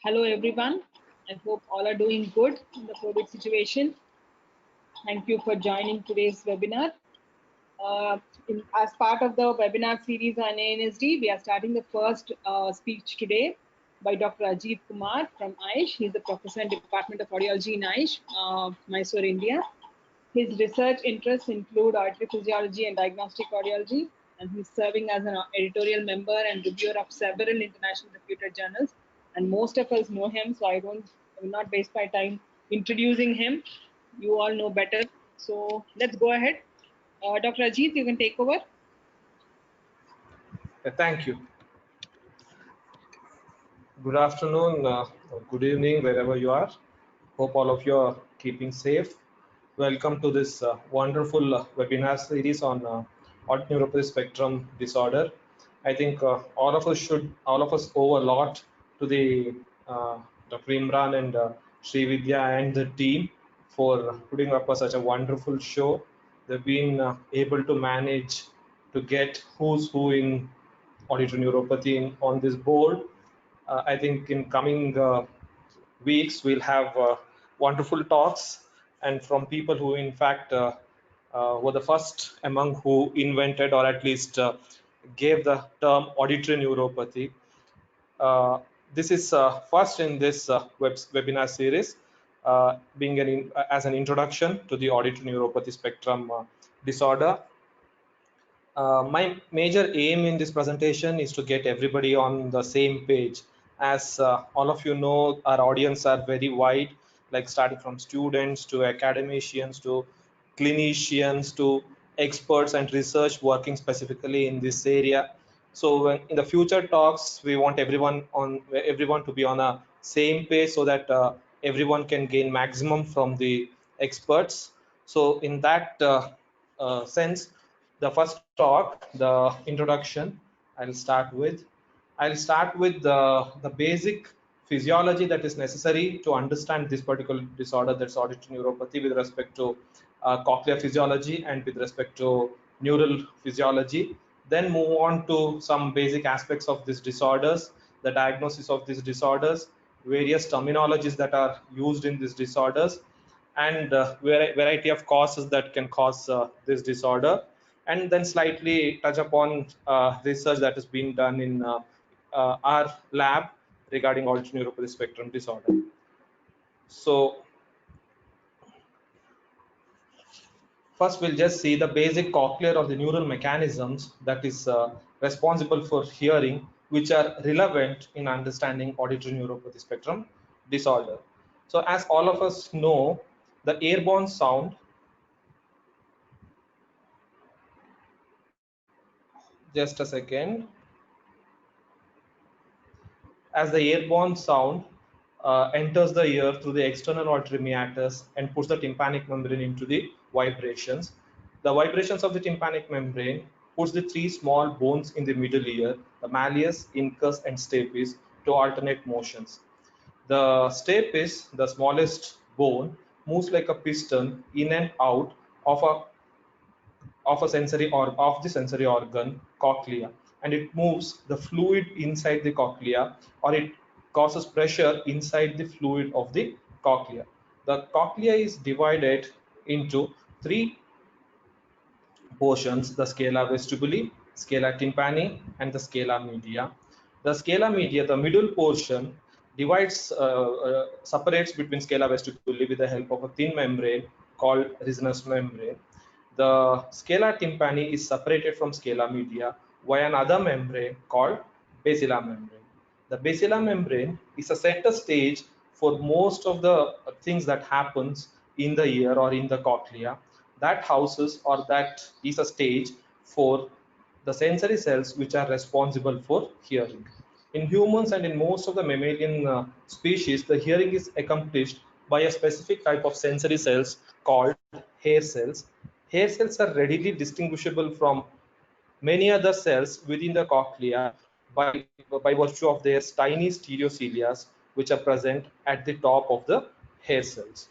Hello everyone. I hope all are doing good in the COVID situation. Thank you for joining today's webinar. As part of the webinar series on ANSD, we are starting the first speech today by Dr. Ajit Kumar from AISH. He's a professor in Department of Audiology in AISH, Mysore, India. His research interests include auditory physiology and diagnostic audiology, and he's serving as an editorial member and reviewer of several international reputed journals. And most of us know him, so I will not waste my time introducing him. You all know better. So let's go ahead. Dr. Ajit, you can take over. Thank you. Good afternoon, or good evening, wherever you are. Hope all of you are keeping safe. Welcome to this wonderful webinar series on auditory neuropathy spectrum disorder. I think all of us owe a lot to the Dr. Imran and Srividya and the team for putting up such a wonderful show. They've been able to manage to get who's who in auditory neuropathy on this board. I think in coming weeks we'll have wonderful talks and from people who in fact were the first among who invented or at least gave the term auditory neuropathy. This is first in this webinar series, as an introduction to the auditory neuropathy spectrum disorder. My major aim in this presentation is to get everybody on the same page. As all of you know, our audience are very wide, like starting from students to academicians to clinicians to experts and research working specifically in this area. So in the future talks, we want everyone to be on a same page so that everyone can gain maximum from the experts. So in that sense, the first talk, the introduction, I'll start with the basic physiology that is necessary to understand this particular disorder, that's auditory neuropathy, with respect to cochlear physiology and with respect to neural physiology. Then move on to some basic aspects of these disorders, the diagnosis of these disorders, various terminologies that are used in these disorders, and variety of causes that can cause this disorder, and then slightly touch upon research that has been done in our lab regarding auditory neuropathy spectrum disorder. So first we'll just see the basic cochlear or the neural mechanisms that is responsible for hearing, which are relevant in understanding auditory neuropathy spectrum disorder. So as all of us know, the airborne sound, just a second, as the airborne sound enters the ear through the external auditory meatus and puts the tympanic membrane into the vibrations. The vibrations of the tympanic membrane puts the three small bones in the middle ear, the malleus, incus, and stapes, to alternate motions. The stapes, the smallest bone, moves like a piston in and out of of the sensory organ cochlea, and it moves the fluid inside the cochlea, or it causes pressure inside the fluid of the cochlea. The cochlea is divided into three portions: the scala vestibuli, scala tympani, and the scala media. The scala media, the middle portion, separates between scala vestibuli with the help of a thin membrane called resonance membrane. The scala tympani is separated from scala media via another membrane called basilar membrane. The basilar membrane is a center stage for most of the things that happens in the ear or in the cochlea. That houses, or that is a stage for the sensory cells which are responsible for hearing. In humans and in most of the mammalian species, the hearing is accomplished by a specific type of sensory cells called hair cells. Hair cells are readily distinguishable from many other cells within the cochlea by virtue of their tiny stereocilia, which are present at the top of the hair cells.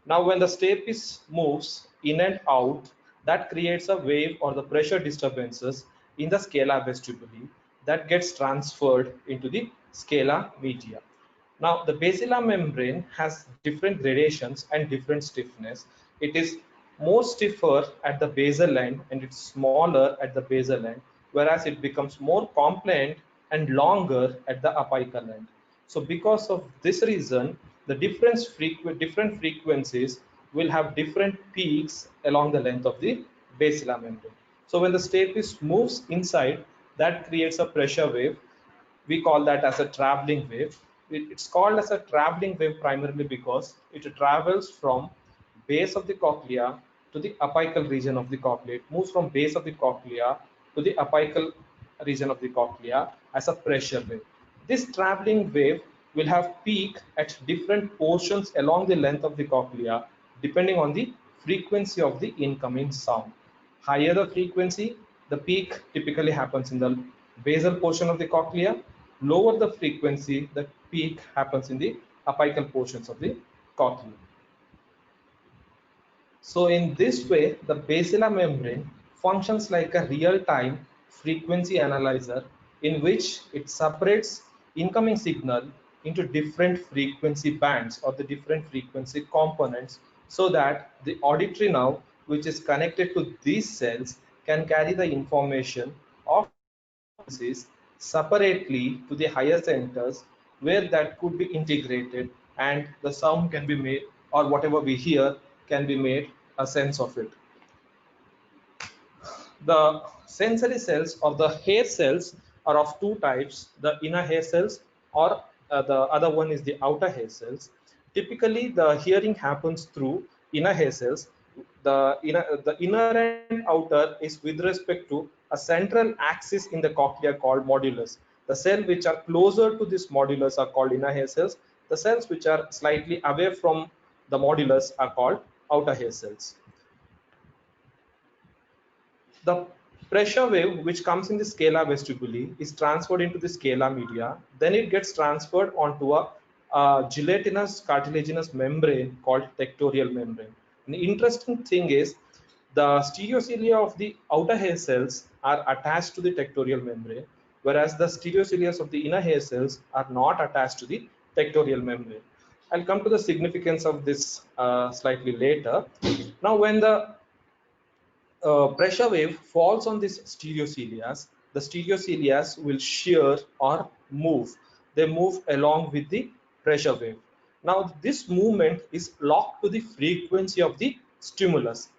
Now, when the stapes moves in and out, that creates a wave or the pressure disturbances in the scala vestibuli that gets transferred into the scala media. Now, the basilar membrane has different gradations and different stiffness. It is more stiffer at the basal end and it's smaller at the basal end, whereas it becomes more compliant and longer at the apical end. So, because of this reason, the different frequencies will have different peaks along the length of the basilar membrane. So, when the stapes moves inside, that creates a pressure wave. We call that as a traveling wave. It's called as a traveling wave primarily because it travels from base of the cochlea to the apical region of the cochlea. It moves from base of the cochlea to the apical region of the cochlea as a pressure wave. This traveling wave will have peak at different portions along the length of the cochlea depending on the frequency of the incoming sound. Higher the frequency, the peak typically happens in the basal portion of the cochlea. Lower the frequency, the peak happens in the apical portions of the cochlea. So in this way, the basilar membrane functions like a real-time frequency analyzer in which it separates incoming signal into different frequency bands or the different frequency components so that the auditory nerve which is connected to these cells can carry the information of these frequencies separately to the higher centers where that could be integrated and the sound can be made or whatever we hear can be made a sense of it. The sensory cells or the hair cells are of two types, the inner hair cells or the other one is the outer hair cells. Typically the hearing happens through inner hair cells. The inner and outer is with respect to a central axis in the cochlea called modulus. The cells which are closer to this modulus are called inner hair cells. The cells which are slightly away from the modulus are called outer hair cells. The pressure wave which comes in the scala vestibuli is transferred into the scala media. Then it gets transferred onto a gelatinous cartilaginous membrane called tectorial membrane. And the interesting thing is the stereocilia of the outer hair cells are attached to the tectorial membrane, whereas the stereocilia of the inner hair cells are not attached to the tectorial membrane. I'll come to the significance of this slightly later. Now, when the pressure wave falls on these stereocilias, the stereocilias will shear or move. They move along with the pressure wave. Now, this movement is locked to the frequency of the stimulus,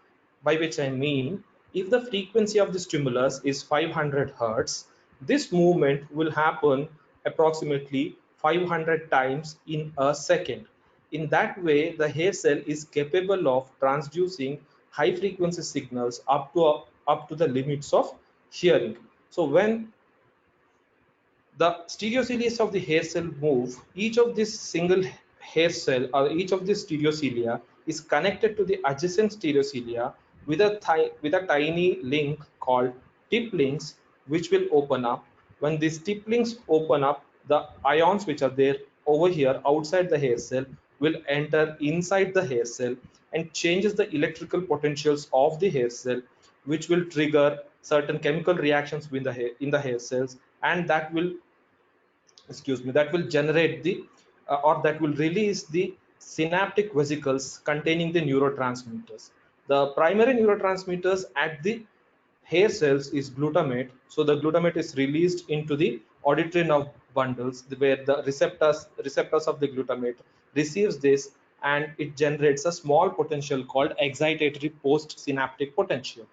by which I mean if the frequency of the stimulus is 500 hertz, this movement will happen approximately 500 times in a second. In that way, the hair cell is capable of transducing high frequency signals up to the limits of hearing. So when the stereocilia of the hair cell move, each of this single hair cell or each of these stereocilia is connected to the adjacent stereocilia with a tiny link called tip links, which will open up. When these tip links open up, the ions which are there over here outside the hair cell will enter inside the hair cell and changes the electrical potentials of the hair cell, which will trigger certain chemical reactions in the hair cells, and that will generate the or that will release the synaptic vesicles containing the neurotransmitters. The primary neurotransmitters at the hair cells is glutamate. So the glutamate is released into the auditory nerve bundles where the receptors of the glutamate receives this, and it generates a small potential called excitatory postsynaptic potential.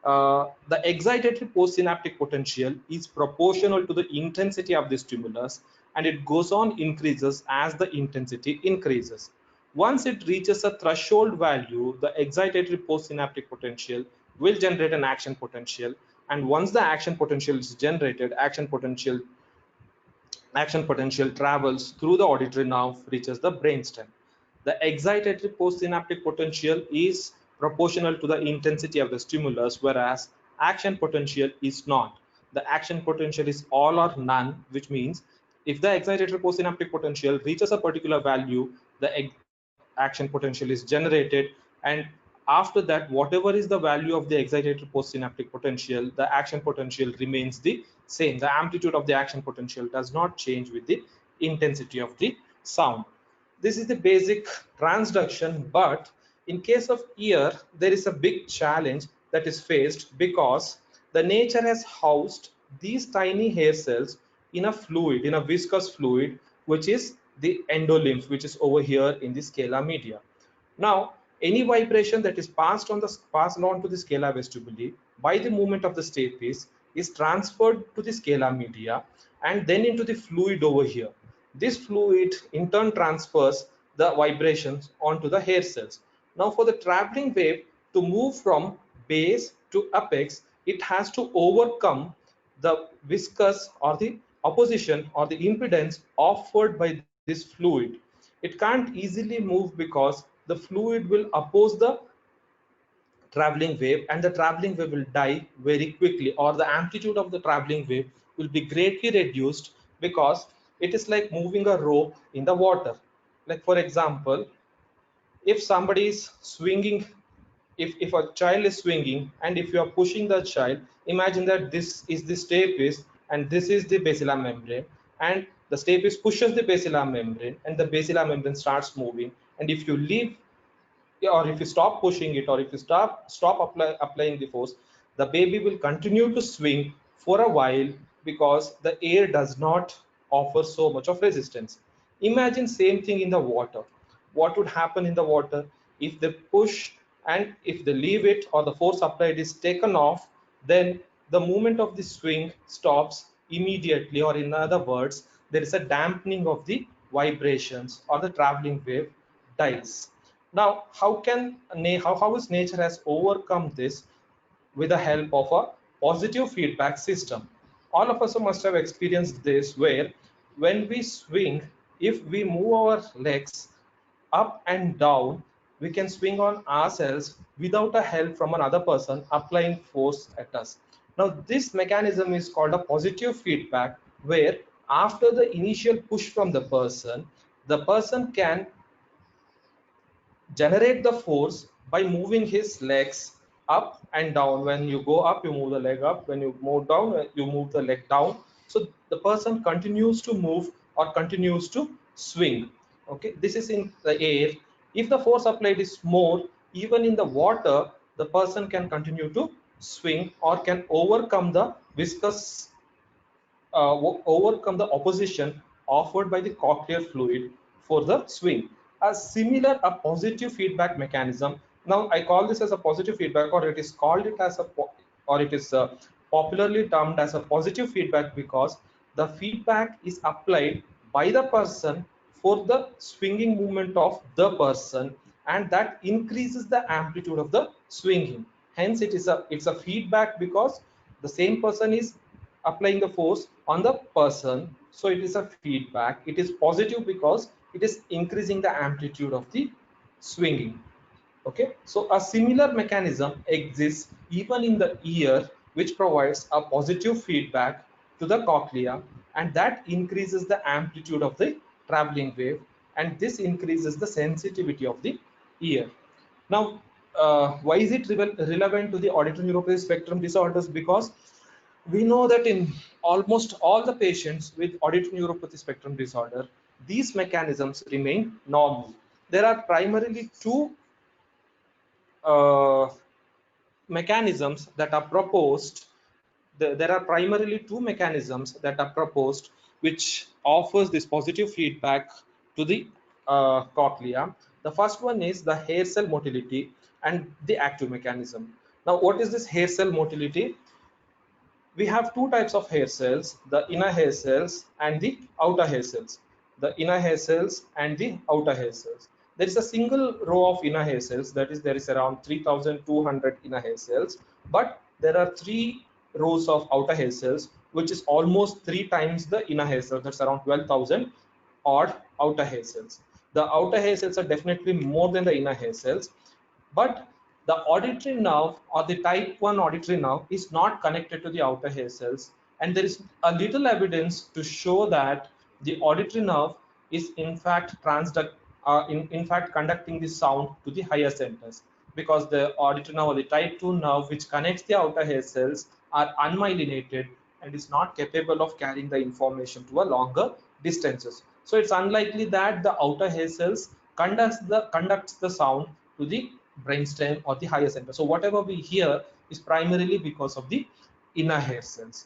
The excitatory postsynaptic potential is proportional to the intensity of the stimulus, and it goes on increases as the intensity increases. Once it reaches a threshold value, the excitatory postsynaptic potential will generate an action potential, and once the action potential is generated, action potential travels through the auditory nerve, reaches the brainstem. The excitatory postsynaptic potential is proportional to the intensity of the stimulus, whereas action potential is not. The action potential is all or none, which means if the excitatory postsynaptic potential reaches a particular value, the action potential is generated, and after that, whatever is the value of the excitatory postsynaptic potential, the action potential remains the same. The amplitude of the action potential does not change with the intensity of the sound. This is the basic transduction, but in case of ear, there is a big challenge that is faced because the nature has housed these tiny hair cells in a fluid, in a viscous fluid, which is the endolymph, which is over here in the scala media. Now, any vibration that is passed on to the scala vestibuli by the movement of the stapes is transferred to the scala media and then into the fluid over here. This fluid in turn transfers the vibrations onto the hair cells. Now, for the traveling wave to move from base to apex, it has to overcome the viscous or the opposition or the impedance offered by this fluid. It can't easily move because the fluid will oppose the traveling wave, and the traveling wave will die very quickly, or the amplitude of the traveling wave will be greatly reduced because it is like moving a rope in the water. Like for example, if somebody is swinging, if a child is swinging and if you are pushing the child, imagine that this is the stapes and this is the basilar membrane, and the stapes pushes the basilar membrane and the basilar membrane starts moving, and if you leave, or if you stop pushing it, or if you applying the force, the baby will continue to swing for a while because the air does not offer so much of resistance. Imagine same thing in the water. What would happen in the water if they push, and if they leave it or the force applied is taken off, then the movement of the swing stops immediately, or in other words, there is a dampening of the vibrations, or the traveling wave dies. Now, how is nature has overcome this with the help of a positive feedback system? All of us must have experienced this, where when we swing, if we move our legs up and down, we can swing on ourselves without a help from another person applying force at us. Now, this mechanism is called a positive feedback, where after the initial push from the person can generate the force by moving his legs up and down. When you go up, you move the leg up. When you move down, you move the leg down. So the person continues to move or continues to swing. Okay, this is in the air. If the force applied is more, even in the water, the person can continue to swing or can overcome the viscous overcome the opposition offered by the cochlear fluid for the swing. A similar, a positive feedback mechanism. Now, I call this as a positive feedback, or it is called it as or it is popularly termed as a positive feedback, because the feedback is applied by the person for the swinging movement of the person, and that increases the amplitude of the swinging. Hence, it's a feedback because the same person is applying the force on the person, so it is a feedback. It is positive because it is increasing the amplitude of the swinging. Okay, so a similar mechanism exists even in the ear, which provides a positive feedback to the cochlea, and that increases the amplitude of the traveling wave, and this increases the sensitivity of the ear. Now, why is it relevant to the auditory neuropathy spectrum disorders? Because we know that in almost all the patients with auditory neuropathy spectrum disorder, these mechanisms remain normal. There are primarily two uh, mechanisms that are proposed. There are primarily two mechanisms that are proposed which offers this positive feedback to the cochlea. The first one is the hair cell motility and the active mechanism. Now, what is this hair cell motility? We have two types of hair cells, the inner hair cells and the outer hair cells. The inner hair cells and the outer hair cells, there is a single row of inner hair cells, that is, there is around 3200 inner hair cells, but there are three rows of outer hair cells, which is almost three times the inner hair cells. That's around 12,000 odd outer hair cells. The outer hair cells are definitely more than the inner hair cells, but the auditory nerve, or the type 1 auditory nerve, is not connected to the outer hair cells, and there is a little evidence to show that the auditory nerve is in fact in fact conducting the sound to the higher centers, because the auditory nerve, or the type 2 nerve which connects the outer hair cells, are unmyelinated, and is not capable of carrying the information to a longer distances. So it's unlikely that the outer hair cells conducts the sound to the brainstem or the higher center. So whatever we hear is primarily because of the inner hair cells.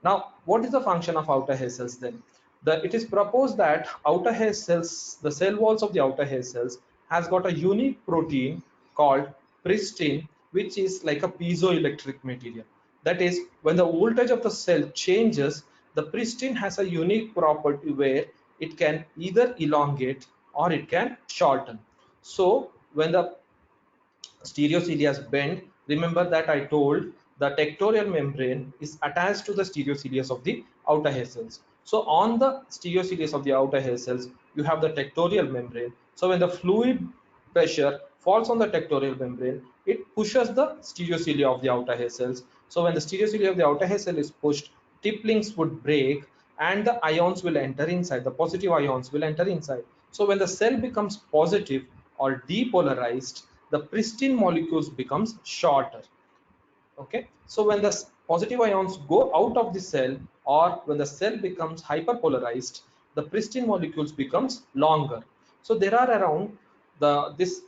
Now, what is the function of outer hair cells then? It is proposed that outer hair cells, the cell walls of the outer hair cells, has got a unique protein called pristin, which is like a piezoelectric material. That is, when the voltage of the cell changes, the pristin has a unique property where it can either elongate or it can shorten. So, when the stereocilias bend, remember that I told the tectorial membrane is attached to the stereocilias of the outer hair cells. So on the stereocilias of the outer hair cells, you have the tectorial membrane. So when the fluid pressure falls on the tectorial membrane, it pushes the stereocilia of the outer hair cells. So when the stereocilia of the outer hair cell is pushed, tip links would break and the ions will enter inside, the positive ions will enter inside. So when the cell becomes positive or depolarized, the pristine molecules becomes shorter. Okay, so when the positive ions go out of the cell or when the cell becomes hyperpolarized, the pristine molecules becomes longer. So there are around this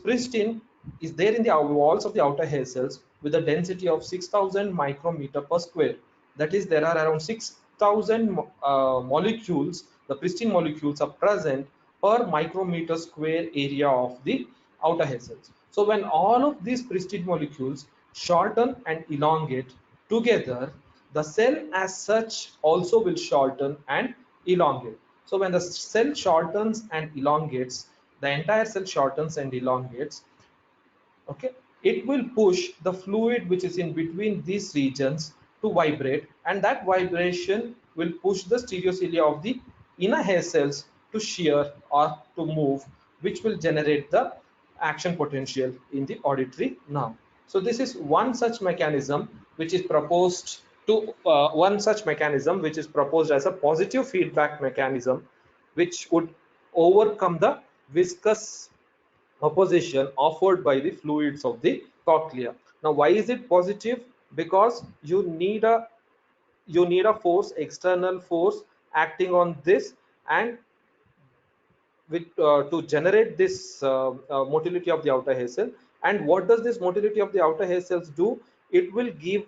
pristine is there in the walls of the outer hair cells with a density of 6000 micrometer per square. That is, there are around 6000 molecules, the pristine molecules are present per micrometer square area of the outer hair cells. So when all of these pristine molecules shorten and elongate together, the cell as such also will shorten and elongate. So when the cell shortens and elongates, the entire cell shortens and elongates. Okay, it will push the fluid which is in between these regions to vibrate, and that vibration will push the stereocilia of the inner hair cells to shear or to move, which will generate the action potential in the auditory nerve. So this is one such mechanism which is proposed as a positive feedback mechanism, which would overcome the viscous opposition offered by the fluids of the cochlea. Now, why is it positive? Because you need a force, external force acting on this, and to generate this motility of the outer hair cell. And what does this motility of the outer hair cells do? It will give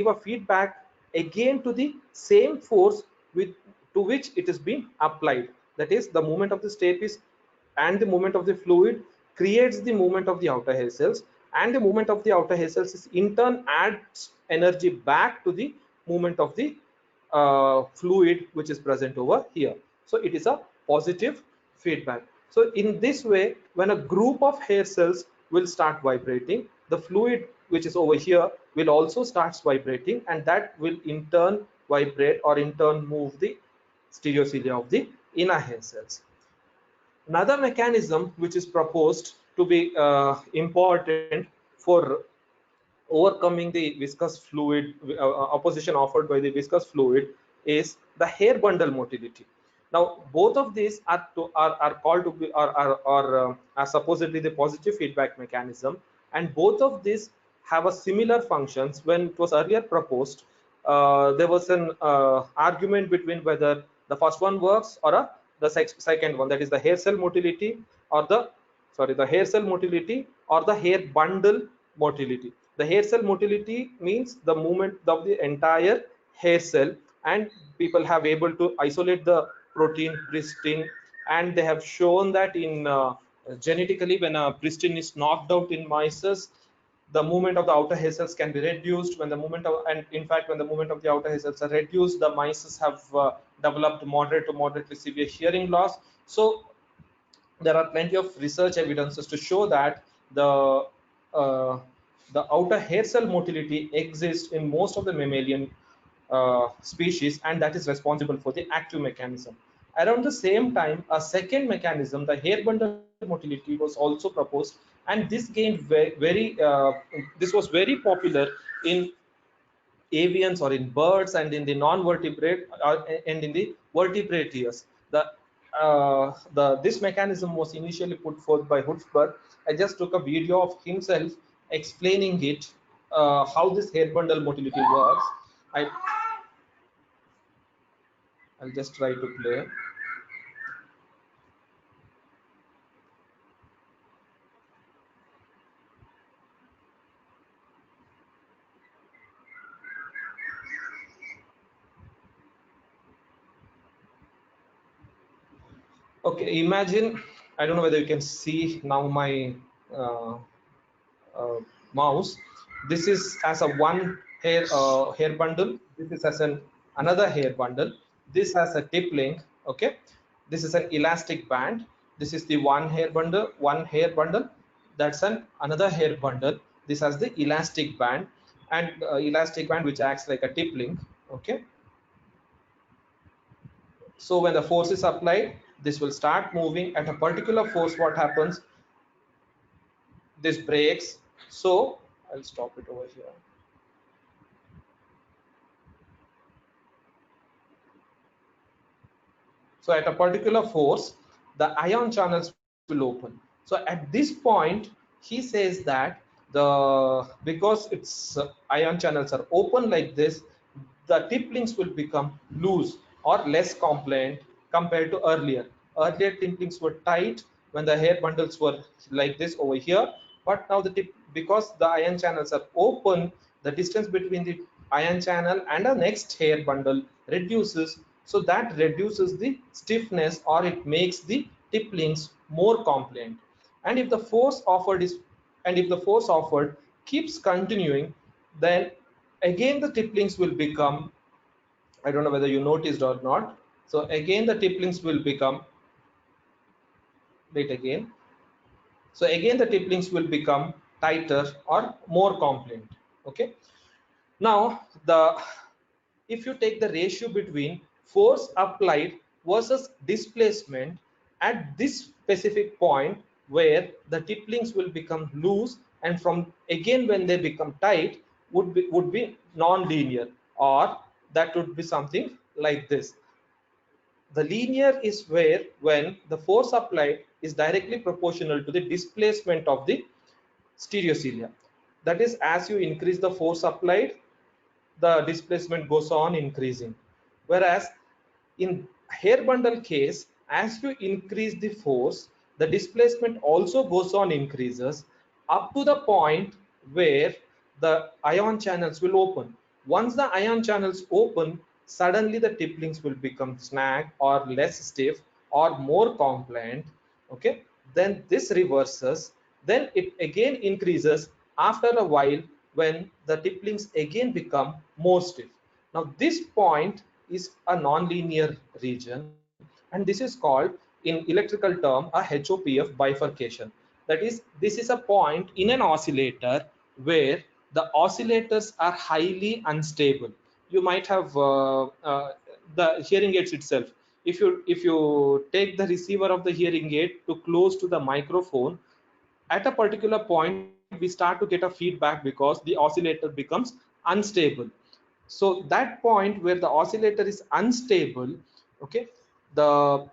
a feedback again to the same force with to which it is being applied. That is, the movement of the step is and the movement of the fluid creates the movement of the outer hair cells, and the movement of the outer hair cells is in turn adds energy back to the movement of the fluid which is present over here. So it is a positive feedback. So in this way, when a group of hair cells will start vibrating, the fluid which is over here will also starts vibrating, and that will in turn vibrate or in turn move the stereocilia of the inner hair cells. Another mechanism which is proposed to be important for overcoming the viscous fluid opposition offered by the viscous fluid is the hair bundle motility. Now, both of these are called to be are supposedly the positive feedback mechanism, and both of these have a similar functions. When it was earlier proposed, there was an argument between whether the first one works or the second one, that is the hair cell motility or the hair cell motility or the hair bundle motility. The hair cell motility means the movement of the entire hair cell, and people have able to isolate the protein pristin, and they have shown that in genetically, when a pristin is knocked out in mice, the movement of the outer hair cells can be reduced. When the movement of, and in fact, when the movement of the outer hair cells are reduced, the mice have developed moderate to moderately severe hearing loss. So there are plenty of research evidences to show that the uh, the outer hair cell motility exists in most of the mammalian species, and that is responsible for the active mechanism. Around the same time, a second mechanism, the hair bundle motility, was also proposed, and this gained this was very popular in avians or in birds and in the non-vertebrate and in the vertebrates. This mechanism was initially put forth by Hutzberg. I just took a video of himself explaining it, how this hair bundle motility works. I I'll just try to play. Okay, imagine, I don't know whether you can see now my uh, uh, mouse. This is as a one hair bundle. This is as an another hair bundle. This has a tip link. Okay, this is an elastic band. This is the one hair bundle. That's an another hair bundle. This has the elastic band, and elastic band which acts like a tip link. Okay, so when the force is applied, this will start moving at a particular force. What happens? This breaks. So I'll stop it over here. So at a particular force, the ion channels will open. So at this point, he says that because its ion channels are open like this, the tip links will become loose or less compliant compared to earlier. Earlier tip links were tight when the hair bundles were like this over here, but now the tip, because the ion channels are open, the distance between the ion channel and the next hair bundle reduces, so that reduces the stiffness or it makes the tip links more compliant. And if the force offered is and if the force offered keeps continuing, then again the tip links will become, I don't know whether you noticed or not, so again the tip links will become, wait again, so again the tip links will become tighter or more compliant. Okay, now the if you take the ratio between force applied versus displacement at this specific point where the tip links will become loose, and from again when they become tight would be non-linear, or that would be something like this. The linear is where when the force applied is directly proportional to the displacement of the stereocilia. That is, as you increase the force applied, the displacement goes on increasing. Whereas in hair bundle case, as you increase the force, the displacement also goes on increases up to the point where the ion channels will open. Once the ion channels open, suddenly the tip links will become snag or less stiff or more compliant. Okay, then this reverses, then it again increases after a while when the tip links again become more stiff. Now this point is a nonlinear region, and this is called in electrical term a HOPF bifurcation. That is, this is a point in an oscillator where the oscillators are highly unstable. You might have the hearing aids itself. If you take the receiver of the hearing aid to close to the microphone, at a particular point we start to get a feedback because the oscillator becomes unstable. So that point where the oscillator is unstable, okay, the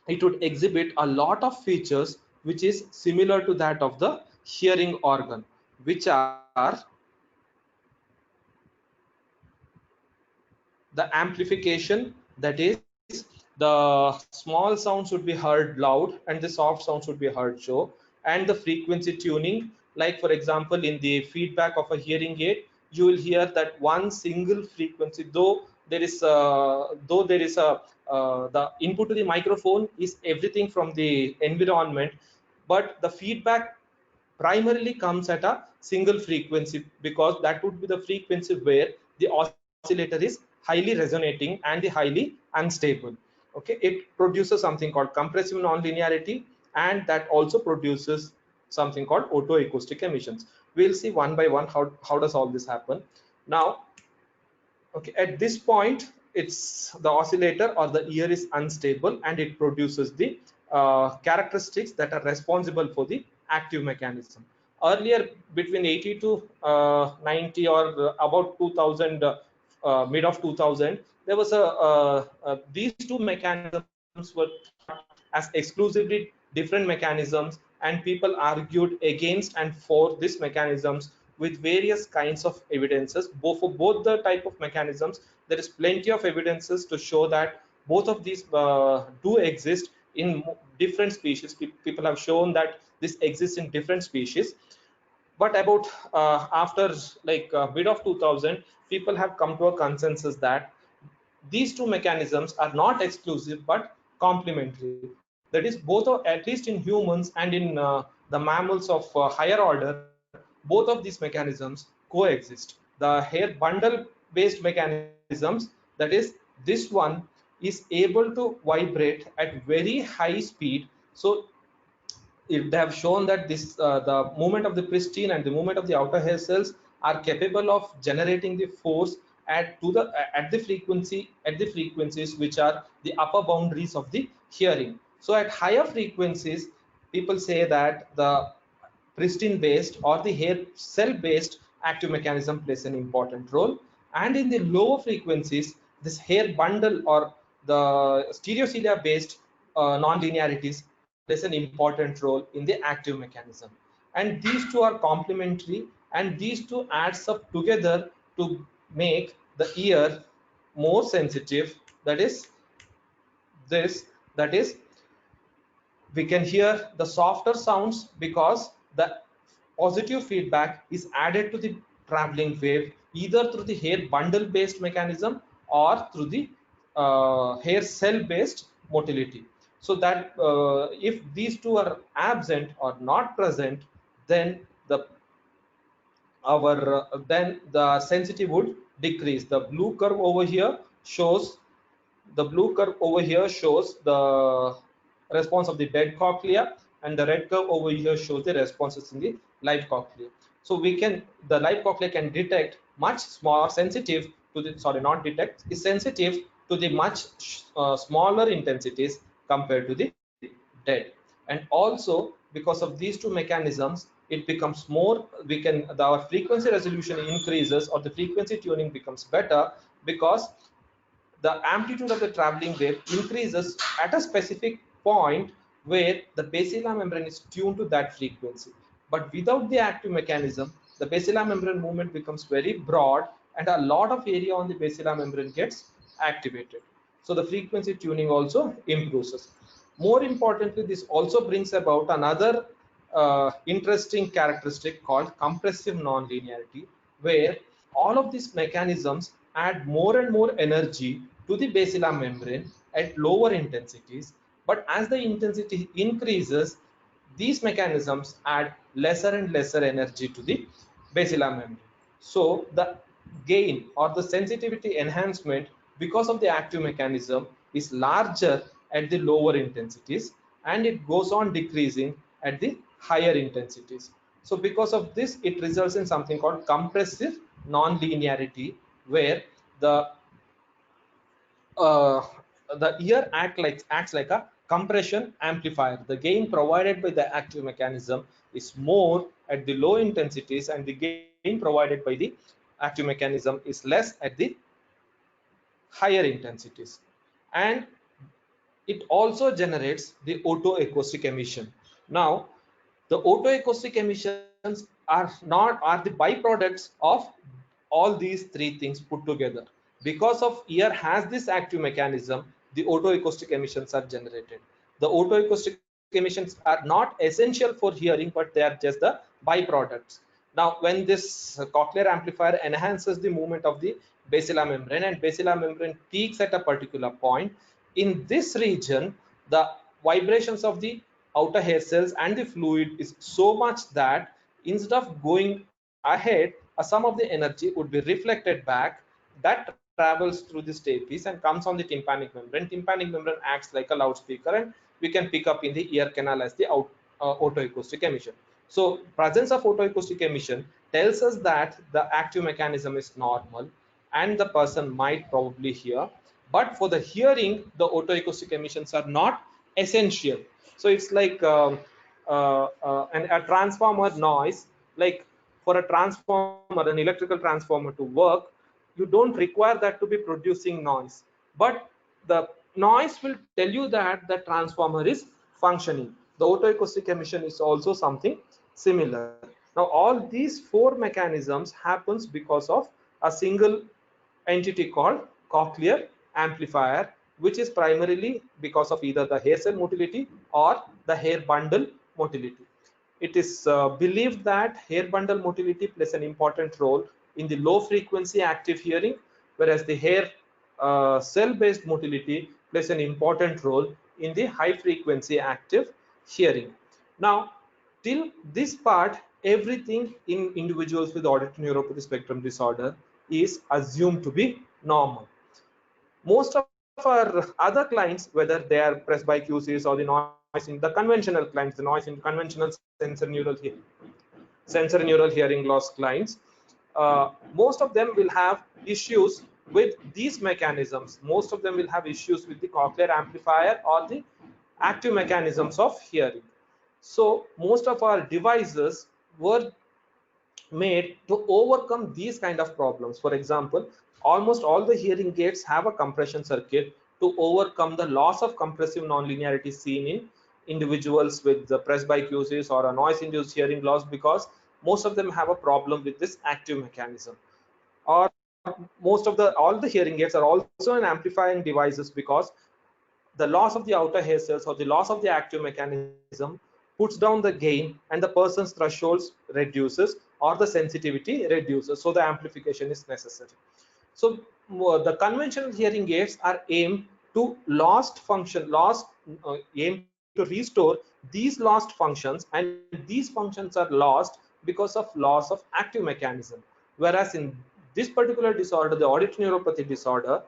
it would exhibit a lot of features which is similar to that of the hearing organ, which are the amplification, that is the small sounds would be heard loud and the soft sounds would be heard show, and the frequency tuning, like for example in the feedback of a hearing aid, you will hear that one single frequency, though there is a the input to the microphone is everything from the environment, but the feedback primarily comes at a single frequency, because that would be the frequency where the oscillator is highly resonating and the highly unstable. Okay, it produces something called compressive nonlinearity, and that also produces something called autoacoustic emissions. We'll see one by one how does all this happen. Now, okay, at this point it's the oscillator or the ear is unstable and it produces the characteristics that are responsible for the active mechanism. Earlier, between 80 to 90 or about 2000, mid of 2000, there was these two mechanisms were thought as exclusively different mechanisms, and people argued against and for these mechanisms with various kinds of evidences. Both for both the type of mechanisms, there is plenty of evidences to show that both of these do exist in different species. People have shown that this exists in different species. But about after like mid of 2000, people have come to a consensus that these two mechanisms are not exclusive but complementary. That is, both of, at least in humans and in the mammals of higher order, both of these mechanisms coexist. The hair bundle based mechanisms, that is, this one is able to vibrate at very high speed. So they have shown that this the movement of the pristine and the movement of the outer hair cells are capable of generating the force at the frequencies which are the upper boundaries of the hearing. So at higher frequencies, people say that the pristine based or the hair cell based active mechanism plays an important role, and in the lower frequencies, this hair bundle or the stereocilia based non-linearities plays an important role in the active mechanism. And these two are complementary, and these two adds up together to make the ear more sensitive. That is this that is we can hear the softer sounds because the positive feedback is added to the traveling wave either through the hair bundle based mechanism or through the hair cell based motility. So that if these two are absent or not present, then the sensitivity would decrease. The blue curve over here shows the response of the dead cochlea, and the red curve over here shows the responses in the live cochlea. So the live cochlea can detect much more sensitive to the, sorry, not detect, is sensitive to the much smaller intensities compared to the dead. And also, because of these two mechanisms, it becomes more, our frequency resolution increases, or the frequency tuning becomes better, because the amplitude of the traveling wave increases at a specific point where the basilar membrane is tuned to that frequency. But without the active mechanism, the basilar membrane movement becomes very broad, and a lot of area on the basilar membrane gets activated. So the frequency tuning also improves. More importantly, this also brings about another interesting characteristic called compressive nonlinearity, where all of these mechanisms add more and more energy to the basilar membrane at lower intensities. But as the intensity increases, these mechanisms add lesser and lesser energy to the basilar membrane. So the gain or the sensitivity enhancement because of the active mechanism is larger at the lower intensities, and it goes on decreasing at the higher intensities. So because of this, it results in something called compressive non-linearity, where the uh, the ear acts like a compression amplifier. The gain provided by the active mechanism is more at the low intensities, and the gain provided by the active mechanism is less at the higher intensities. And it also generates the autoacoustic emission. Now, the autoacoustic emissions are the byproducts of all these three things put together. Because of ear has this active mechanism, the autoacoustic emissions are generated. The autoacoustic emissions are not essential for hearing, but they are just the byproducts. Now, when this cochlear amplifier enhances the movement of the basilar membrane, and basilar membrane peaks at a particular point, in this region, the vibrations of the outer hair cells and the fluid is so much that instead of going ahead, some of the energy would be reflected back, that travels through the stapes and comes on the tympanic membrane. Tympanic membrane acts like a loudspeaker, and we can pick up in the ear canal as the autoacoustic emission. So presence of autoacoustic emission tells us that the active mechanism is normal and the person might probably hear. But for the hearing, the autoacoustic emissions are not essential. So it's like a transformer noise. Like, for a transformer, an electrical transformer to work, you don't require that to be producing noise, but the noise will tell you that the transformer is functioning. The autoacoustic emission is also something similar. Now all these four mechanisms happens because of a single entity called cochlear amplifier, which is primarily because of either the hair cell motility or the hair bundle motility. It is believed that hair bundle motility plays an important role in the low frequency active hearing, whereas the hair cell based motility plays an important role in the high frequency active hearing. Now, till this part, everything in individuals with auditory neuropathy spectrum disorder is assumed to be normal. Most of our other clients, whether they are presbycusis or the noise in the conventional clients, the noise in conventional sensory neural hearing loss clients, most of them will have issues with these mechanisms. Most of them will have issues with the cochlear amplifier or the active mechanisms of hearing. So most of our devices were made to overcome these kind of problems. For example, almost all the hearing aids have a compression circuit to overcome the loss of compressive nonlinearity seen in individuals with the presbycusis or a noise induced hearing loss, because most of them have a problem with this active mechanism. Or most of the all the hearing aids are also in amplifying devices because the loss of the outer hair cells or the loss of the active mechanism puts down the gain and the person's thresholds reduces or the sensitivity reduces, so the amplification is necessary. So the conventional hearing aids are aimed to aim to restore these lost functions, and these functions are lost because of loss of active mechanism. Whereas in this particular disorder, the auditory neuropathy disorder,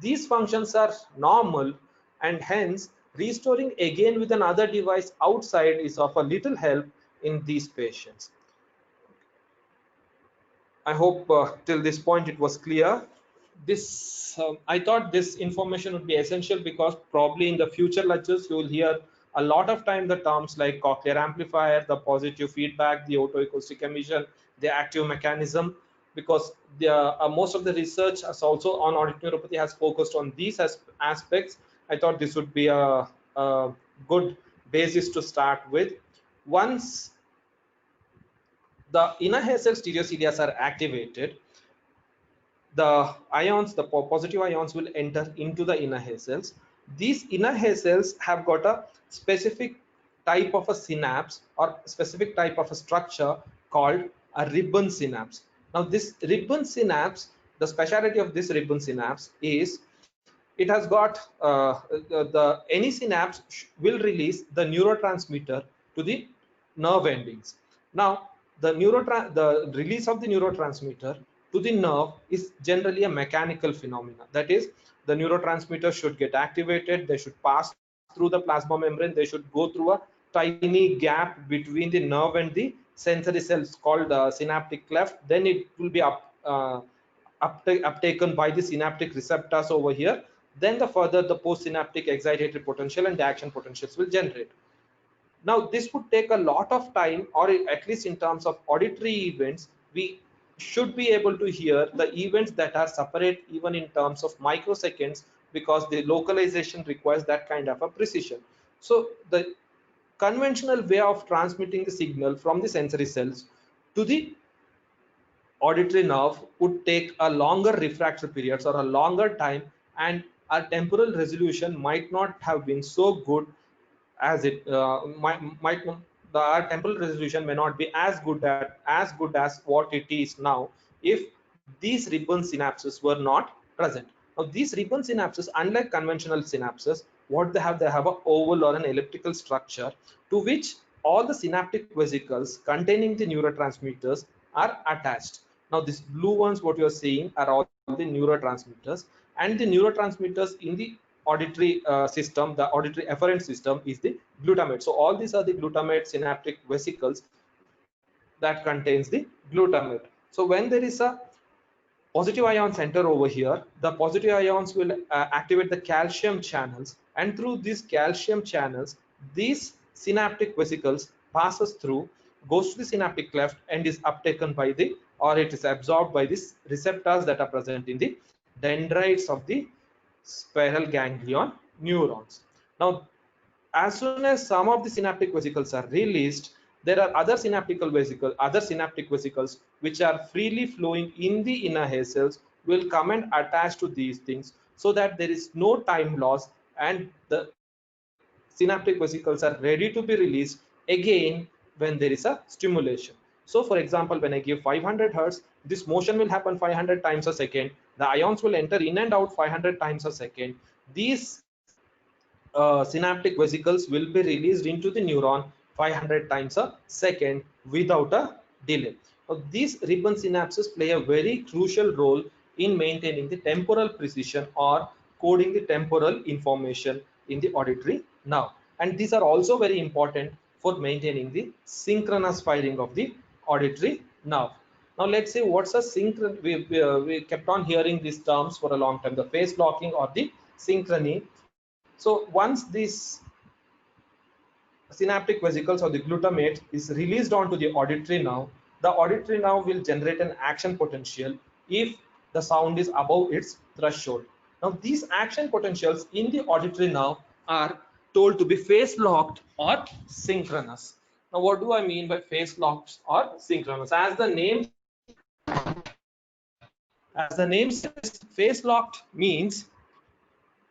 these functions are normal, and hence restoring again with another device outside is of a little help in these patients. I hope till this point it was clear. This I thought this information would be essential because probably in the future lectures you will hear a lot of time the terms like cochlear amplifier, the positive feedback, the autoacoustic emission, the active mechanism, because the most of the research has also on auditory neuropathy has focused on these aspects. I thought this would be a good basis to start with. Once the inner hair cell stereocilias are activated, the ions, the positive ions will enter into the inner hair cells. These inner hair cells have got a specific type of a synapse or specific type of a structure called a ribbon synapse. Now this ribbon synapse, the speciality of this ribbon synapse is it has got any synapse will release the neurotransmitter to the nerve endings. Now the release of the neurotransmitter to the nerve is generally a mechanical phenomena. That is, the neurotransmitter should get activated, they should pass through the plasma membrane, they should go through a tiny gap between the nerve and the sensory cells called synaptic cleft. Then it will be uptaken by the synaptic receptors over here. Then the further the postsynaptic excitatory potential and the action potentials will generate. Now this would take a lot of time, or at least in terms of auditory events, we should be able to hear the events that are separate even in terms of microseconds, because the localization requires that kind of a precision. So the conventional way of transmitting the signal from the sensory cells to the auditory nerve would take a longer refractory periods or a longer time, and our temporal resolution might not have been so good as it might the our temporal resolution may not be as good as what it is now if these ribbon synapses were not present. Now these ribbon synapses, unlike conventional synapses, what they have an oval or an elliptical structure to which all the synaptic vesicles containing the neurotransmitters are attached. Now these blue ones what you are seeing are all the neurotransmitters, and the neurotransmitters in the auditory system, the auditory efferent system, is the glutamate. So all these are the glutamate synaptic vesicles that contains the glutamate. So when there is a positive ions enter over here, the positive ions will activate the calcium channels, and through these calcium channels, these synaptic vesicles passes through, goes to the synaptic cleft, and is uptaken by the, or it is absorbed by these receptors that are present in the dendrites of the spiral ganglion neurons. Now as soon as some of the synaptic vesicles are released, there are other synaptic vesicles which are freely flowing in the inner hair cells will come and attach to these things, so that there is no time loss and the synaptic vesicles are ready to be released again when there is a stimulation. So for example, when I give 500 hertz, this motion will happen 500 times a second. The ions will enter in and out 500 times a second. These synaptic vesicles will be released into the neuron 500 times a second without a delay. Now, these ribbon synapses play a very crucial role in maintaining the temporal precision or coding the temporal information in the auditory nerve. And these are also very important for maintaining the synchronous firing of the auditory nerve. Now let's say what's a synchron. We kept on hearing these terms for a long time: the phase locking or the synchrony. So once this synaptic vesicles or the glutamate is released onto the auditory nerve will generate an action potential if the sound is above its threshold. Now these action potentials in the auditory nerve are told to be phase locked or synchronous. Now what do I mean by phase locked or synchronous? As the name says, phase locked means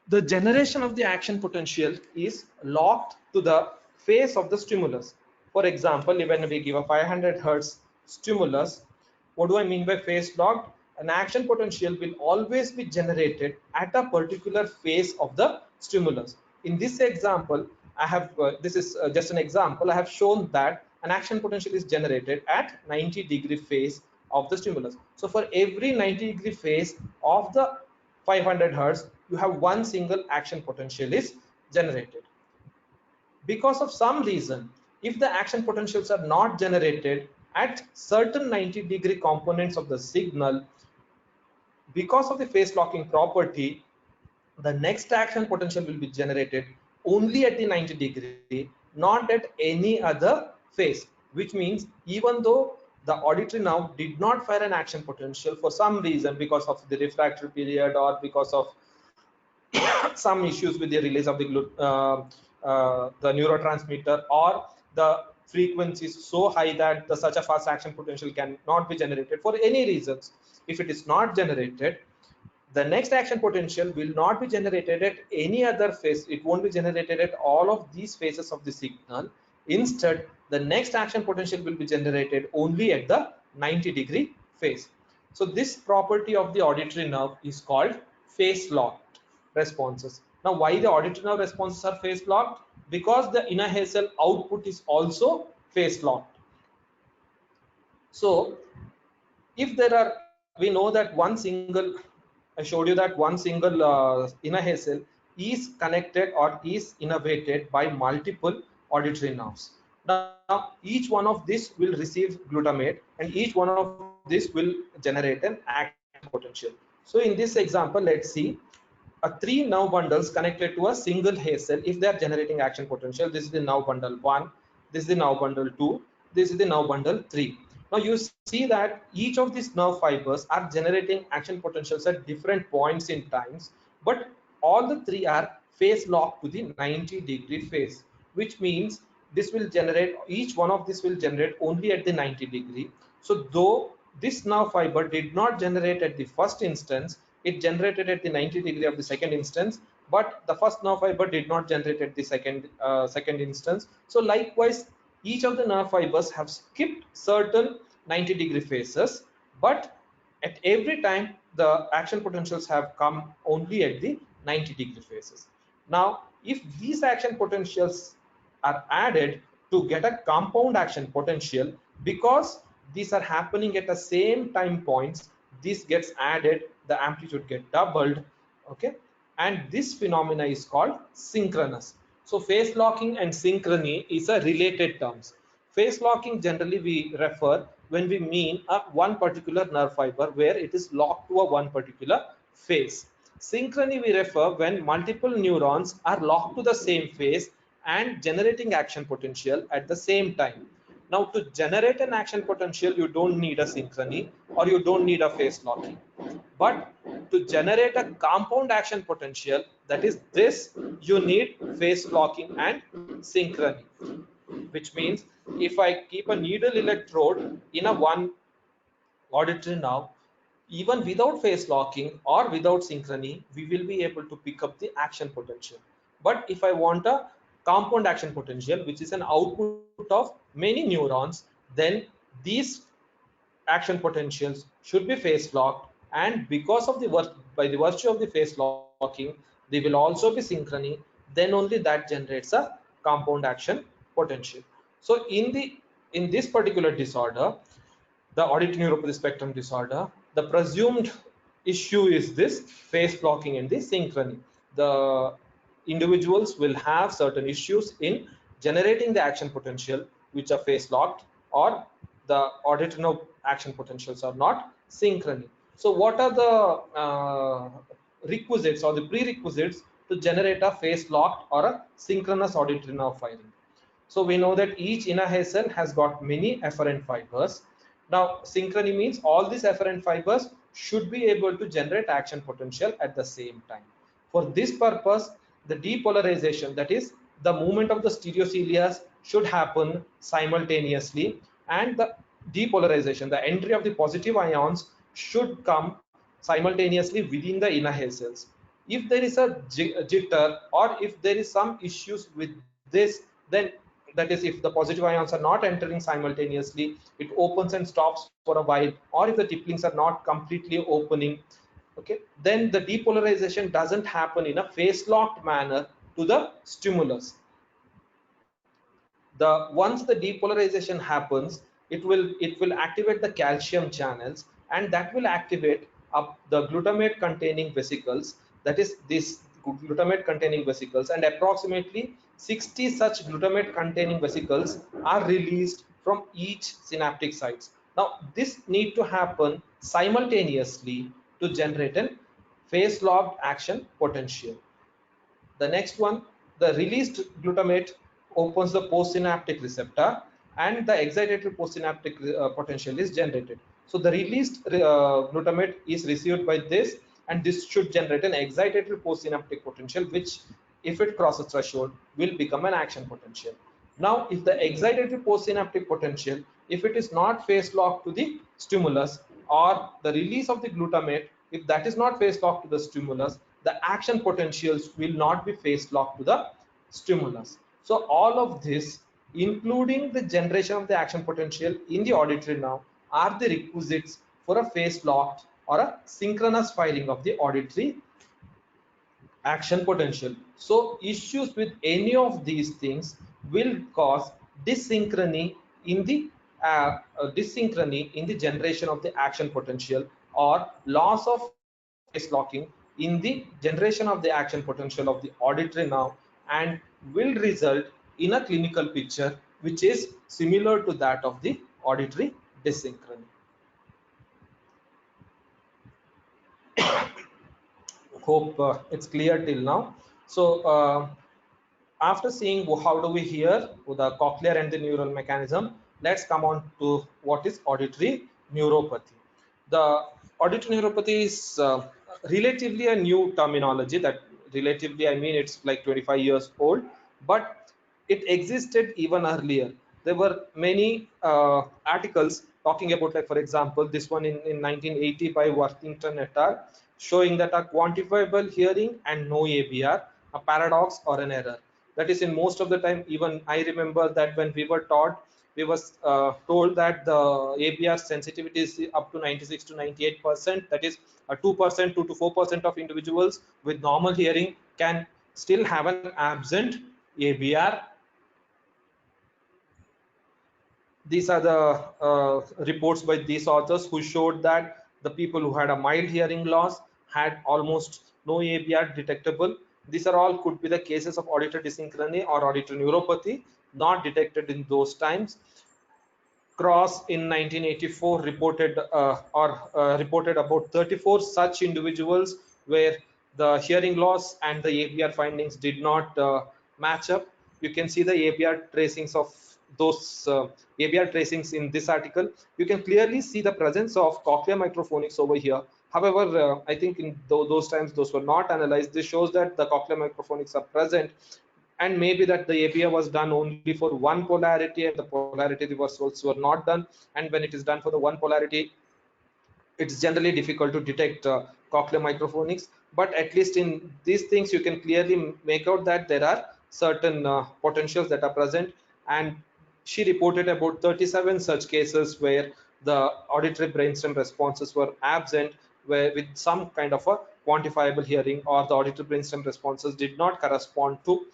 the generation of the action potential is locked to the phase of the stimulus. For example, when we give a 500 hertz stimulus, what do I mean by phase locked? An action potential will always be generated at a particular phase of the stimulus. In this example, I have this is just an example. I have shown that an action potential is generated at 90-degree phase of the stimulus. So for every 90-degree phase of the 500 hertz, you have one single action potential is generated. Because of some reason, if the action potentials are not generated at certain 90-degree components of the signal, because of the phase locking property, the next action potential will be generated only at the 90-degree, not at any other phase, which means even though the auditory nerve did not fire an action potential for some reason, because of the refractory period or because of some issues with the release of the neurotransmitter, or the frequency is so high that such a fast action potential cannot be generated for any reasons. If it is not generated, the next action potential will not be generated at any other phase. It won't be generated at all of these phases of the signal. Instead, the next action potential will be generated only at the 90-degree phase. So this property of the auditory nerve is called phase locked responses. Now why the auditory nerve responses are phase locked? Because the inner hair cell output is also phase locked. So if there are, we know that one single, I showed you that one single inner hair cell is connected or is innervated by multiple auditory nerves. Now each one of this will receive glutamate, and each one of this will generate an action potential. So in this example, let's see three nerve bundles connected to a single hair cell. If they are generating action potential, this is the nerve bundle 1, this is the nerve bundle 2, this is the nerve bundle 3. Now you see that each of these nerve fibers are generating action potentials at different points in times, but all the three are phase locked to the 90-degree phase, which means this will generate, each one of this will generate only at the 90-degree. So though this nerve fiber did not generate at the first instance, it generated at the 90-degree of the second instance, but the first nerve fiber did not generate at the second instance. So likewise, each of the nerve fibers have skipped certain 90-degree phases, but at every time the action potentials have come only at the 90-degree phases. Now if these action potentials are added to get a compound action potential, because these are happening at the same time points, this gets added, the amplitude get doubled, okay, and this phenomena is called synchronous. So phase locking and synchrony is a related terms. Phase locking generally we refer when we mean a one particular nerve fiber where it is locked to a one particular phase. Synchrony we refer when multiple neurons are locked to the same phase and generating action potential at the same time. Now to generate an action potential, you don't need a synchrony or you don't need a phase locking. But to generate a compound action potential, that is this, you need phase locking and synchrony. which means if I keep a needle electrode in a one auditory nerve, even without phase locking or without synchrony, we will be able to pick up the action potential. But if I want a compound action potential, which is an output of many neurons, then these action potentials should be phase locked, and because of the by the virtue of the phase locking, they will also be synchrony. Then only that generates a compound action potential. So in this particular disorder, the auditory neuropathy spectrum disorder, the presumed issue is this phase blocking and the synchrony. The individuals will have certain issues in generating the action potential which are phase locked, or the auditory nerve action potentials are not synchrony. So what are the requisites or the prerequisites to generate a phase locked or a synchronous auditory nerve firing? So we know that each inner hair cell has got many efferent fibers. Now, synchrony means all these efferent fibers should be able to generate action potential at the same time. For this purpose, the depolarization, that is, the movement of the stereocilia, should happen simultaneously, and the depolarization, the entry of the positive ions, should come simultaneously within the inner hair cells. If there is a jitter, or if there is some issues with this, then that is, if the positive ions are not entering simultaneously, it opens and stops for a while, or if the tipplings are not completely opening, okay, then the depolarization doesn't happen in a phase locked manner to the stimulus. The once the depolarization happens, it will activate the calcium channels, and that will activate up the glutamate containing vesicles, that is this glutamate containing vesicles, and approximately 60 such glutamate containing vesicles are released from each synaptic sites. Now this need to happen simultaneously to generate an phase locked action potential. The next one, the released glutamate opens the postsynaptic receptor, and the excitatory postsynaptic potential is generated. So the released glutamate is received by this, and this should generate an excitatory postsynaptic potential, which, if it crosses threshold, will become an action potential. Now, if the excitatory postsynaptic potential, if it is not phase locked to the stimulus, or the release of the glutamate, if that is not phase locked to the stimulus, the action potentials will not be phase locked to the stimulus. So all of this, including the generation of the action potential in the auditory nerve, are the requisites for a phase locked or a synchronous firing of the auditory action potential. So issues with any of these things will cause dyssynchrony in the dyssynchrony in the generation of the action potential, or loss of phase locking in the generation of the action potential of the auditory nerve, and will result in a clinical picture which is similar to that of the auditory dyssynchrony. Hope it's clear till now. So after seeing how do we hear the cochlear and the neural mechanism, let's come on to what is auditory neuropathy. The auditory neuropathy is relatively a new terminology. That relatively, I mean, it's like 25 years old, but it existed even earlier. There were many articles talking about, like for example, this one in 1980 by Worthington et al., showing that a quantifiable hearing and no ABR, a paradox or an error. That is, in most of the time, even I remember that when we were taught, we was told that the ABR sensitivity is up to 96 to 98%. That is, a 2%, 2 to 4% of individuals with normal hearing can still have an absent ABR. These are the reports by these authors who showed that the people who had a mild hearing loss had almost no ABR detectable. These are all could be the cases of auditory dyssynchrony or auditory neuropathy not detected in those times. Cross in 1984 reported reported about 34 such individuals where the hearing loss and the ABR findings did not match up. You can see the ABR tracings of those ABR tracings in this article. You can clearly see the presence of cochlear microphonics over here. However, I think in those times those were not analyzed. This shows that the cochlear microphonics are present, and maybe that the ABR was done only for one polarity and the polarity reversals were not done, and when it is done for the one polarity, it's generally difficult to detect cochlear microphonics. But at least in these things you can clearly make out that there are certain potentials that are present. And she reported about 37 such cases where the auditory brainstem responses were absent, where with some kind of a quantifiable hearing, or the auditory brainstem responses did not correspond to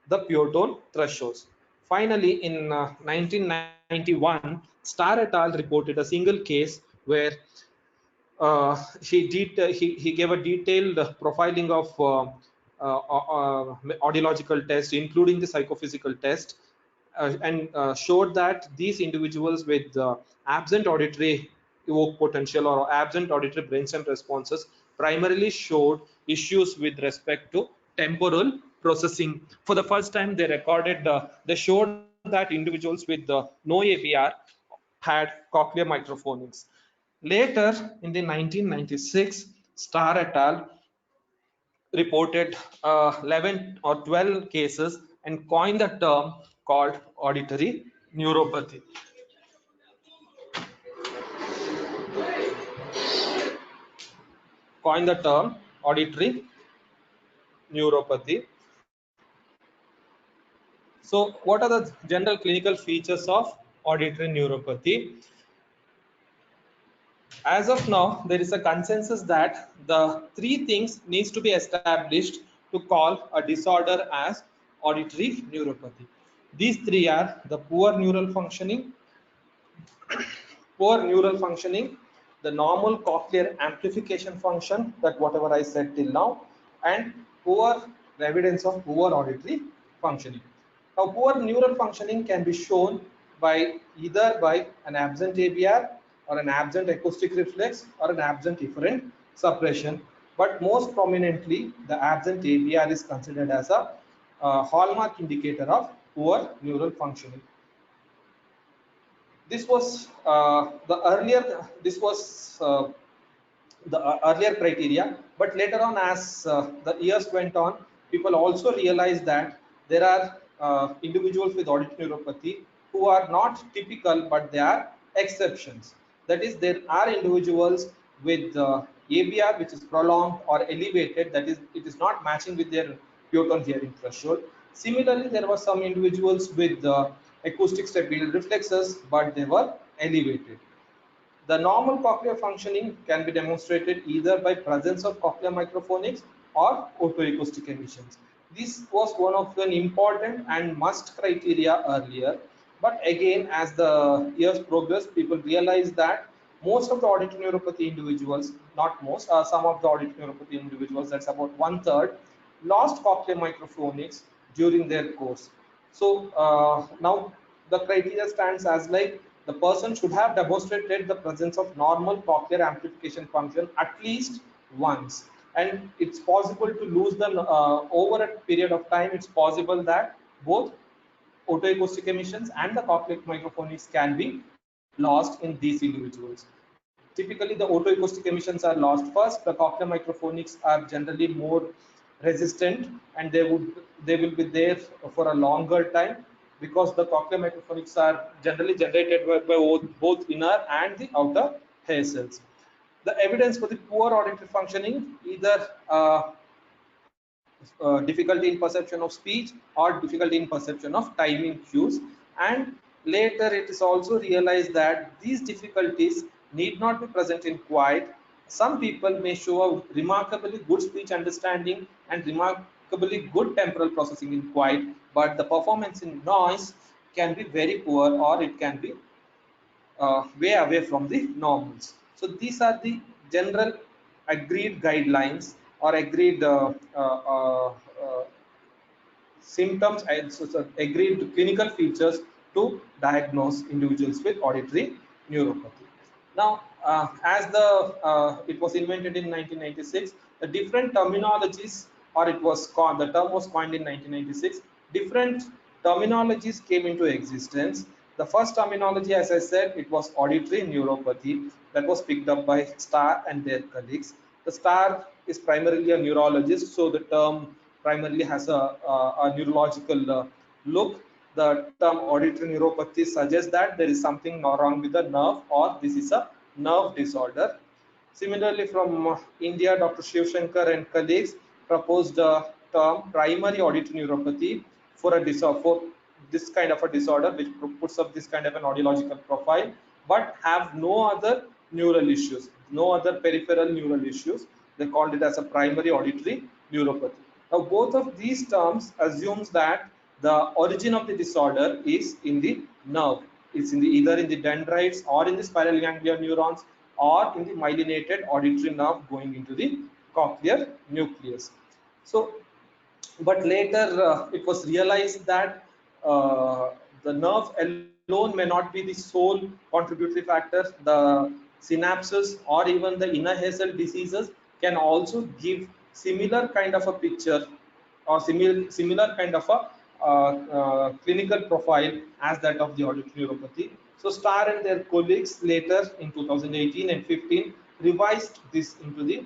the pure tone thresholds. Finally, in 1991, Starr et al. Reported a single case where he gave a detailed profiling of audiological test, including the psychophysical test, and showed that these individuals with absent auditory evoke potential or absent auditory brainstem responses primarily showed issues with respect to temporal processing. For the first time, they showed that individuals with no ABR had cochlear microphonics. Later, in the 1996, Starr et al. Reported 11 or 12 cases and coined the term called auditory neuropathy. Coined the term auditory neuropathy. So, what are the general clinical features of auditory neuropathy? As of now, there is a consensus that the three things needs to be established to call a disorder as auditory neuropathy. These three are the poor neural functioning, the normal cochlear amplification function, that whatever I said till now, and poor evidence of poor auditory functioning. Now, poor neural functioning can be shown by either by an absent ABR or an absent acoustic reflex or an absent efferent suppression, but most prominently the absent ABR is considered as a hallmark indicator of poor neural functioning. This was the earlier this was the earlier criteria, but later on, as the years went on, people also realized that there are individuals with auditory neuropathy who are not typical, but they are exceptions. That is, there are individuals with ABR which is prolonged or elevated, that is, it is not matching with their pure tone hearing threshold. Similarly, there were some individuals with acoustic stable reflexes, but they were elevated. The normal cochlear functioning can be demonstrated either by presence of cochlear microphonics or otoacoustic emissions. This was one of an important and must criteria earlier, but again, as the years progressed, people realized that most of the auditory neuropathy individuals, not most, some of the auditory neuropathy individuals, that's about one third, lost cochlear microphonics during their course. So now the criteria stands as like the person should have demonstrated the presence of normal cochlear amplification function at least once, and it's possible to lose them over a period of time. It's possible that both otoacoustic emissions and the cochlear microphonics can be lost in these individuals. Typically, the otoacoustic emissions are lost first. The cochlear microphonics are generally more resistant, and they will be there for a longer time, because the cochlear microphonics are generally generated by both inner and the outer hair cells. The evidence for the poor auditory functioning, either difficulty in perception of speech or difficulty in perception of timing cues. And later it is also realized that these difficulties need not be present in quiet. Some people may show a remarkably good speech understanding and remarkably good temporal processing in quiet, but the performance in noise can be very poor, or it can be way away from the normals. So these are the general agreed guidelines or agreed symptoms and agreed clinical features to diagnose individuals with auditory neuropathy. Now, as it was invented in 1996, the different terminologies, or the term was coined in 1996. Different terminologies came into existence. The first terminology, as I said, it was auditory neuropathy, that was picked up by Starr and their colleagues. The Starr is primarily a neurologist, so the term primarily has a neurological look. The term auditory neuropathy suggests that there is something wrong with the nerve, or this is a nerve disorder. Similarly, from India, Dr. Shiv Shankar and colleagues proposed a term primary auditory neuropathy for a disorder, for this kind of a disorder, which puts up this kind of an audiological profile, but have no other neural issues, no other peripheral neural issues. They called it as a primary auditory neuropathy. Now, both of these terms assumes that the origin of the disorder is in the nerve. It's in the either in the dendrites or in the spiral ganglia neurons or in the myelinated auditory nerve going into the cochlear nucleus. So, but later it was realized that the nerve alone may not be the sole contributory factor. The synapses or even the inner hazel diseases can also give similar kind of a picture, or similar kind of a clinical profile as that of the auditory neuropathy. So Starr and their colleagues later in 2018 and 15 revised this into the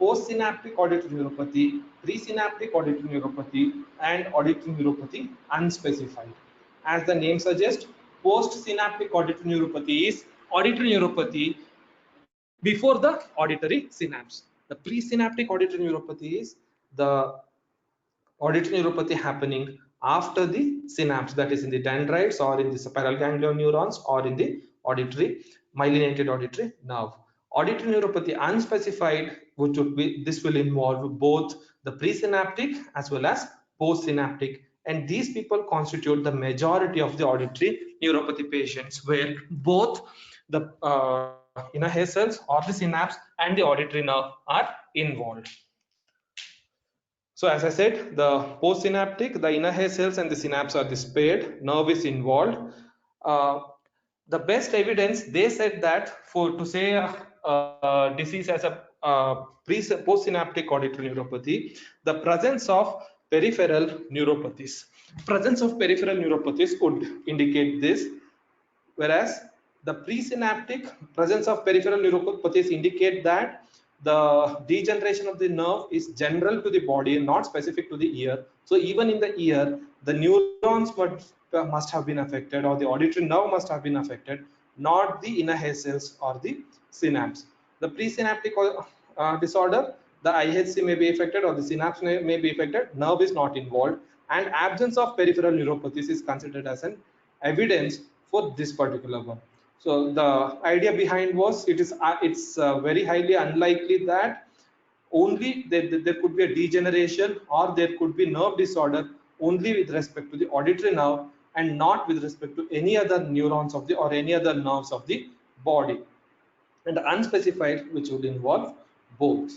postsynaptic auditory neuropathy, presynaptic auditory neuropathy, and auditory neuropathy unspecified. As the name suggests, postsynaptic auditory neuropathy is auditory neuropathy before the auditory synapse. The presynaptic auditory neuropathy is the auditory neuropathy happening after the synapse, that is in the dendrites or in the spiral ganglion neurons or in the auditory myelinated auditory nerve. Auditory neuropathy unspecified, which would be, this will involve both the presynaptic as well as postsynaptic, and these people constitute the majority of the auditory neuropathy patients, where both the inner hair cells or the synapse and the auditory nerve are involved. So as I said, the postsynaptic, the inner hair cells and the synapse are the spared, nerve is involved. Uh, the best evidence, they said that for to say a disease as a postsynaptic auditory neuropathy, the presence of peripheral neuropathies. Presence of peripheral neuropathies would indicate this, whereas the presynaptic presence of peripheral neuropathies indicate that the degeneration of the nerve is general to the body and not specific to the ear. So even in the ear, the neurons must have been affected, or the auditory nerve must have been affected, not the inner hair cells or the synapse. The presynaptic disorder, the IHC may be affected or the synapse may be affected, nerve is not involved, and absence of peripheral neuropathies is considered as an evidence for this particular one. So the idea behind was, it's very highly unlikely that only there could be a degeneration or there could be nerve disorder only with respect to the auditory nerve and not with respect to any other neurons of the or any other nerves of the body, and unspecified, which would involve both.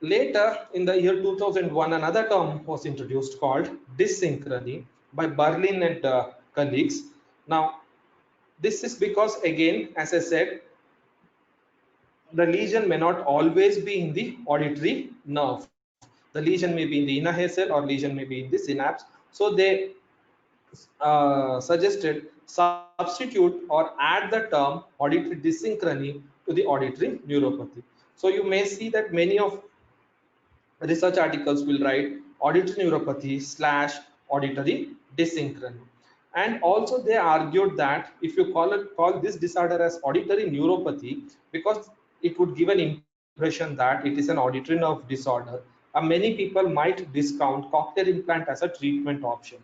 Later, in the year 2001, another term was introduced called Dys-Synchrony by Berlin and colleagues. Now, this is because, again, as I said, the lesion may not always be in the auditory nerve. The lesion may be in the inner hair cell or lesion may be in the synapse. So they suggested substitute or add the term auditory dyssynchrony to the auditory neuropathy. So you may see that many of research articles will write auditory neuropathy slash auditory dyssynchrony. And also they argued that if you call this disorder as auditory neuropathy, because it would give an impression that it is an auditory nerve disorder, many people might discount cochlear implant as a treatment option.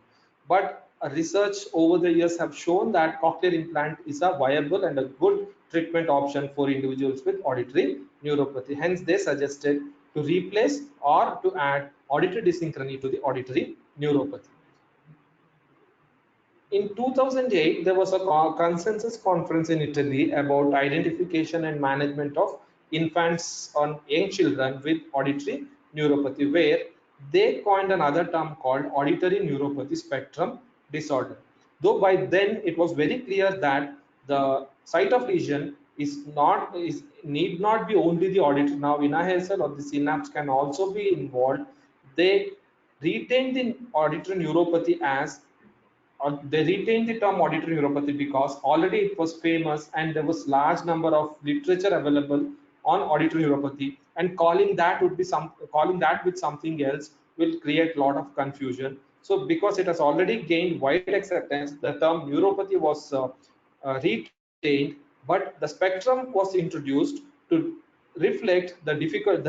But research over the years have shown that cochlear implant is a viable and a good treatment option for individuals with auditory neuropathy. Hence, they suggested to replace or to add auditory dyssynchrony to the auditory neuropathy. In 2008, there was a consensus conference in Italy about identification and management of infants and young children with auditory neuropathy, where they coined another term called auditory neuropathy spectrum disorder. Though by then it was very clear that the site of lesion is need not be only the auditory. Now, inner hair cell or the synapse can also be involved. They retained the auditory neuropathy as, they retained the term auditory neuropathy because already it was famous and there was large number of literature available on auditory neuropathy, and calling that with something else will create a lot of confusion. So because it has already gained wide acceptance, the term neuropathy was retained, but the spectrum was introduced to reflect the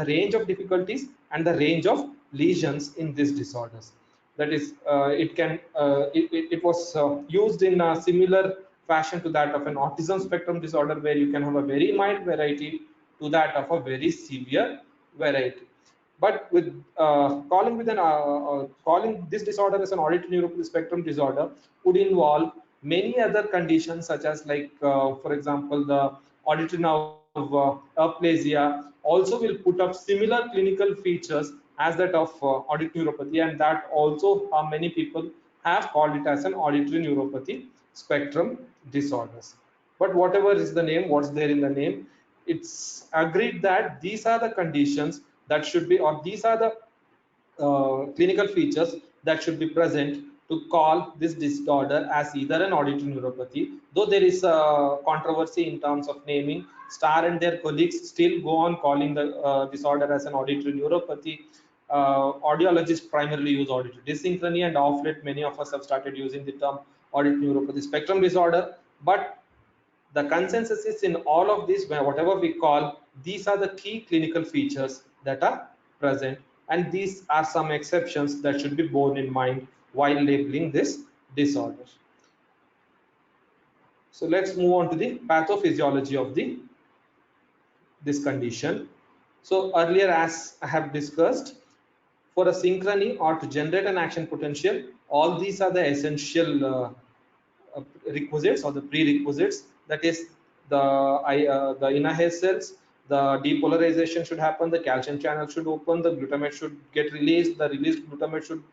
range of difficulties and the range of lesions in these disorders. That is, it was used in a similar fashion to that of an autism spectrum disorder, where you can have a very mild variety to that of a very severe variety. But with calling this disorder as an auditory neuropathy spectrum disorder would involve many other conditions, such as, like, for example, the auditory nerve aplasia also will put up similar clinical features as that of auditory neuropathy, and that also many people have called it as an auditory neuropathy spectrum disorders. But whatever is the name, what's there in the name, it's agreed that these are the conditions that should be, or these are the clinical features that should be present to call this disorder as either an auditory neuropathy. Though there is a controversy in terms of naming, Starr and their colleagues still go on calling the disorder as an auditory neuropathy. Audiologists primarily use auditory dyssynchrony, and of late many of us have started using the term auditory neuropathy spectrum disorder. But the consensus is, in all of these, whatever we call, these are the key clinical features that are present, and these are some exceptions that should be borne in mind while labeling this disorder. So let's move on to the pathophysiology of this condition. So earlier, as I have discussed, for a synchrony or to generate an action potential, all these are the essential requisites or the prerequisites. That is, the inner hair cells, the depolarization should happen, the calcium channel should open, the glutamate should get released, the released glutamate should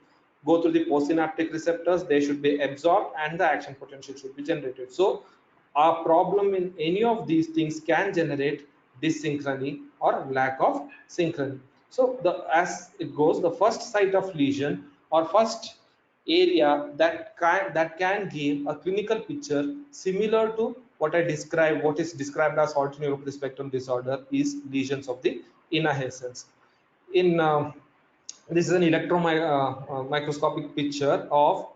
go through the postsynaptic receptors, they should be absorbed, and the action potential should be generated. So a problem in any of these things can generate dyssynchrony or lack of synchrony. So as it goes, the first site of lesion or first area that can give a clinical picture similar to what is described as auditory neuropathy spectrum disorder is lesions of the inner hair cells. In This is an microscopic picture of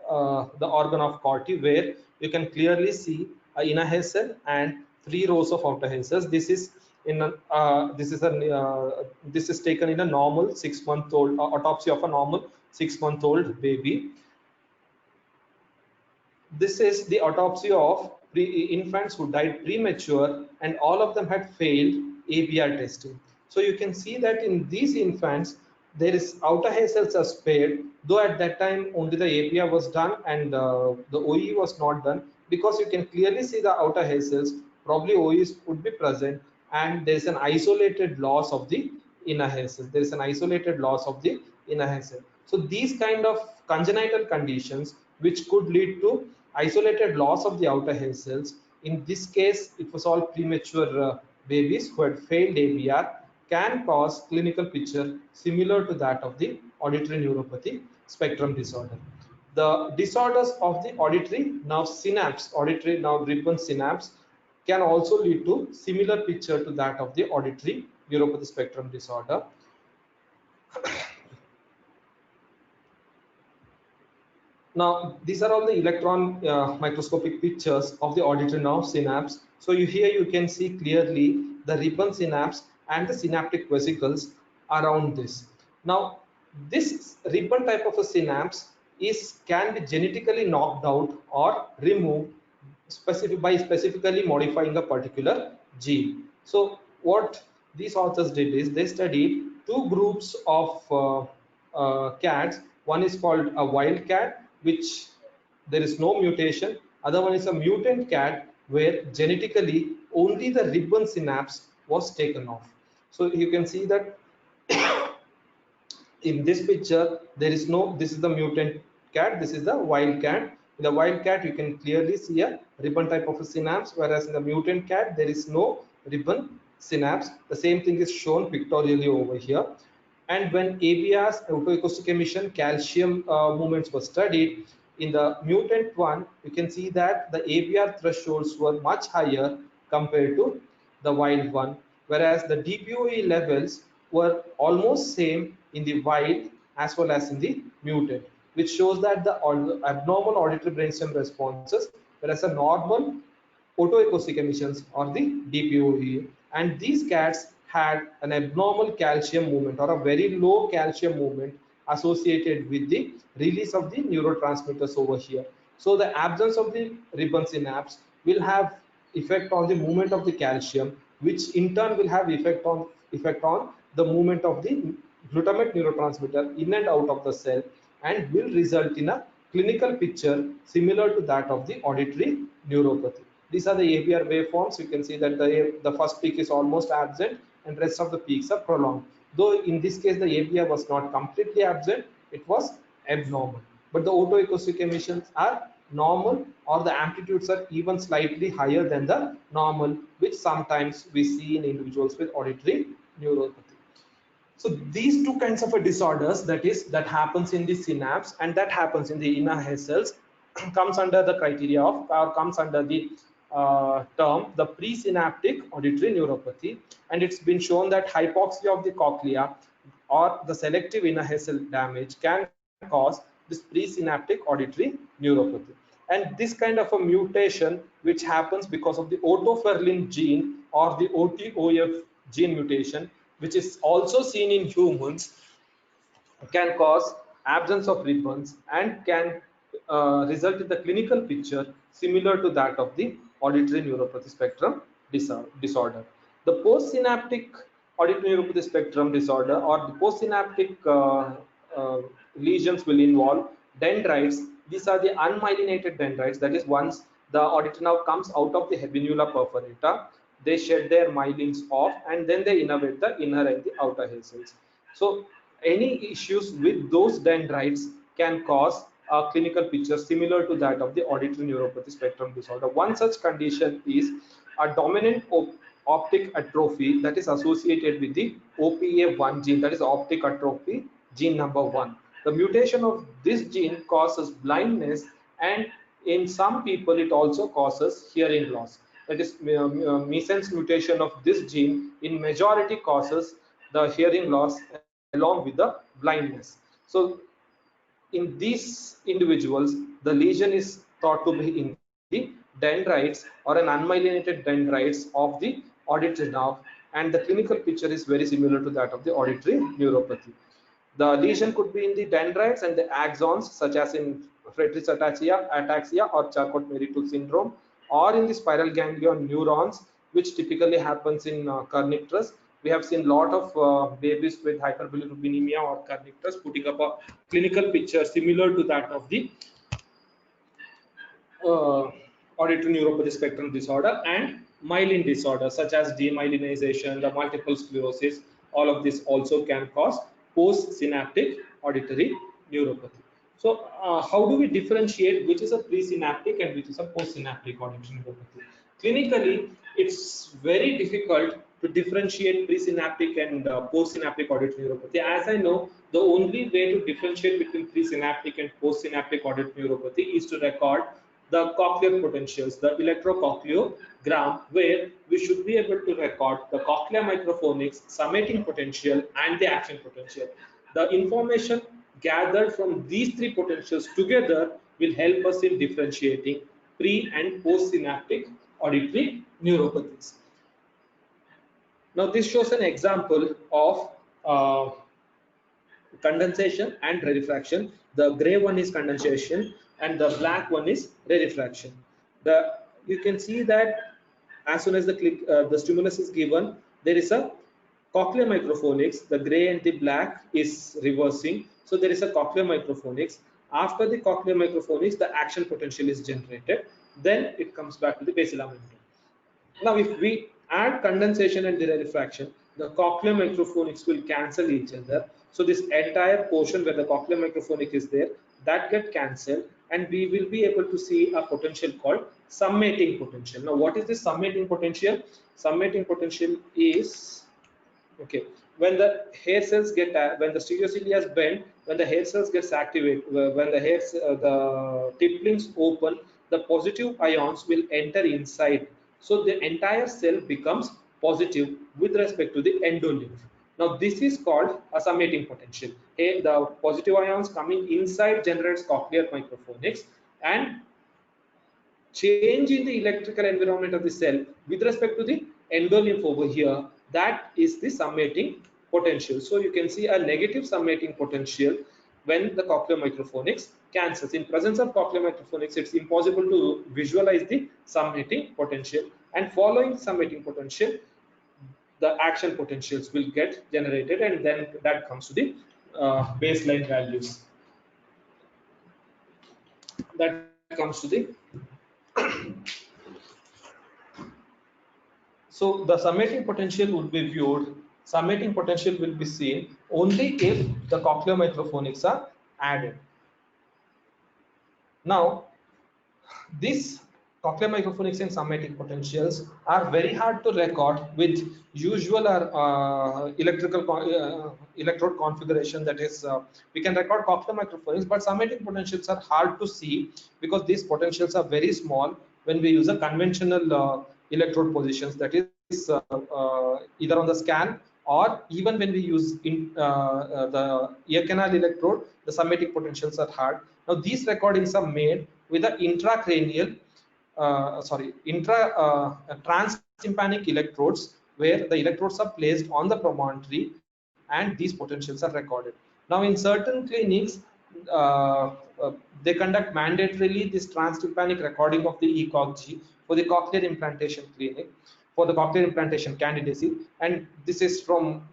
the organ of Corti, where you can clearly see an inner hair cell and 3 rows of outer hair cells. This is taken in a normal 6-month old autopsy of a normal 6-month old baby. This is the autopsy of infants who died premature, and all of them had failed ABR testing. So you can see that in these infants, there is outer hair cells are spared, though at that time only the ABR was done and the OE was not done, because you can clearly see the outer hair cells. Probably OEs would be present, and there is an isolated loss of the inner hair cells. There is an isolated loss of the inner hair cell. So these kind of congenital conditions, which could lead to isolated loss of the outer hair cells. In this case, it was all premature babies who had failed ABR, can cause clinical picture similar to that of the auditory neuropathy spectrum disorder. The disorders of the auditory nerve synapse, auditory nerve ribbon synapse, can also lead to similar picture to that of the auditory neuropathy spectrum disorder. Now, these are all the electron microscopic pictures of the auditory nerve synapse. So here you can see clearly the ribbon synapse and the synaptic vesicles around this. Now, this ribbon type of a synapse can be genetically knocked out or removed by specifically modifying a particular gene. So what these authors did is they studied 2 groups of cats. One is called a wild cat, which there is no mutation. Other one is a mutant cat, where genetically only the ribbon synapse was taken off. So you can see that in this picture, there is no, this is the mutant cat, this is the wild cat. In the wild cat, you can clearly see a ribbon type of a synapse, whereas in the mutant cat, there is no ribbon synapse. The same thing is shown pictorially over here. And when ABR's autoacoustic emission calcium movements were studied, in the mutant one, you can see that the ABR thresholds were much higher compared to the wild one, whereas the DBOE levels were almost same in the wild as well as in the mutant, which shows that the abnormal auditory brainstem responses, whereas a normal autoacoustic emissions or the DPOE. And these cats had an abnormal calcium movement or a very low calcium movement associated with the release of the neurotransmitters over here. So the absence of the ribbon synapse will have effect on the movement of the calcium, which in turn will have effect on the movement of the glutamate neurotransmitter in and out of the cell, and will result in a clinical picture similar to that of the auditory neuropathy. These are the ABR waveforms. You can see that the first peak is almost absent and rest of the peaks are prolonged. Though in this case the ABR was not completely absent, it was abnormal. But the autoacoustic emissions are normal, or the amplitudes are even slightly higher than the normal, which sometimes we see in individuals with auditory neuropathy. So these two kinds of a disorders, that happens in the synapse and that happens in the inner hair cells, comes under the criteria of, or comes under the term, the presynaptic auditory neuropathy. And it's been shown that hypoxia of the cochlea or the selective inner hair cell damage can cause this presynaptic auditory neuropathy. And this kind of a mutation, which happens because of the otoferlin gene or the OTOF gene mutation, which is also seen in humans, can cause absence of ribbons and can result in the clinical picture similar to that of the auditory neuropathy spectrum disorder. The postsynaptic auditory neuropathy spectrum disorder, or the postsynaptic lesions, will involve dendrites. These are the unmyelinated dendrites. That is, once the auditory nerve comes out of the habenula perforata, they shed their myelins off and then they innervate the inner and the outer hair cells. So any issues with those dendrites can cause a clinical picture similar to that of the auditory neuropathy spectrum disorder. One such condition is a dominant optic atrophy that is associated with the OPA1 gene, that is optic atrophy gene number 1. The mutation of this gene causes blindness, and in some people it also causes hearing loss. That is, missense mutation of this gene in majority causes the hearing loss along with the blindness. So in these individuals, the lesion is thought to be in the dendrites or an unmyelinated dendrites of the auditory nerve, and the clinical picture is very similar to that of the auditory neuropathy. The lesion could be in the dendrites and the axons, such as in Friedreich's ataxia or Charcot-Marie-Tooth syndrome, or in the spiral ganglion neurons, which typically happens in kernicterus. We have seen a lot of babies with hyperbilirubinemia or kernicterus putting up a clinical picture similar to that of the uh, auditory neuropathy spectrum disorder and myelin disorder, such as demyelinization, the multiple sclerosis. All of this also can cause postsynaptic auditory neuropathy. So how do we differentiate which is a presynaptic and which is a postsynaptic auditory neuropathy? Clinically, it's very difficult to differentiate presynaptic and postsynaptic auditory neuropathy. As I know, the only way to differentiate between presynaptic and postsynaptic auditory neuropathy is to record the cochlear potentials, the electrocochleogram, where we should be able to record the cochlear microphonics, summating potential, and the action potential. The information gathered from these three potentials together will help us in differentiating pre and postsynaptic auditory neuropathies. Now, this shows an example of condensation and rarefaction. The gray one is condensation and the black one is rarefaction. You can see that as soon as the stimulus is given, there is a cochlear microphonics. The gray and the black is reversing, so there is a cochlear microphonics. After the cochlear microphonics, the action potential is generated. Then it comes back to the basilar membrane. Now, if we add condensation and rarefaction, the cochlear microphonics will cancel each other. So this entire portion where the cochlear microphonic is there, that get cancelled, and we will be able to see a potential called summating potential. Now, what is this summating potential? Summating potential is, okay, when the hair cells get when the stereocilia is bent, when the hair cells gets activated, when the tipplings open, the positive ions will enter inside, so the entire cell becomes positive with respect to the endolymph. Now this is called a summating potential. Hey, the positive ions coming inside generates cochlear microphonics, and change in the electrical environment of the cell with respect to the endolymph over here, that is the summating potential. So you can see a negative summating potential when the cochlear microphonics cancels. In presence of cochlear microphonics, it's impossible to visualize the summating potential, and following summating potential, the action potentials will get generated, and then that comes to the baseline values. That comes to the So the summating potential would be viewed, summating potential will be seen only if the cochlear microphonics are added. Now, these cochlear microphonics and summating potentials are very hard to record with usual electrode configuration. That is, we can record cochlear microphonics, but summating potentials are hard to see because these potentials are very small when we use a conventional electrode positions. That is either on the scan, or even when we use the ear canal electrode, the summating potentials are hard. Now these recordings are made with the intracranial, transtympanic electrodes, where the electrodes are placed on the promontory and these potentials are recorded. Now in certain clinics, uh, uh, they conduct mandatorily this transtympanic recording of the ECOG for the cochlear implantation clinic, for the cochlear implantation candidacy, and this is from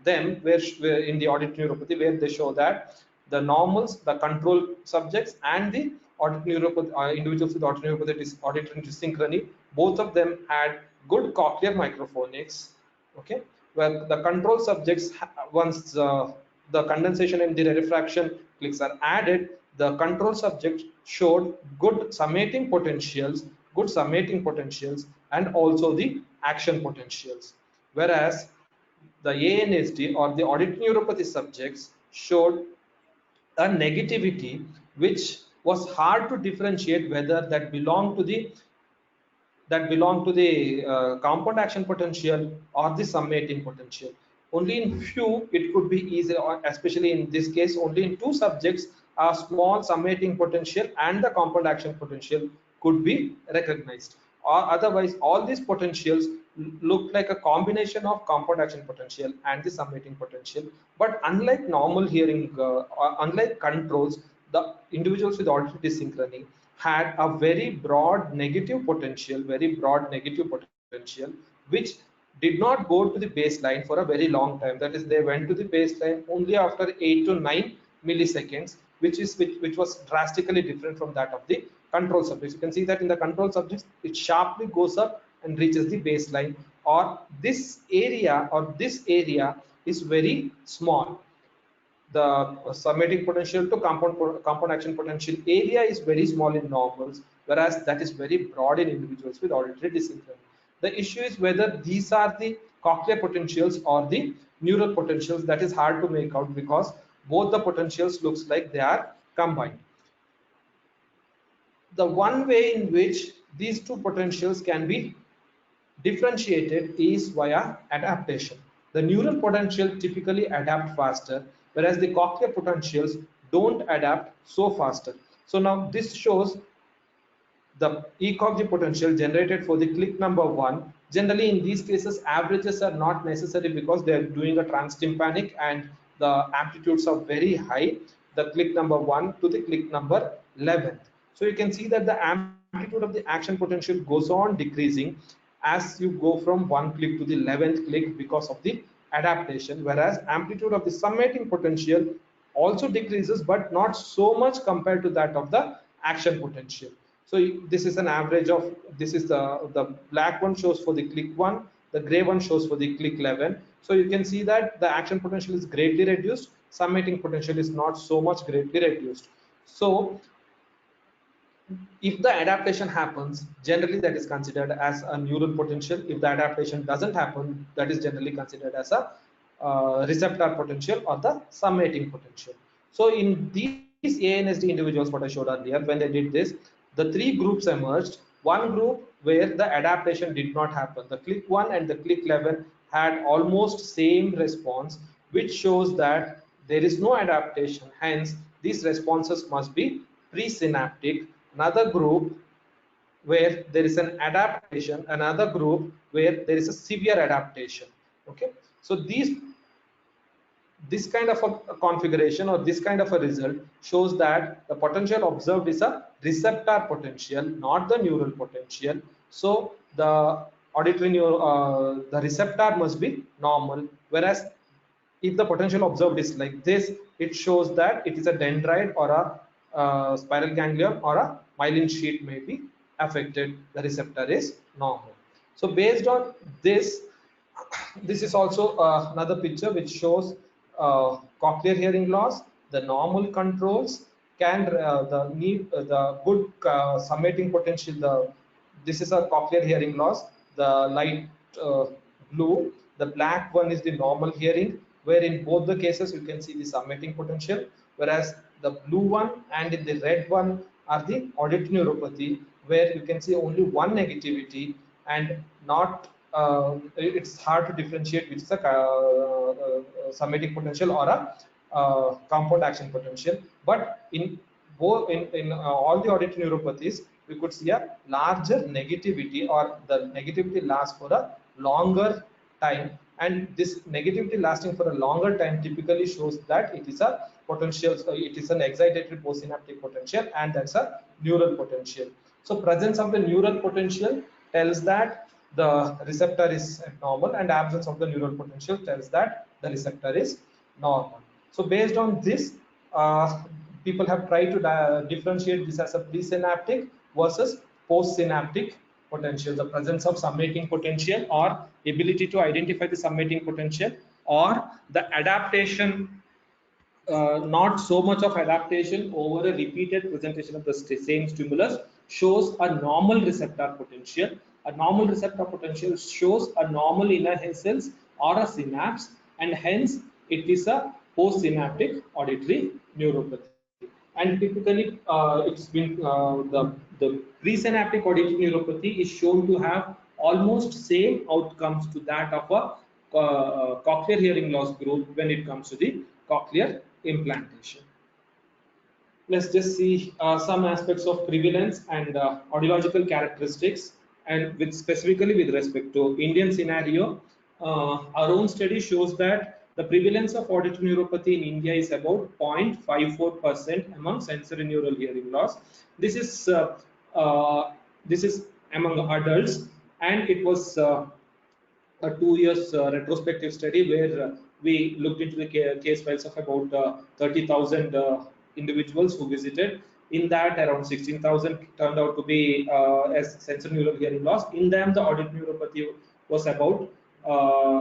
them, where in the auditory neuropathy, where they show that the normals, the control subjects, and the auditory neuropathy, individuals with auditory dyssynchrony, both of them had good cochlear microphonics. Okay, where the control subjects, once the condensation and the refraction clicks are added, the control subject showed good summating potentials, and also the action potentials, whereas the ANSD or the auditory neuropathy subjects showed a negativity which was hard to differentiate whether that belong to the compound action potential or the summating potential. Only in few it could be easy, or especially in this case, only in two subjects a small summating potential and the compound action potential could be recognized. Or otherwise, all these potentials look like a combination of compound action potential and the summating potential. But unlike normal hearing, or unlike controls, the individuals with auditory synchrony had a very broad negative potential, which did not go to the baseline for a very long time. That is, they went to the baseline only after 8 to 9 milliseconds, which was drastically different from that of the control subjects. You can see that in the control subjects, it sharply goes up and reaches the baseline, or this area is very small. The summating potential to compound action potential area is very small in normals, whereas that is very broad in individuals with auditory dysynchrony. The issue is whether these are the cochlear potentials or the neural potentials. That is hard to make out because both the potentials looks like they are combined. The one way in which these two potentials can be differentiated is via adaptation. The neural potential typically adapt faster, whereas the cochlear potentials don't adapt so faster. So now this shows the ECOG potential generated for the click number 1. Generally in these cases, averages are not necessary because they are doing a transtympanic and the amplitudes are very high, the click number 1 to the click number 11. So you can see that the amplitude of the action potential goes on decreasing as you go from one click to the 11th click because of the adaptation, whereas amplitude of the summating potential also decreases, but not so much compared to that of the action potential. So this is an average of, this is the black one shows for the click 1, the gray one shows for the click 11. So you can see that the action potential is greatly reduced, summating potential is not so much greatly reduced. So if the adaptation happens, generally that is considered as a neural potential. If the adaptation doesn't happen, that is generally considered as a receptor potential or the summating potential. So in these ANSD individuals, what I showed earlier, when they did this, the three groups emerged. One group where the adaptation did not happen, the click 1 and the click 11 had almost same response, which shows that there is no adaptation. Hence, these responses must be presynaptic. Another group where there is an adaptation, another group where there is a severe adaptation. Okay, so this kind of a configuration or this kind of a result shows that the potential observed is a receptor potential, not the neural potential. So the the receptor must be normal, whereas if the potential observed is like this, it shows that it is a dendrite or a spiral ganglion or a myelin sheath may be affected. The receptor is normal. So based on this, this is also another picture which shows cochlear hearing loss. The normal controls can the good summating potential. This is a cochlear hearing loss. The light blue, the black one is the normal hearing, where in both the cases you can see the summating potential, whereas the blue one and in the red one are the auditory neuropathy, where you can see only one negativity and not it's hard to differentiate which is a summatic potential or a compound action potential. But in both in all the auditory neuropathies, we could see a larger negativity, or the negativity lasts for a longer time, and this negativity lasting for a longer time typically shows that it is a potential, it is an excitatory postsynaptic potential, and that's a neural potential. So presence of the neural potential tells that the receptor is normal, and absence of the neural potential tells that the receptor is normal. So based on this, people have tried to differentiate this as a presynaptic versus postsynaptic potential. The presence of summating potential, or ability to identify the summating potential, or the adaptation, not so much of adaptation over a repeated presentation of the same stimulus, shows a normal receptor potential. A normal receptor potential shows a normal inner cells or a synapse, and hence it is a postsynaptic auditory neuropathy. And typically, it's been the presynaptic auditory neuropathy is shown to have almost same outcomes to that of a cochlear hearing loss group when it comes to the cochlear implantation. Let's just see some aspects of prevalence and audiological characteristics, and with specifically with respect to Indian scenario. Our own study shows that the prevalence of auditory neuropathy in India is about 0.54% among sensory neural hearing loss. This is this is among adults, and it was a 2 years retrospective study where we looked into the case files of about 30,000 individuals who visited. In that, around 16,000 turned out to be as sensory neural hearing loss. In them, the auditory neuropathy was about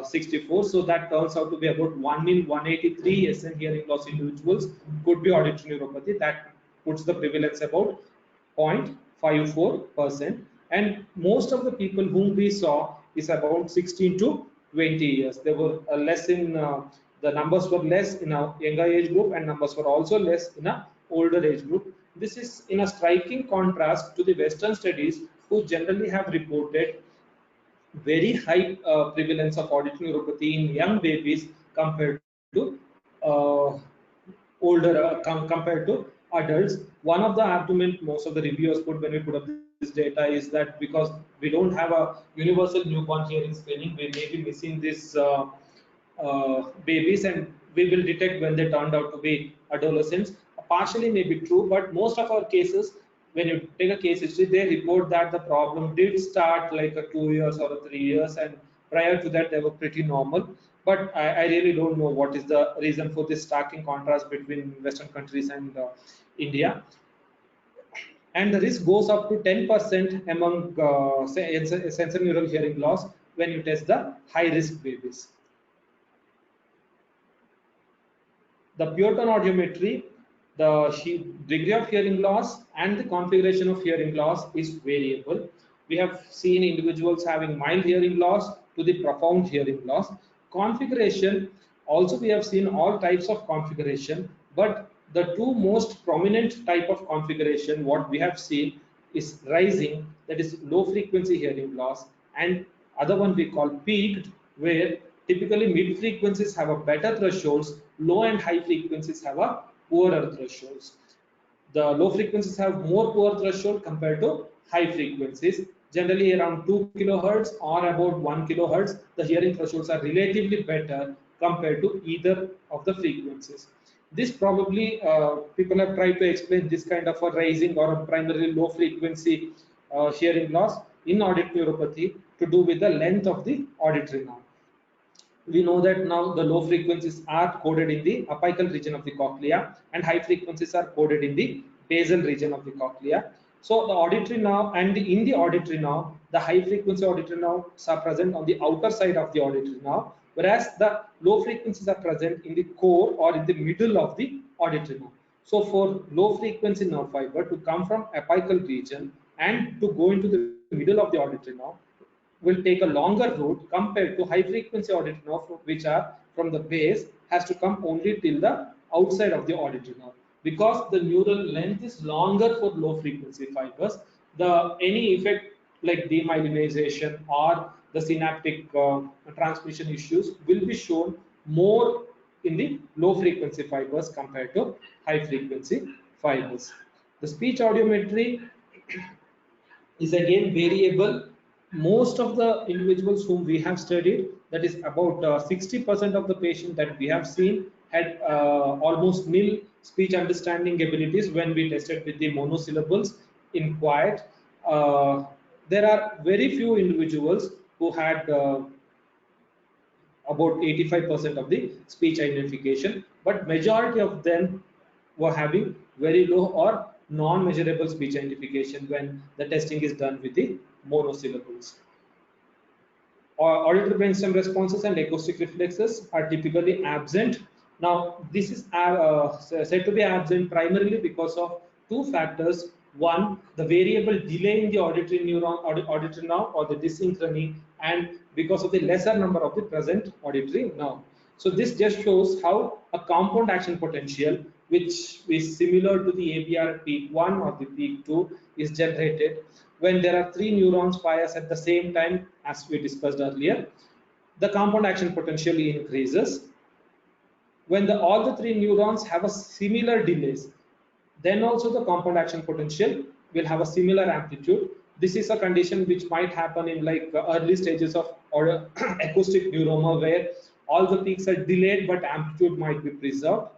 64. So that turns out to be about 1 in 183 SN hearing loss individuals could be auditory neuropathy. That puts the prevalence about 0.54%, and most of the people whom we saw is about 16 to 20 years. They were less in the numbers were less in a younger age group, and numbers were also less in a older age group. This is in a striking contrast to the Western studies, who generally have reported very high prevalence of auditory neuropathy in young babies compared to uh, compared to adults. One of the argument most of the reviewers put when we put up this data is that because we don't have a universal newborn hearing screening, we may be missing this babies, and we will detect when they turned out to be adolescents. Partially may be true, but most of our cases, when you take a case history, they report that the problem did start like a 2 years or a 3 years, and prior to that they were pretty normal. But I really don't know what is the reason for this starking contrast between Western countries and India. And the risk goes up to 10% among sensory neural hearing loss when you test the high risk babies. The pure tone audiometry, the degree of hearing loss and the configuration of hearing loss is variable. We have seen individuals having mild hearing loss to the profound hearing loss. Configuration, also we have seen all types of configuration, but the two most prominent type of configuration what we have seen is rising, that is low frequency hearing loss, and other one we call peaked, where typically mid frequencies have a better thresholds, low and high frequencies have a poorer thresholds. The low frequencies have more poor threshold compared to high frequencies. Generally around 2 kilohertz or about 1 kilohertz, the hearing thresholds are relatively better compared to either of the frequencies. This probably people have tried to explain this kind of a rising or a primarily low frequency hearing loss in auditory neuropathy to do with the length of the auditory nerve. We know that now the low frequencies are coded in the apical region of the cochlea and high frequencies are coded in the basal region of the cochlea. So the auditory nerve, and in the auditory nerve, the high frequency auditory nerves are present on the outer side of the auditory nerve, whereas the low frequencies are present in the core or in the middle of the auditory nerve. So for low frequency nerve fiber to come from apical region and to go into the middle of the auditory nerve will take a longer route compared to high frequency auditory nerve, which are from the base, has to come only till the outside of the auditory nerve. Because the neural length is longer for low frequency fibers, the any effect like demyelinization or the synaptic transmission issues will be shown more in the low frequency fibers compared to high frequency fibers. The speech audiometry is again variable. Most of the individuals whom we have studied, that is about 60% of the patient that we have seen, had almost nil speech understanding abilities when we tested with the monosyllables in quiet. There are very few individuals who had about 85% of the speech identification, but majority of them were having very low or non-measurable speech identification when the testing is done with the monosyllables. Auditory brainstem responses and acoustic reflexes are typically absent. Now, this is said to be absent primarily because of two factors. One, the variable delay in the auditory neuron, auditory nerve, or the dys-synchrony, and because of the lesser number of the present auditory nerve. So this just shows how a compound action potential, which is similar to the ABR peak 1 or the peak 2, is generated when there are three neurons fires at the same time, as we discussed earlier. The compound action potential increases when all the three neurons have a similar delays. Then also the compound action potential will have a similar amplitude. This is a condition which might happen in like early stages of or acoustic neuroma, where all the peaks are delayed but amplitude might be preserved.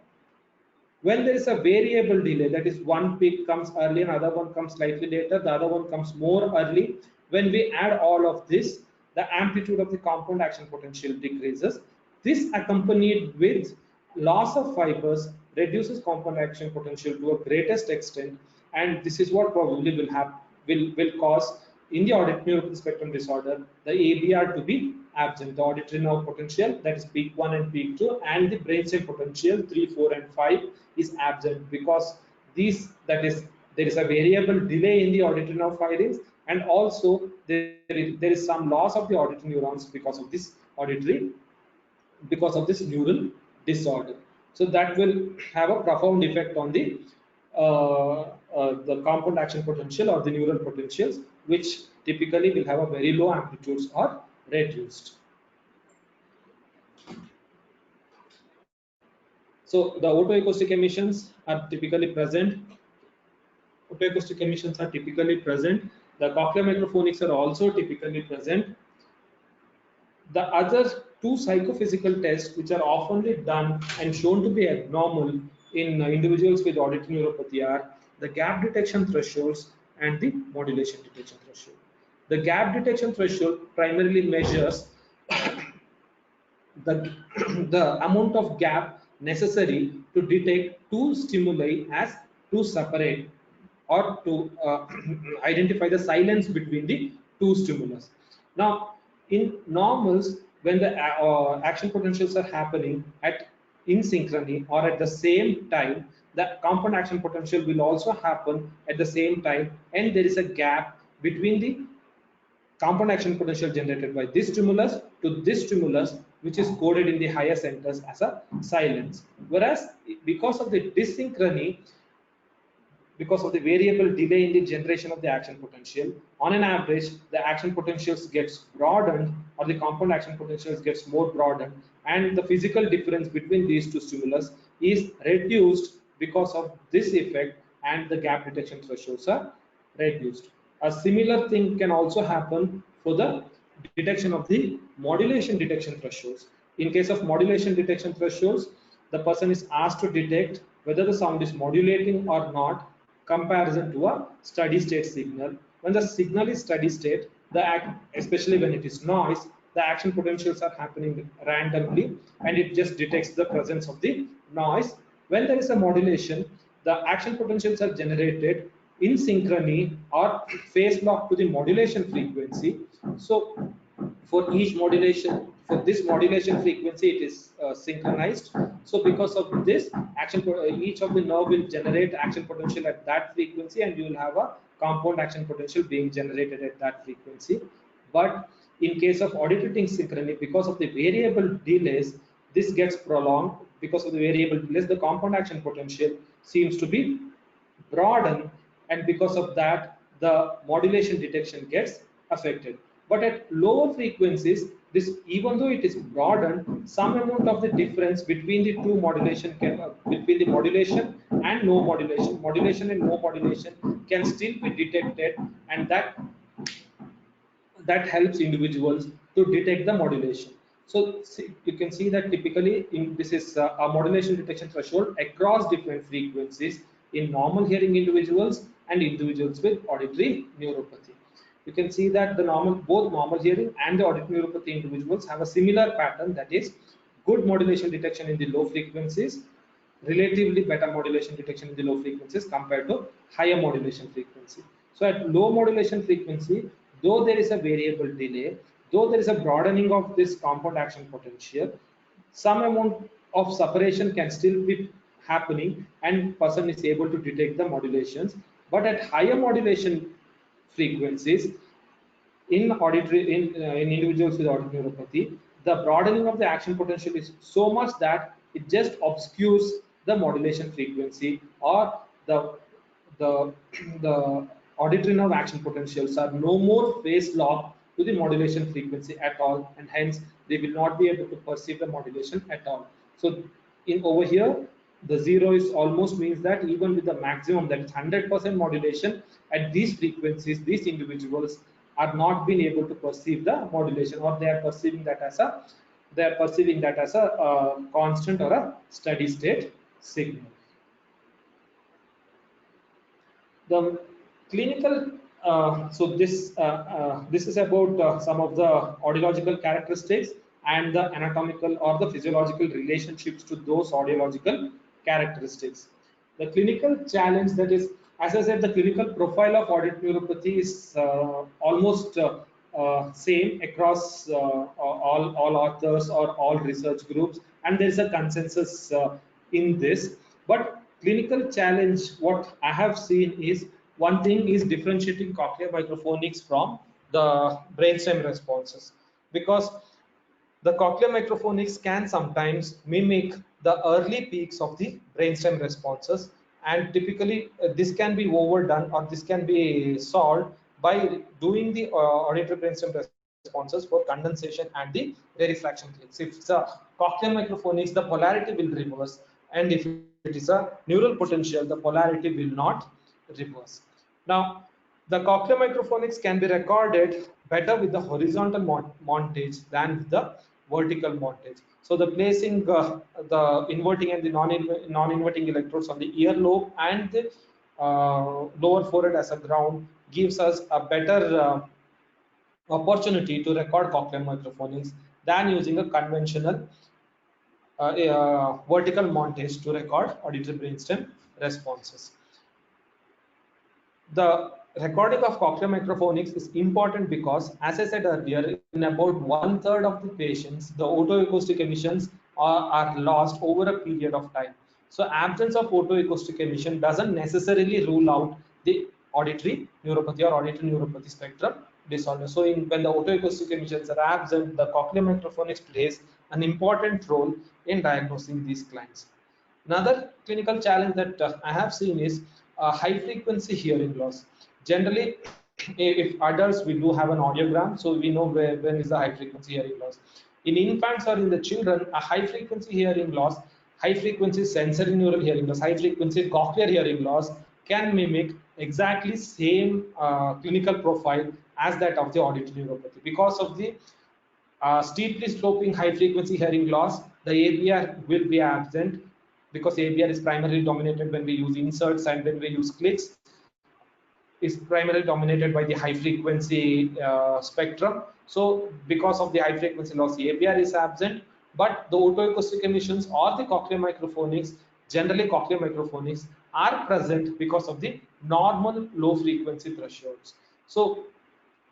When there is a variable delay, that is one peak comes early and other one comes slightly later, the other one comes more early, when we add all of this, the amplitude of the compound action potential decreases. This accompanied with loss of fibers reduces compound action potential to a greatest extent, and this is what probably will cause in the auditory neuropathy spectrum disorder the ABR to be absent. The auditory nerve potential, that is peak 1 and peak 2, and the brainstem potential 3, 4, and 5 is absent because there is a variable delay in the auditory nerve firings, and also there is some loss of the auditory neurons because of this neural disorder. So that will have a profound effect on the compound action potential or the neural potentials, which typically will have a very low amplitudes or reduced. So the autoacoustic emissions are typically present. Autoacoustic emissions are typically present. The cochlear microphonics are also typically present. The other two psychophysical tests which are often done and shown to be abnormal in individuals with auditory neuropathy are the gap detection thresholds and the modulation detection threshold. The gap detection threshold primarily measures the, the amount of gap necessary to detect two stimuli as two separate, or to identify the silence between the two stimulus. Now, in normals, when the action potentials are happening at in synchrony or at the same time, the compound action potential will also happen at the same time, and there is a gap between the compound action potential generated by this stimulus to this stimulus, which is coded in the higher centers as a silence. Whereas because of the dys-synchrony, because of the variable delay in the generation of the action potential. On an average, the action potentials gets broadened, or the compound action potentials gets more broadened, and the physical difference between these two stimulus is reduced because of this effect, and the gap detection thresholds are reduced. A similar thing can also happen for the detection of the modulation detection thresholds. In case of modulation detection thresholds, the person is asked to detect whether the sound is modulating or not, comparison to a steady state signal. When the signal is steady state, especially when it is noise, the action potentials are happening randomly, and it just detects the presence of the noise. When there is a modulation, the action potentials are generated in synchrony or phase lock to the modulation frequency. So for each modulation, for this modulation frequency, it is synchronized. So because of this, each of the nerve will generate action potential at that frequency, and you will have a compound action potential being generated at that frequency. But in case of auditory synchrony, because of the variable delays, this gets prolonged. Because of the variable delays, the compound action potential seems to be broaden, and because of that, the modulation detection gets affected. But at lower frequencies, this, even though it is broadened, some amount of the difference between the two modulation can between the modulation and no modulation and no modulation can still be detected, and that helps individuals to detect the modulation. So you can see that typically this is a modulation detection threshold across different frequencies in normal hearing individuals and individuals with auditory neuropathy. You can see that both normal hearing and the auditory neuropathy individuals have a similar pattern, that is good modulation detection in the low frequencies, relatively better modulation detection in the low frequencies compared to higher modulation frequency. So at low modulation frequency, though there is a variable delay, though there is a broadening of this compound action potential, some amount of separation can still be happening, and person is able to detect the modulations. But at higher modulation frequencies, in individuals with auditory neuropathy, the broadening of the action potential is so much that it just obscures the modulation frequency, or the the auditory nerve action potentials are no more phase locked to the modulation frequency at all, and hence they will not be able to perceive the modulation at all. So in over here, the zero is almost means that even with the maximum, that is 100% modulation at these frequencies, these individuals are not being able to perceive the modulation, or they are perceiving that as a constant or a steady state signal. The clinical, this is about some of the audiological characteristics and the anatomical or the physiological relationships to those audiological characteristics. The clinical challenge, that is, as I said, the clinical profile of auditory neuropathy is almost same across all authors or all research groups, and there is a consensus in this. But clinical challenge, what I have seen is, one thing is differentiating cochlear microphonics from the brainstem responses, because the cochlear microphonics can sometimes mimic the early peaks of the brainstem responses, and typically this can be overdone, or this can be solved by doing the auditory brainstem responses for condensation and the rarefaction clicks. If it's a cochlear microphonics, the polarity will reverse, and if it is a neural potential, the polarity will not reverse. Now, the cochlear microphonics can be recorded better with the horizontal montage than with the vertical montage. So the placing the inverting and the non-inverting electrodes on the earlobe and the lower forehead as a ground gives us a better opportunity to record cochlear microphonics than using a conventional vertical montage to record auditory brainstem responses. The recording of cochlear microphonics is important because, as I said earlier, in about 1/3 of the patients, the otoacoustic emissions are lost over a period of time. So absence of otoacoustic emission doesn't necessarily rule out the auditory neuropathy or auditory neuropathy spectrum disorder. So when the otoacoustic emissions are absent, the cochlear microphonics plays an important role in diagnosing these clients. Another clinical challenge that I have seen is high frequency hearing loss. Generally, if adults, we do have an audiogram, so we know when is the high frequency hearing loss. In infants or in the children, a high frequency hearing loss, high frequency sensory neural hearing loss, high frequency cochlear hearing loss can mimic exactly same clinical profile as that of the auditory neuropathy. Because of the steeply sloping high frequency hearing loss, the ABR will be absent, because ABR is primarily dominated when we use inserts and when we use clicks, is primarily dominated by the high frequency spectrum. So because of the high frequency loss, the ABR is absent, but the otoacoustic emissions or the cochlear microphonics, generally cochlear microphonics, are present because of the normal low frequency thresholds. So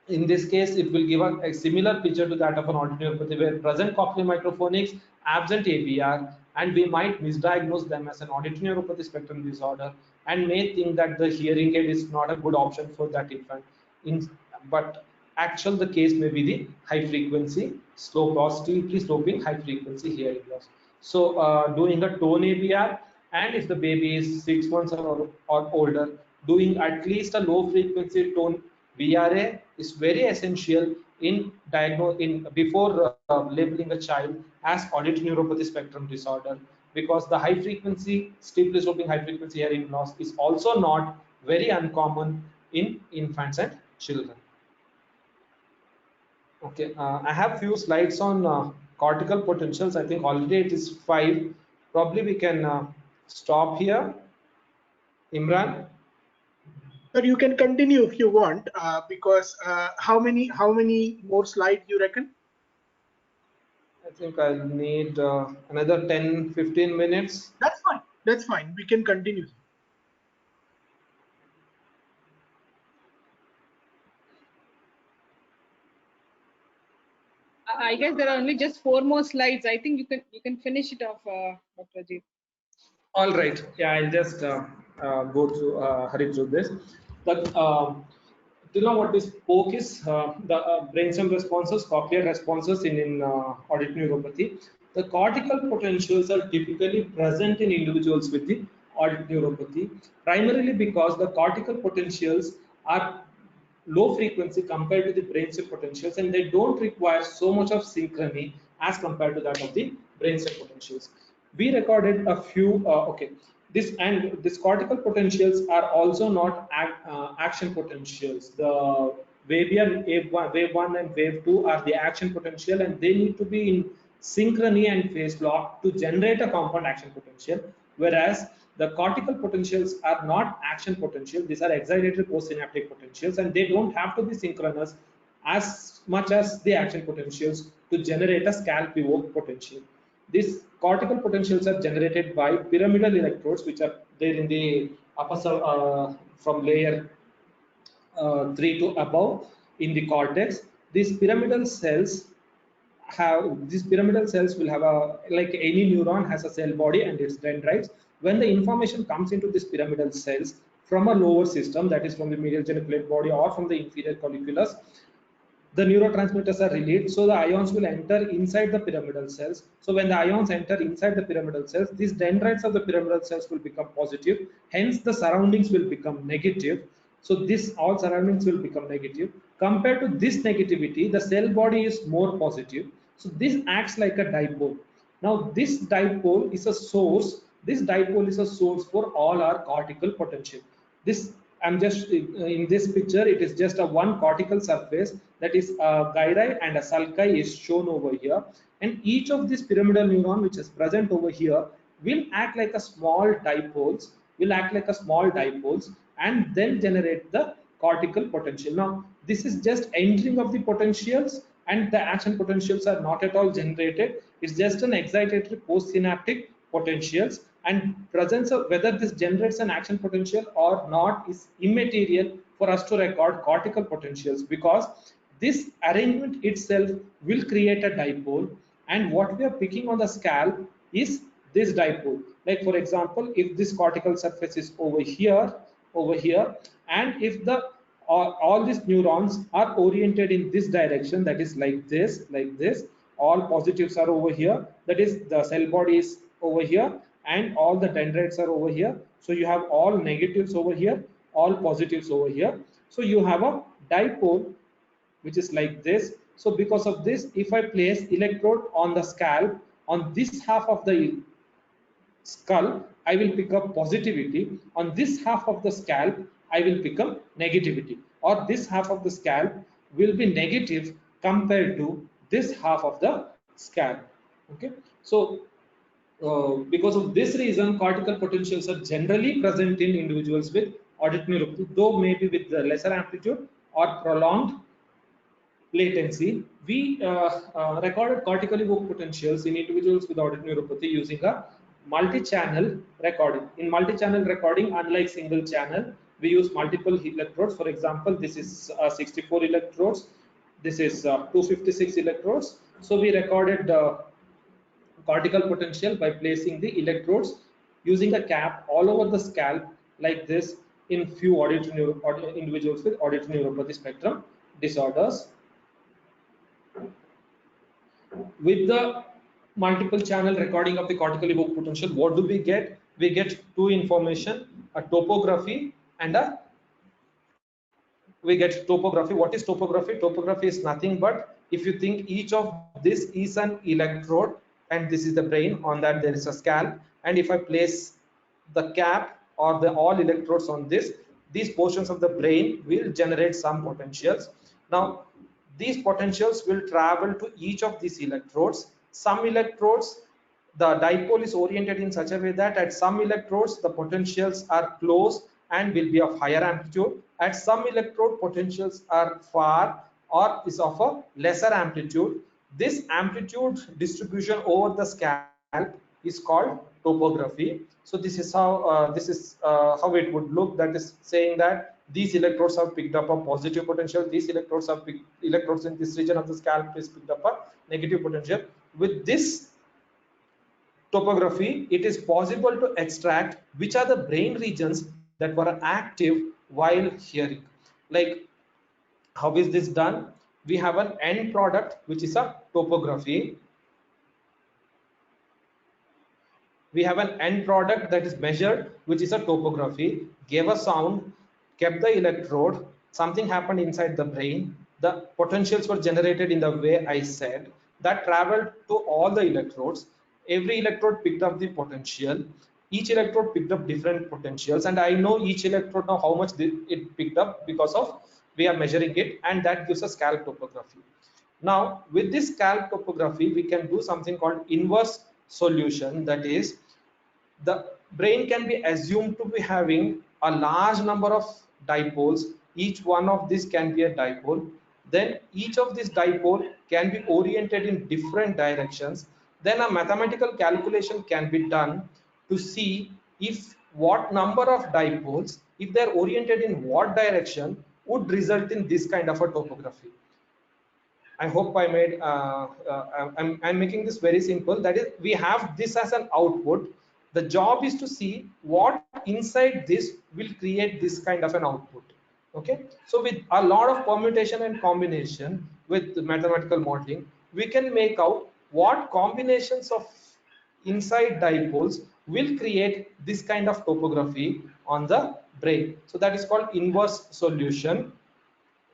in this case, it will give a similar picture to that of an auditory neuropathy, where present cochlear microphonics, absent ABR, and we might misdiagnose them as an auditory neuropathy spectrum disorder and may think that the hearing aid is not a good option for that infant. But actual the case may be the high frequency slope loss, steeply sloping high frequency hearing loss. So doing a tone ABR, and if the baby is 6 months or older, doing at least a low frequency tone VRA is very essential in before labeling a child as auditory neuropathy spectrum disorder, because the high frequency steeply sloping high frequency hearing loss is also not very uncommon in infants and children. Okay, I have few slides on cortical potentials. I think already it is 5. Probably we can stop here. Imran? Sir, you can continue if you want, because how many more slides you reckon? I think I'll need another 10-15 minutes. That's fine. That's fine. We can continue. I guess there are only just 4 more slides. I think you can finish it off, Dr. Ajit. All right. Yeah, I'll just go through, hurry through this. But do you know what this POC is? The brainstem responses, cochlear responses in auditory neuropathy. The cortical potentials are typically present in individuals with the auditory neuropathy, primarily because the cortical potentials are low frequency compared to the brainstem potentials, and they don't require so much of synchrony as compared to that of the brainstem potentials. We recorded a few. Okay, this cortical potentials are also not action potentials. The wave one and wave 2 are the action potential, and they need to be in synchrony and phase lock to generate a compound action potential, whereas the cortical potentials are not action potential. These are excitatory postsynaptic potentials, and they don't have to be synchronous as much as the action potentials to generate a scalp evoke potential. These cortical potentials are generated by pyramidal electrodes, which are there in the upper from layer 3 to above in the cortex. These pyramidal cells will have a, like any neuron has a cell body and its dendrites. When the information comes into these pyramidal cells from a lower system, that is from the medial geniculate body or from the inferior colliculus, the neurotransmitters are released, so the ions will enter inside the pyramidal cells. So when the ions enter inside the pyramidal cells, these dendrites of the pyramidal cells will become positive, hence the surroundings will become negative. So this all surroundings will become negative. Compared to this negativity, the cell body is more positive, so this acts like a dipole. Now this dipole is a source for all our cortical potential. This, I'm just in this picture, it is just a one cortical surface, that is a gyri and a sulci is shown over here, and each of these pyramidal neuron which is present over here will act like a small dipoles and then generate the cortical potential. Now this is just entering of the potentials, and the action potentials are not at all generated. It's just an excitatory postsynaptic potentials, and presence of whether this generates an action potential or not is immaterial for us to record cortical potentials, because this arrangement itself will create a dipole, and what we are picking on the scalp is this dipole. Like for example, if this cortical surface is over here, and if the all these neurons are oriented in this direction, that is like this, all positives are over here, that is the cell body is over here and all the dendrites are over here, So you have all negatives over here, all positives over here. So you have a dipole which is like this. So because of this, if I place electrode on the scalp on this half of the skull, I will pick up positivity. On this half of the scalp, I will pick up negativity. Or this half of the scalp will be negative compared to this half of the scalp. Okay. So because of this reason, cortical potentials are generally present in individuals with auditory neuropathy, though maybe with the lesser amplitude or prolonged latency. We recorded cortical evoked potentials in individuals with auditory neuropathy using a multi-channel recording. In multi-channel recording, unlike single channel, we use multiple electrodes. For example, this is 64 electrodes. This is 256 electrodes. So we recorded cortical potential by placing the electrodes using a cap all over the scalp like this in few individuals with auditory neuropathy spectrum disorders. With the multiple channel recording of the cortical evoked potential, what do we get? We get two information, a topography and a we get topography. What is topography? Topography is nothing but if you think each of this is an electrode and this is the brain, on that there is a scalp, and if I place the cap or the all electrodes on this, these portions of the brain will generate some potentials. Now these potentials will travel to each of these electrodes. Some electrodes, the dipole is oriented in such a way that at some electrodes the potentials are close and will be of higher amplitude. At some electrode potentials are far or is of a lesser amplitude. This amplitude distribution over the scalp is called topography. So this is how it would look. That is saying that these electrodes have picked up a positive potential. These electrodes in this region of the scalp is picked up a negative potential. With this topography, it is possible to extract which are the brain regions that were active while hearing. Like, how is this done? We have an end product which is a topography. We have an end product that is measured, which is a topography, gave a sound, kept the electrode, something happened inside the brain, the potentials were generated in the way I said, that traveled to all the electrodes. Every electrode picked up the potential. Each electrode picked up different potentials, and I know each electrode now how much it picked up because of we are measuring it, and that gives a scalp topography. Now, with this scalp topography, we can do something called inverse solution. That is, the brain can be assumed to be having a large number of dipoles. Each one of these can be a dipole. Then each of these dipole can be oriented in different directions. Then a mathematical calculation can be done to see if what number of dipoles, if they are oriented in what direction, would result in this kind of a topography. I hope I made. I'm making this very simple. That is, we have this as an output. The job is to see what inside this will create this kind of an output. Okay. So with a lot of permutation and combination with mathematical modeling, we can make out what combinations of inside dipoles will create this kind of topography on the brain. So that is called inverse solution.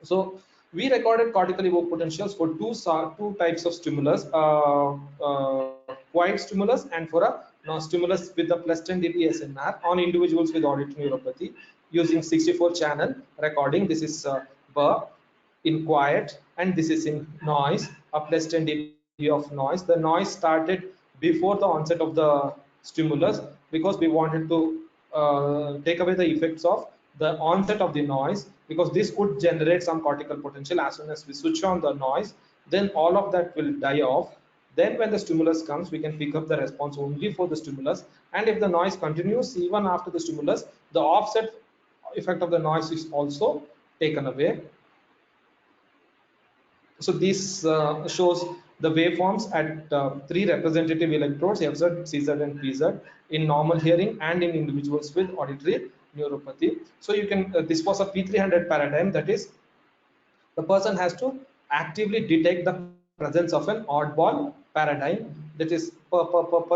So we recorded cortical evoked potentials for two types of stimulus, quiet stimulus and for a stimulus with a plus 10 dB SNR on individuals with auditory neuropathy using 64 channel recording. This is burr in quiet and this is in noise, a plus 10 dB of noise. The noise started before the onset of the stimulus because we wanted to take away the effects of the onset of the noise, because this could generate some cortical potential. As soon as we switch on the noise, then all of that will die off. Then when the stimulus comes, we can pick up the response only for the stimulus, and if the noise continues even after the stimulus, the offset effect of the noise is also taken away. So this shows the waveforms at three representative electrodes, FZ, CZ, and PZ, in normal hearing and in individuals with auditory neuropathy. So you can, this was a P300 paradigm, that is, the person has to actively detect the presence of an oddball paradigm, that is, per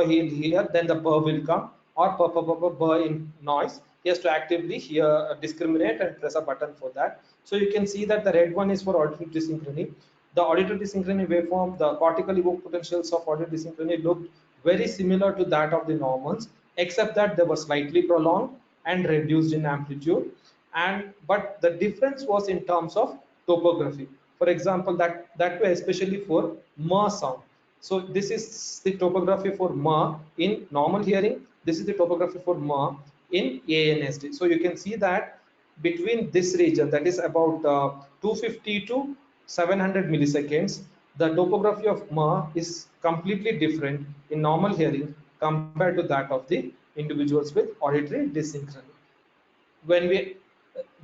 he'll hear, then the per will come, or b in noise. He has to actively here discriminate and press a button for that. So you can see that the red one is for auditory desynchrony. The auditory desynchrony waveform, the cortical evoked potentials of auditory desynchrony looked very similar to that of the normals, except that they were slightly prolonged and reduced in amplitude. And but the difference was in terms of topography. For example, that way especially for ma sound. So this is the topography for ma in normal hearing. This is the topography for ma in ANSD. So you can see that between this region, that is about 250 to 700 milliseconds, the topography of ma is completely different in normal hearing compared to that of the individuals with auditory desynchrony. When we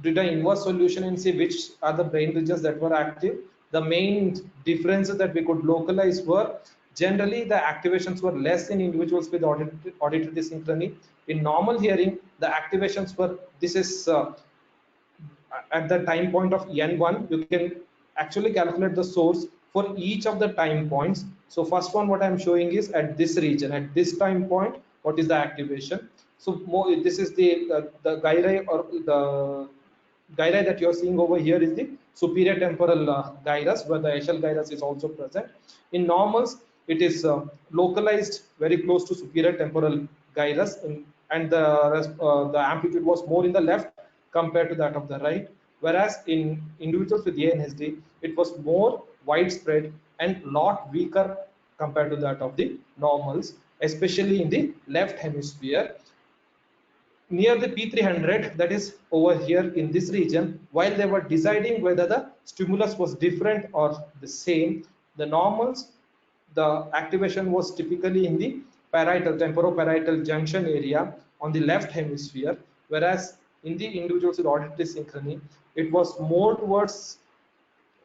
did an inverse solution and see which are the brain regions that were active, the main differences that we could localize were generally the activations were less in individuals with auditory desynchrony. In normal hearing, the activations were, this is at the time point of n1, you can actually calculate the source for each of the time points. So first one, what I'm showing is at this region, at this time point, what is the activation. So more, this is the gyri, or the gyri that you're seeing over here is the superior temporal gyrus, where the axial gyrus is also present. In normals, it is localized very close to superior temporal gyrus, and the amplitude was more in the left compared to that of the right, whereas in individuals with ANSD, it was more widespread and lot weaker compared to that of the normals, especially in the left hemisphere. Near the P300, that is over here in this region, while they were deciding whether the stimulus was different or the same, the normals, the activation was typically in the parietal, temporoparietal junction area on the left hemisphere, whereas in the individuals with auditory synchrony, it was more towards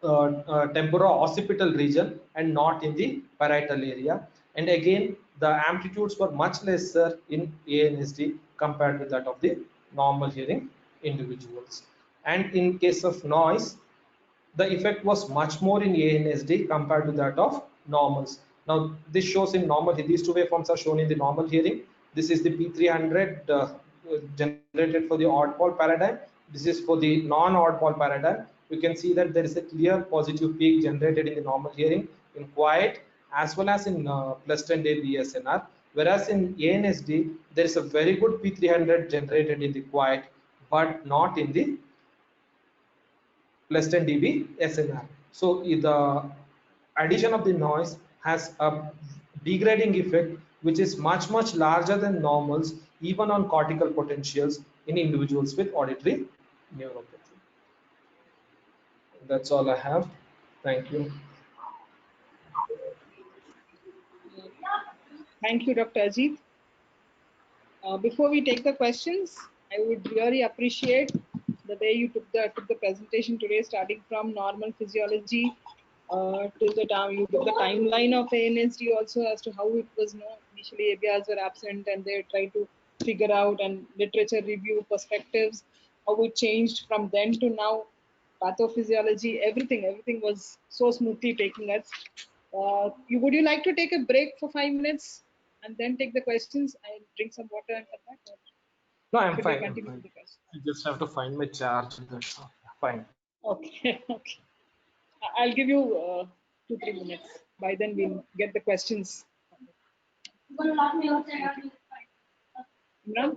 temporo-occipital region and not in the parietal area. And again, the amplitudes were much lesser in ANSD compared to that of the normal hearing individuals. And in case of noise, the effect was much more in ANSD compared to that of normals. Now, this shows in normal, these two waveforms are shown in the normal hearing. This is the P300 generated for the oddball paradigm. This is for the non-oddball paradigm. You can see that there is a clear positive peak generated in the normal hearing in quiet as well as in plus 10 dB SNR. Whereas in ANSD, there is a very good P300 generated in the quiet, but not in the plus 10 dB SNR. So the addition of the noise has a degrading effect which is much larger than normals, even on cortical potentials in individuals with auditory neuropathy. That's all I have. Thank you. Thank you, Dr. Ajit. Before we take the questions, I would really appreciate the way you took the presentation today, starting from normal physiology till the time you took the timeline of ANSD also as to how it was known. Initially, ABRs were absent and they tried to figure out, and literature review perspectives, how it changed from then to now. Pathophysiology, everything was so smoothly taking us. Would you like to take a break for 5 minutes and then take the questions? I'll drink some water and come back. No, I'm fine. I just have to find my charge. That's fine. Okay, okay. I'll give you 2-3 minutes. By then we'll get the questions. Imran?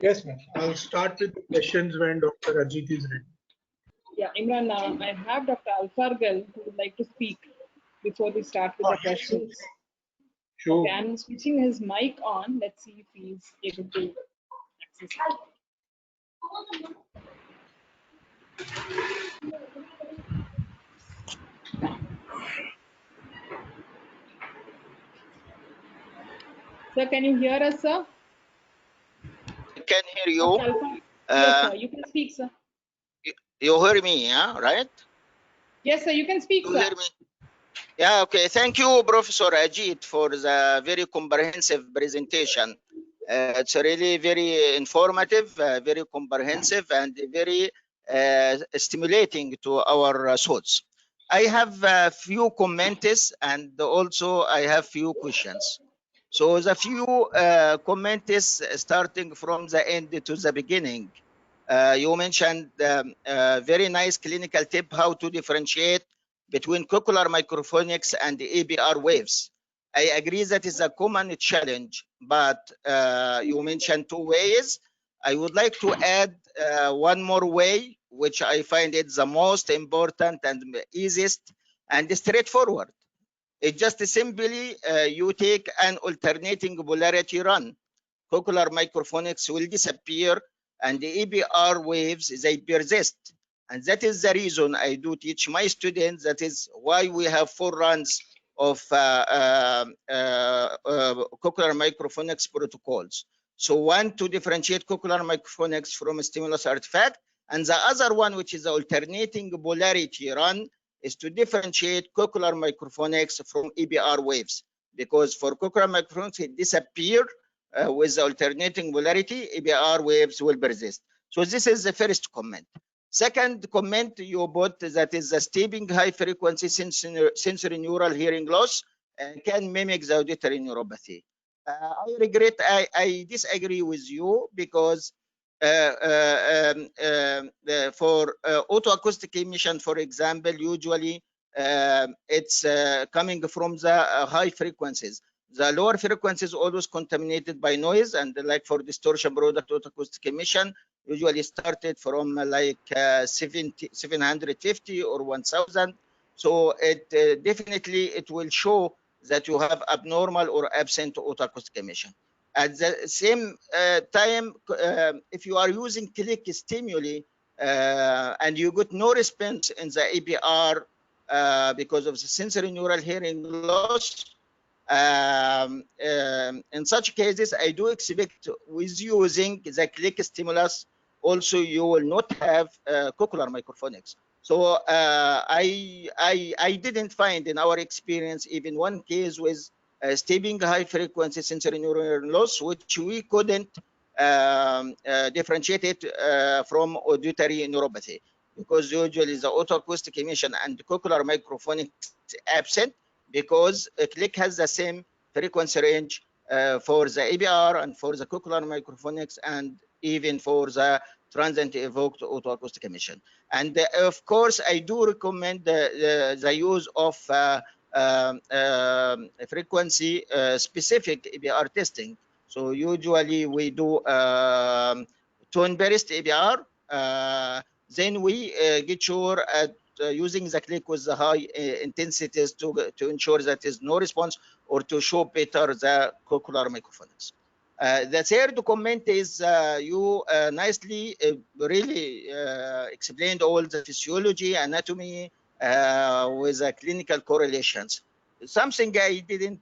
Yes, ma'am. I'll start with the questions when Dr. Ajit is ready. Yeah, Imran, I have Dr. Alfargal who would like to speak before we start with the questions. Sure. Okay, I'm switching his mic on. Let's see if he's able to access it. Sir, can you hear us, sir? I can hear you. Yes, sir. You can speak, sir. You hear me, yeah, right? Yes, sir. You can speak, You sir. hear me? Yeah, okay. Thank you, Professor Ajit, for the very comprehensive presentation. It's really very informative, very comprehensive, and very stimulating to our thoughts. I have a few comments and also I have few questions. So the few comments starting from the end to the beginning. You mentioned very nice clinical tip how to differentiate between cochlear microphonics and the ABR waves. I agree that is a common challenge, but you mentioned two ways. I would like to add one more way, which I find it the most important and easiest and straightforward. It just simply you take an alternating polarity run. Cochlear microphonics will disappear and the ABR waves, they persist. And that is the reason I do teach my students. That is why we have 4 runs of cochlear microphonics protocols. So one to differentiate cochlear microphonics from a stimulus artifact, and the other one, which is the alternating polarity run, is to differentiate cochlear microphonics from ABR waves. Because for cochlear microphonics, it disappeared with the alternating polarity, ABR waves will persist. So this is the first comment. Second comment you put, that is the steeping high frequency sensory neural hearing loss can mimic the auditory neuropathy. I regret, I disagree with you, because for autoacoustic emission, for example, usually it's coming from the high frequencies. The lower frequencies always contaminated by noise, and like for distortion product autoacoustic emission, usually started from like 750 or 1000. So it definitely it will show that you have abnormal or absent autoacoustic emission. At the same time, if you are using click stimuli and you get no response in the ABR because of the sensory neural hearing loss, in such cases, I do expect with using the click stimulus, also you will not have cochlear microphonics. So I didn't find in our experience even one case with steeping high frequency sensory neural loss, which we couldn't differentiate it from auditory neuropathy, because usually the autoacoustic emission and cochlear microphonics absent, because click has the same frequency range for the ABR and for the cochlear microphonics, and even for the transient evoked autoacoustic emission. And of course, I do recommend the use of frequency specific ABR testing. So usually we do tone-based ABR. Then we get sure at using the click with the high intensities to ensure that is no response, or to show better the cochlear microphonics. The third comment is you nicely really explained all the physiology, anatomy with the clinical correlations. Something I didn't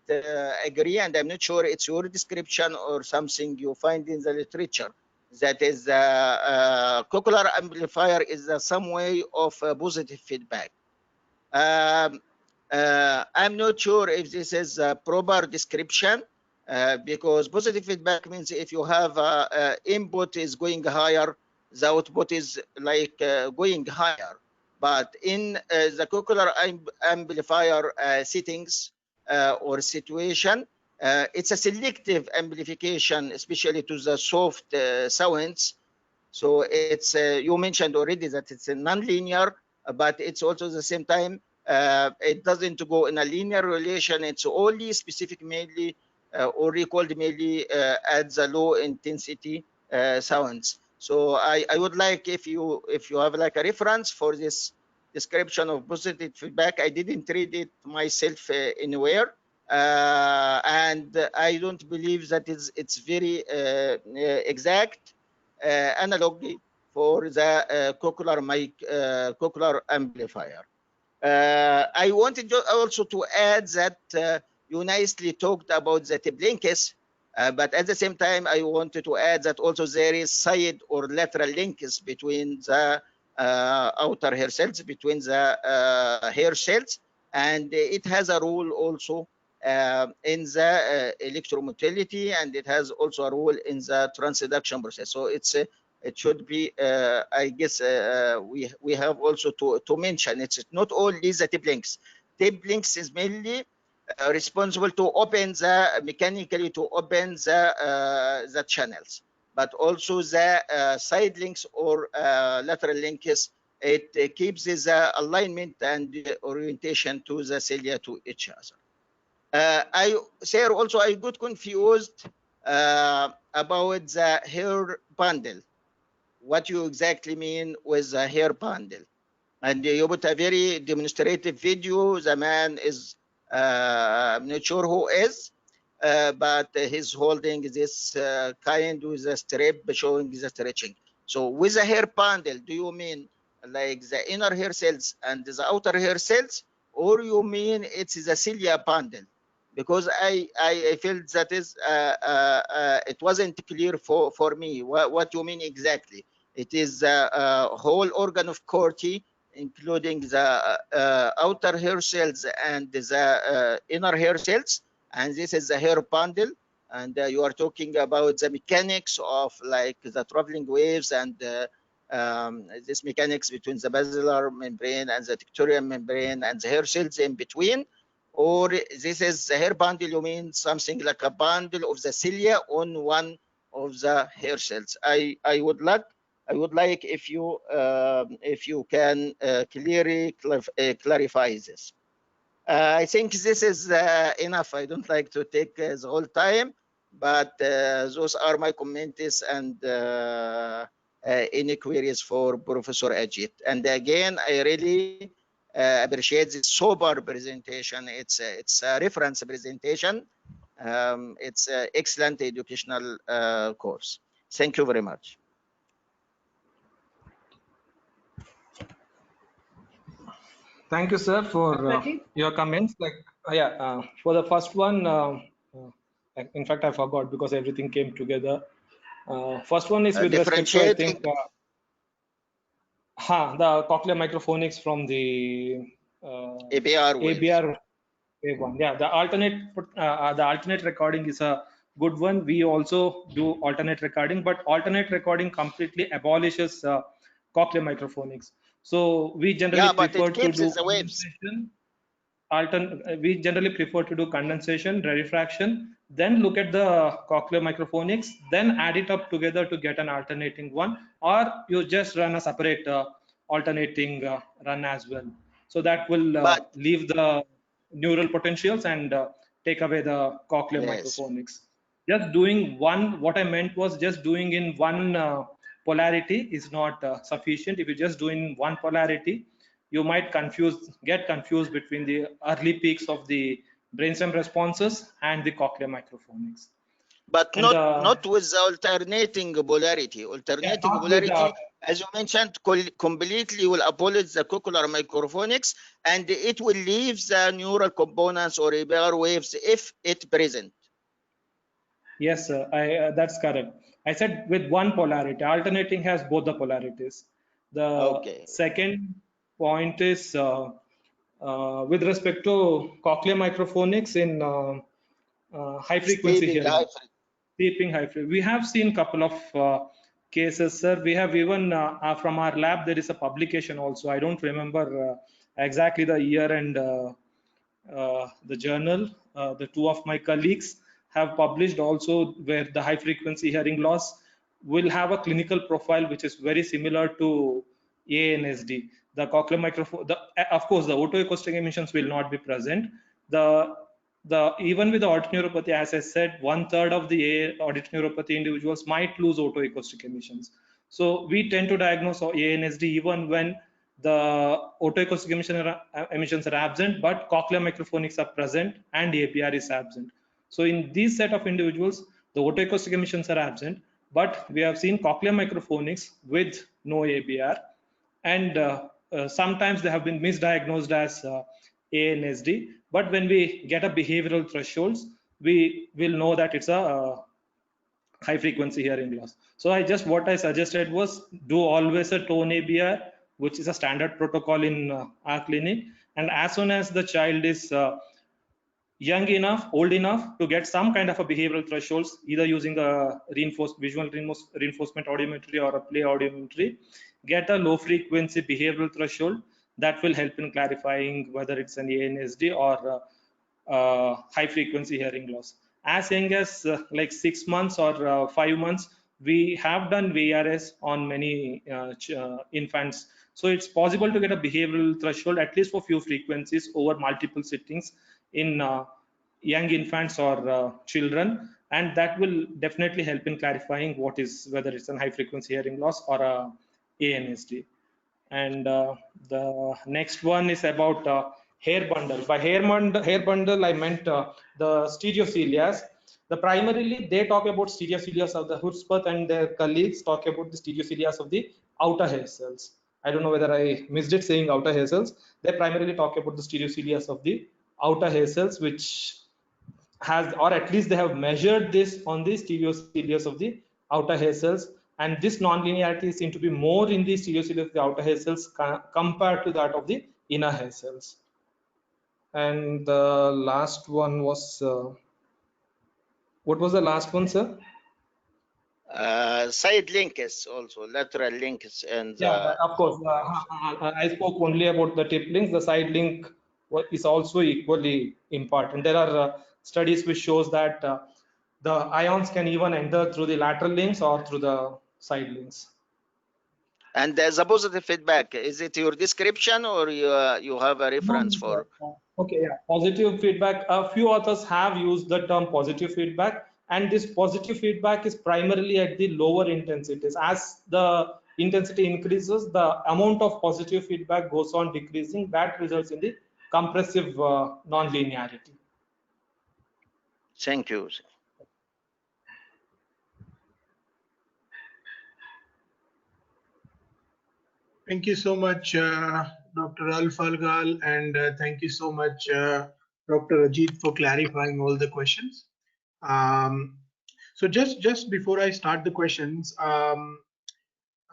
agree, and I'm not sure it's your description or something you find in the literature, that is cochlear amplifier is some way of positive feedback. I'm not sure if this is a proper description, because positive feedback means if you have input is going higher, the output is like going higher. But in the cochlear amplifier settings or situation, it's a selective amplification, especially to the soft sounds. So it's you mentioned already that it's a non-linear, but it's also the same time it doesn't go in a linear relation. It's only specific mainly or recalled mainly at the low intensity sounds. So I would like if you have like a reference for this description of positive feedback. I didn't read it myself anywhere. And I don't believe that it's very exact analogy for the cochlear amplifier. I wanted also to add that you nicely talked about the tip links, but at the same time, I wanted to add that also there is side or lateral links between the outer hair cells, between the hair cells, and it has a role also in the electromotility, and it has also a role in the transduction process. So it's it should be, I guess, we have also to mention it's not only the tip links. Tip links is mainly responsible to open the mechanically to open the channels, but also the side links or lateral links. It keeps the alignment and orientation to the cilia to each other. I got confused about the hair bundle. What you exactly mean with the hair bundle? And you put a very demonstrative video. The man is, I'm not sure who is, but he's holding this kind with a strip showing the stretching. So with the hair bundle, do you mean like the inner hair cells and the outer hair cells, or you mean it's the cilia bundle? Because I felt that is it wasn't clear for me what you mean exactly. It is the whole organ of Corti, including the outer hair cells and the inner hair cells, and this is the hair bundle. And you are talking about the mechanics of like the traveling waves and this mechanics between the basilar membrane and the tectorial membrane and the hair cells in between. Or this is the hair bundle, you mean something like a bundle of the cilia on one of the hair cells. I would like if you can clearly clarify this. I think this is enough. I don't like to take the whole time, but those are my comments and any queries for Professor Ajit. And again, I really appreciate this sober presentation. It's a reference presentation. It's an excellent educational course. Thank you very much. Thank you, sir, for your comments. Like, for the first one, in fact, I forgot because everything came together. First one is with respect to, I think, the cochlear microphonics from the ABR wave one. Yeah, the alternate recording is a good one. We also do alternate recording, but alternate recording completely abolishes cochlear microphonics. So we generally prefer to do condensation. We generally prefer to do condensation, rarefaction, then look at the cochlear microphonics, then add it up together to get an alternating one, or you just run a separate alternating run as well. So that will leave the neural potentials and take away the cochlear microphonics. Just doing one, what I meant was just doing in one polarity is not sufficient. If you're just doing one polarity, you might get confused between the early peaks of the brainstem responses and the cochlear microphonics. But not with the alternating polarity. Alternating polarity, as you mentioned, completely will abolish the cochlear microphonics, and it will leave the neural components or ABR waves if it present. Yes, sir, that's correct. I said with one polarity. Alternating has both the polarities. The second point is with respect to cochlear microphonics in high frequency hearing. Sleeping high frequency. We have seen a couple of cases, sir. We have even from our lab, there is a publication also. I don't remember exactly the year and the journal. The two of my colleagues have published also where the high frequency hearing loss will have a clinical profile which is very similar to ANSD. The cochlear microphone, of course, the otoacoustic emissions will not be present. Even with the auditory neuropathy, as I said, 1/3 of the auditory neuropathy individuals might lose otoacoustic emissions. So we tend to diagnose ANSD even when the otoacoustic emissions are absent, but cochlear microphonics are present and APR is absent. So in these set of individuals, the otoacoustic emissions are absent, but we have seen cochlear microphonics with no ABR, and sometimes they have been misdiagnosed as ANSD. But when we get a behavioral thresholds, we will know that it's a high frequency hearing loss. So what I suggested was do always a tone ABR, which is a standard protocol in our clinic. And as soon as the child is young enough, old enough to get some kind of a behavioral thresholds, either using a visual reinforcement audiometry or a play audiometry, get a low frequency behavioral threshold that will help in clarifying whether it's an ANSD or high frequency hearing loss. As young as like 6 months or 5 months, we have done VRS on many infants. So it's possible to get a behavioral threshold at least for few frequencies over multiple sittings in young infants or children, and that will definitely help in clarifying what is, whether it's a high frequency hearing loss or a ANSD. And the next one is about hair bundle. By hair bundle, I meant the stereocilias. The primarily they talk about stereocilias of the Hudspeth, and their colleagues talk about the stereocilias of the outer hair cells. I don't know whether I missed it saying outer hair cells. They primarily talk about the stereocilias of the outer hair cells, which has, or at least they have measured this on the stereocilias of the outer hair cells, and this nonlinearity seems to be more in the stereocilia of the outer hair cells compared to that of the inner hair cells. And the last one was what was the last one, sir? Side links also, lateral links, and Yeah, of course. I spoke only about the tip links. The side link is also equally important. There are studies which shows that the ions can even enter through the lateral links or through the side links. And the positive feedback, is it your description or you have a reference for? Okay, yeah. Positive feedback. A few authors have used the term positive feedback, and this positive feedback is primarily at the lower intensities. As the intensity increases, the amount of positive feedback goes on decreasing. That results in the compressive non-linearity. Thank you. Thank you so much, Dr. Al-Falgal, and thank you so much, Dr. Ajit, for clarifying all the questions. So just before I start the questions, Dr.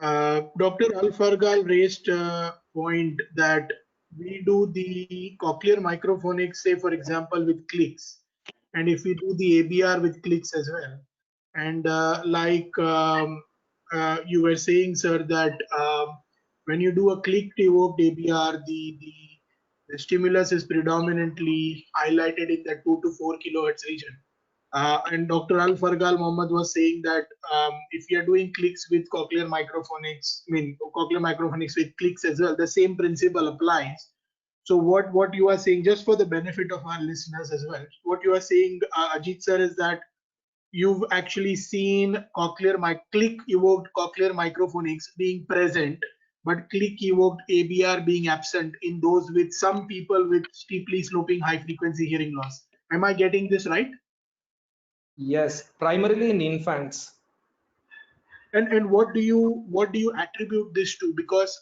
Al-Falgal raised a point that we do the cochlear microphonics, say for example, with clicks, and if we do the ABR with clicks as well. And you were saying, sir, that when you do a click evoked ABR, the stimulus is predominantly highlighted in the 2 to 4 kilohertz region. And Dr. Al-Fargal Mohammed was saying that if you are doing clicks with cochlear microphonics, cochlear microphonics with clicks as well, the same principle applies. So what you are saying, just for the benefit of our listeners as well, what you are saying, Ajit sir, is that you've actually seen click evoked cochlear microphonics being present, but click evoked ABR being absent in those with some people with steeply sloping high frequency hearing loss. Am I getting this right? Yes, primarily in infants. And what do you attribute this to? Because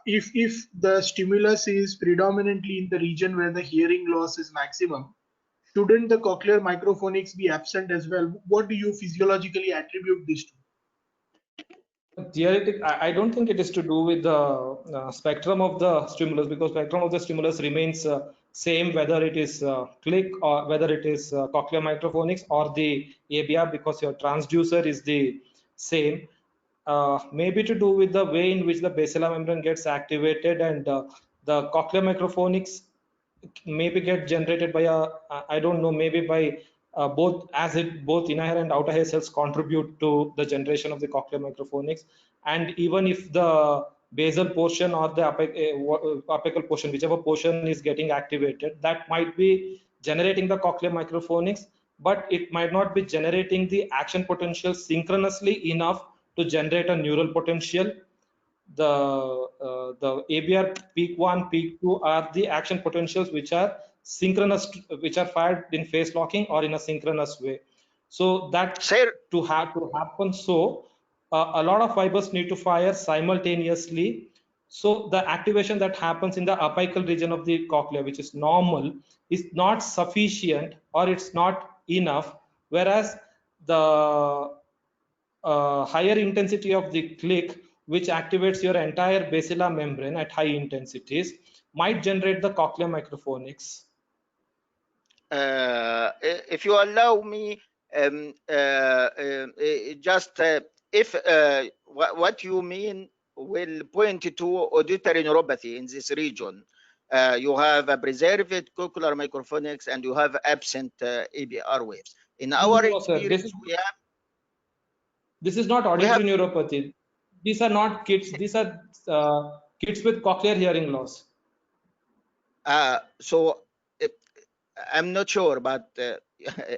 if the stimulus is predominantly in the region where the hearing loss is maximum, shouldn't the cochlear microphonics be absent as well? What do you physiologically attribute this to? Theoretic, I don't think it is to do with the spectrum of the stimulus, because spectrum of the stimulus remains same whether it is click or whether it is cochlear microphonics or the ABR, because your transducer is the same. Maybe to do with the way in which the basilar membrane gets activated, and the cochlear microphonics maybe get generated by a I don't know, maybe by both, as it both inner hair and outer hair cells contribute to the generation of the cochlear microphonics. And even if the basal portion or the apical portion, whichever portion is getting activated, that might be generating the cochlear microphonics, but it might not be generating the action potential synchronously enough to generate a neural potential. The ABR peak 1, peak 2 are the action potentials which are synchronous, which are fired in phase locking or in a synchronous way. So that to happen, so a lot of fibers need to fire simultaneously. So the activation that happens in the apical region of the cochlea, which is normal, is not sufficient or it's not enough, whereas the higher intensity of the click, which activates your entire basilar membrane at high intensities, might generate the cochlear microphonics. If you allow me, just if what you mean will point to auditory neuropathy in this region, you have a preserved cochlear microphonics, and you have absent ABR waves. In our No, sir. experience, This is not we have auditory neuropathy. These are not kids. These are kids with cochlear hearing loss. so I'm not sure, but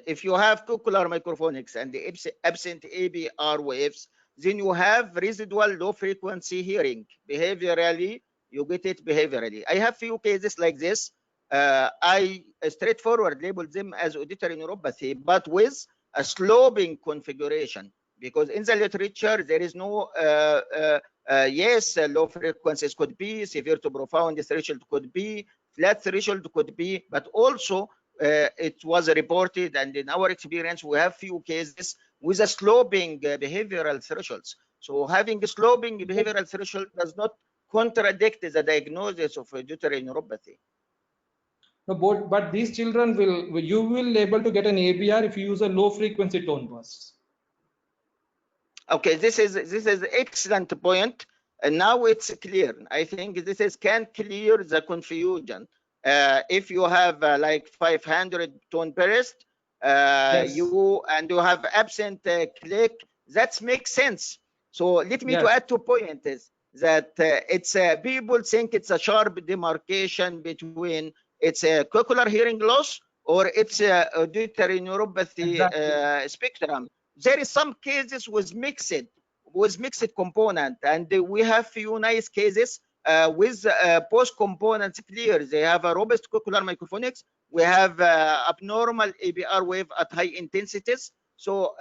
if you have cochlear microphonics and the absent ABR waves, then you have residual low frequency hearing. Behaviorally, you get it behaviorally. I have few cases like this. I straightforward label them as auditory neuropathy, but with a sloping configuration, because in the literature there is no yes, low frequencies could be, severe to profound threshold could be, flat threshold could be, but also it was reported, and in our experience, we have few cases with a sloping behavioral thresholds. So having a sloping behavioral threshold does not contradict the diagnosis of auditory neuropathy. No, but these children you will able to get an ABR if you use a low frequency tone bursts. Okay, this is excellent point, and now it's clear. I think this can clear the confusion. If you have like 500 tone burst, Yes. you have absent click, that makes sense. So let me to add 2 points is that it's people think it's a sharp demarcation between it's a cochlear hearing loss or it's a auditory neuropathy spectrum. There is some cases with mixed component, and we have few nice cases with both components clear. They have a robust cochlear microphonics. We have abnormal ABR wave at high intensities. So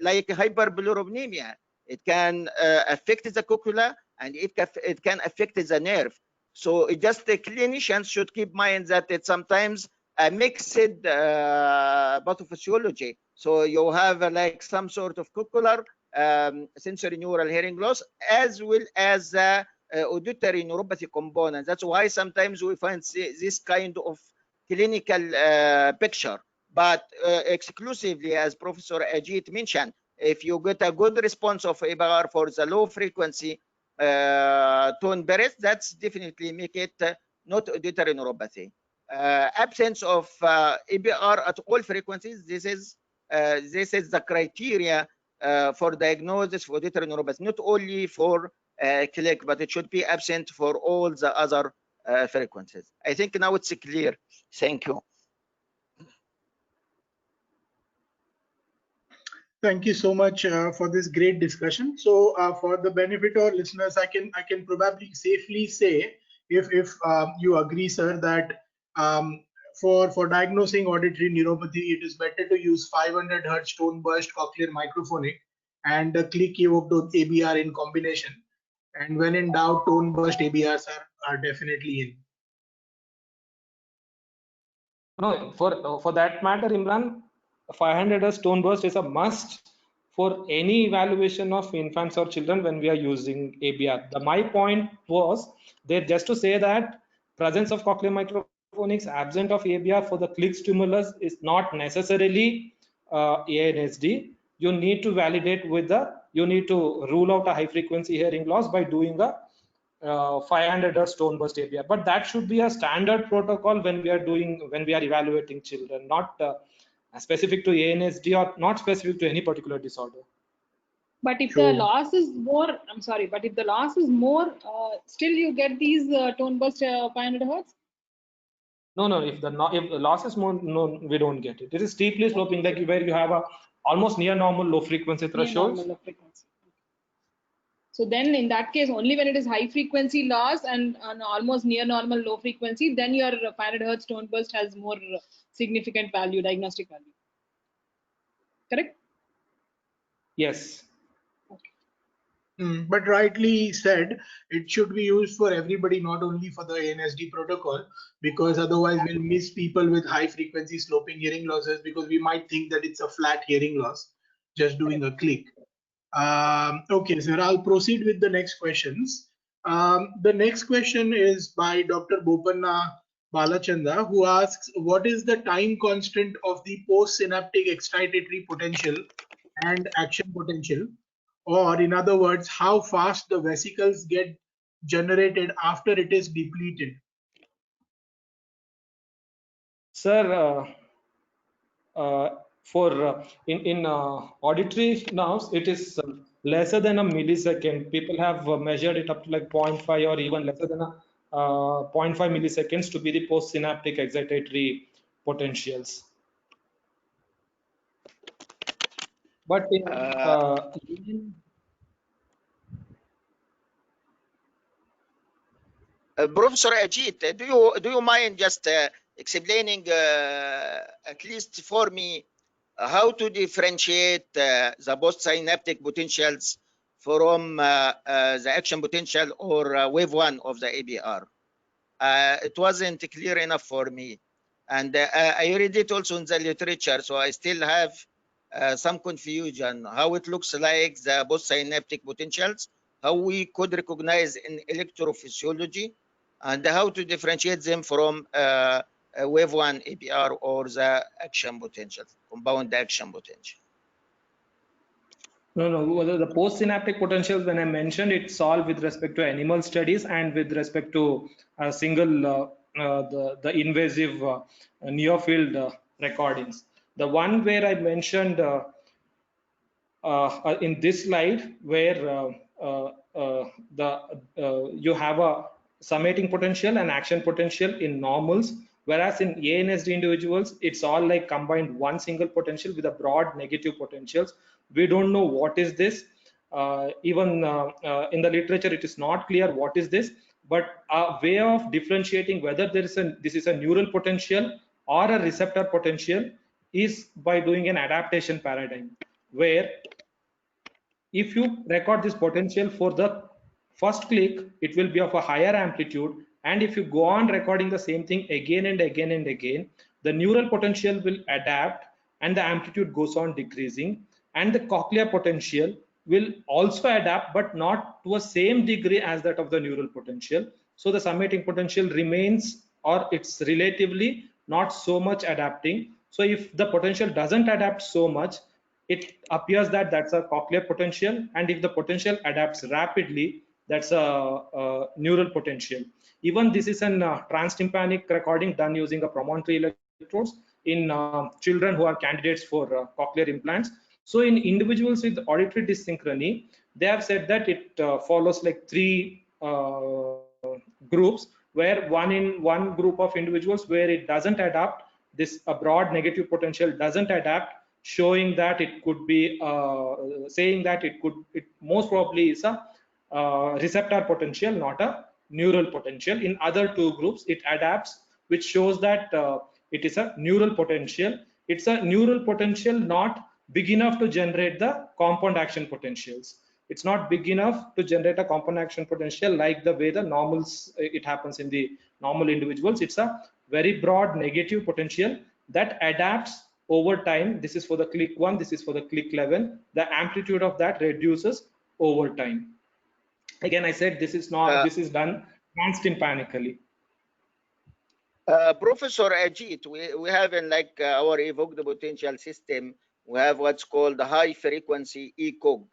like hyperbilirubinemia, it can affect the cochlea, and it can affect the nerve. So just the clinicians should keep in mind that it's sometimes a mixed pathophysiology. So you have like some sort of cochlear sensory neural hearing loss, as well as auditory neuropathy component. That's why sometimes we find this kind of clinical picture. But exclusively, as Professor Ajit mentioned, if you get a good response of ABR for the low frequency tone burst, that's definitely make it not auditory neuropathy. Absence of ABR at all frequencies, this is the criteria for diagnosis for auditory neuropathy, not only for click, but it should be absent for all the other frequencies. I think now it's clear. Thank you. Thank you so much for this great discussion. So for the benefit of listeners, I can probably safely say, if you agree, sir, that for diagnosing auditory neuropathy, it is better to use 500 Hz tone burst cochlear microphonic and the click evoked ABR in combination. And when in doubt, tone burst ABRs are definitely in. No, for that matter, Imran, 500 Hz tone burst is a must for any evaluation of infants or children when we are using ABR. My point was there just to say that presence of cochlear microphonics, absent of ABR for the click stimulus is not necessarily ANSD. You need to validate with you need to rule out a high frequency hearing loss by doing a 500 Hz tone burst ABR, but that should be a standard protocol when we are evaluating children, not specific to ANSD or not specific to any particular disorder. But if the loss is more, I'm sorry, but if the loss is more, still you get these tone burst 500 Hz? No. If the loss is more, no, we don't get it. It is steeply sloping, like where you have a almost near normal low frequency thresholds. Near normal low frequency. So then in that case, only when it is high frequency loss and almost near normal low frequency, then your 500 Hz tone burst has more significant value, diagnostic value. Correct? Yes. But rightly said, it should be used for everybody, not only for the ANSD protocol, because otherwise we'll miss people with high frequency sloping hearing losses, because we might think that it's a flat hearing loss just doing a click. Okay, sir, I'll proceed with the next questions. The next question is by Dr. Bopanna Balachanda, who asks, what is the time constant of the postsynaptic excitatory potential and action potential? Or in other words, how fast the vesicles get generated after it is depleted? Sir, in auditory nerves, it is lesser than a millisecond. People have measured it up to like 0.5 or even lesser than a 0.5 milliseconds to be the postsynaptic excitatory potentials. But in Professor Ajit, do you mind just explaining at least for me how to differentiate the postsynaptic potentials from the action potential or wave one of the ABR? It wasn't clear enough for me, and I read it also in the literature, so I still have some confusion how it looks like the postsynaptic potentials, how we could recognize in electrophysiology, and how to differentiate them from wave one APR or the action potential, compound action potential. no, the postsynaptic potentials, when I mentioned, it's all with respect to animal studies and with respect to a single the invasive near field recordings. The one where I mentioned in this slide, where you have a summating potential and action potential in normals, whereas in ANSD individuals, it's all like combined one single potential with a broad negative potentials. We don't know what is this. Even in the literature, it is not clear what is this, but a way of differentiating whether this is a neural potential or a receptor potential is by doing an adaptation paradigm, where if you record this potential for the first click, it will be of a higher amplitude, and if you go on recording the same thing again and again and again, the neural potential will adapt and the amplitude goes on decreasing, and the cochlear potential will also adapt but not to a same degree as that of the neural potential. So the summating potential remains, or it's relatively not so much adapting. So if the potential doesn't adapt so much, it appears that that's a cochlear potential, and if the potential adapts rapidly, that's a neural potential. Even this is an transtympanic recording done using a promontory electrodes in children who are candidates for cochlear implants. So in individuals with auditory dyssynchrony, they have said that it follows like three groups, where one group of individuals where it doesn't adapt, this a broad negative potential doesn't adapt, showing that it could be saying that it most probably is a receptor potential, not a neural potential. In other two groups, it adapts, which shows that it is a neural potential. It's a neural potential not big enough to generate the compound action potentials. It's not big enough to generate a compound action potential like the way the normals it happens in the normal individuals. It's a very broad negative potential that adapts over time. This is for the click 1, this is for the click 11. The amplitude of that reduces over time. Again, I said this is not this is done transtympanically. Professor Ajit, we have in like our evoked potential system, we have what's called the high frequency ECOG.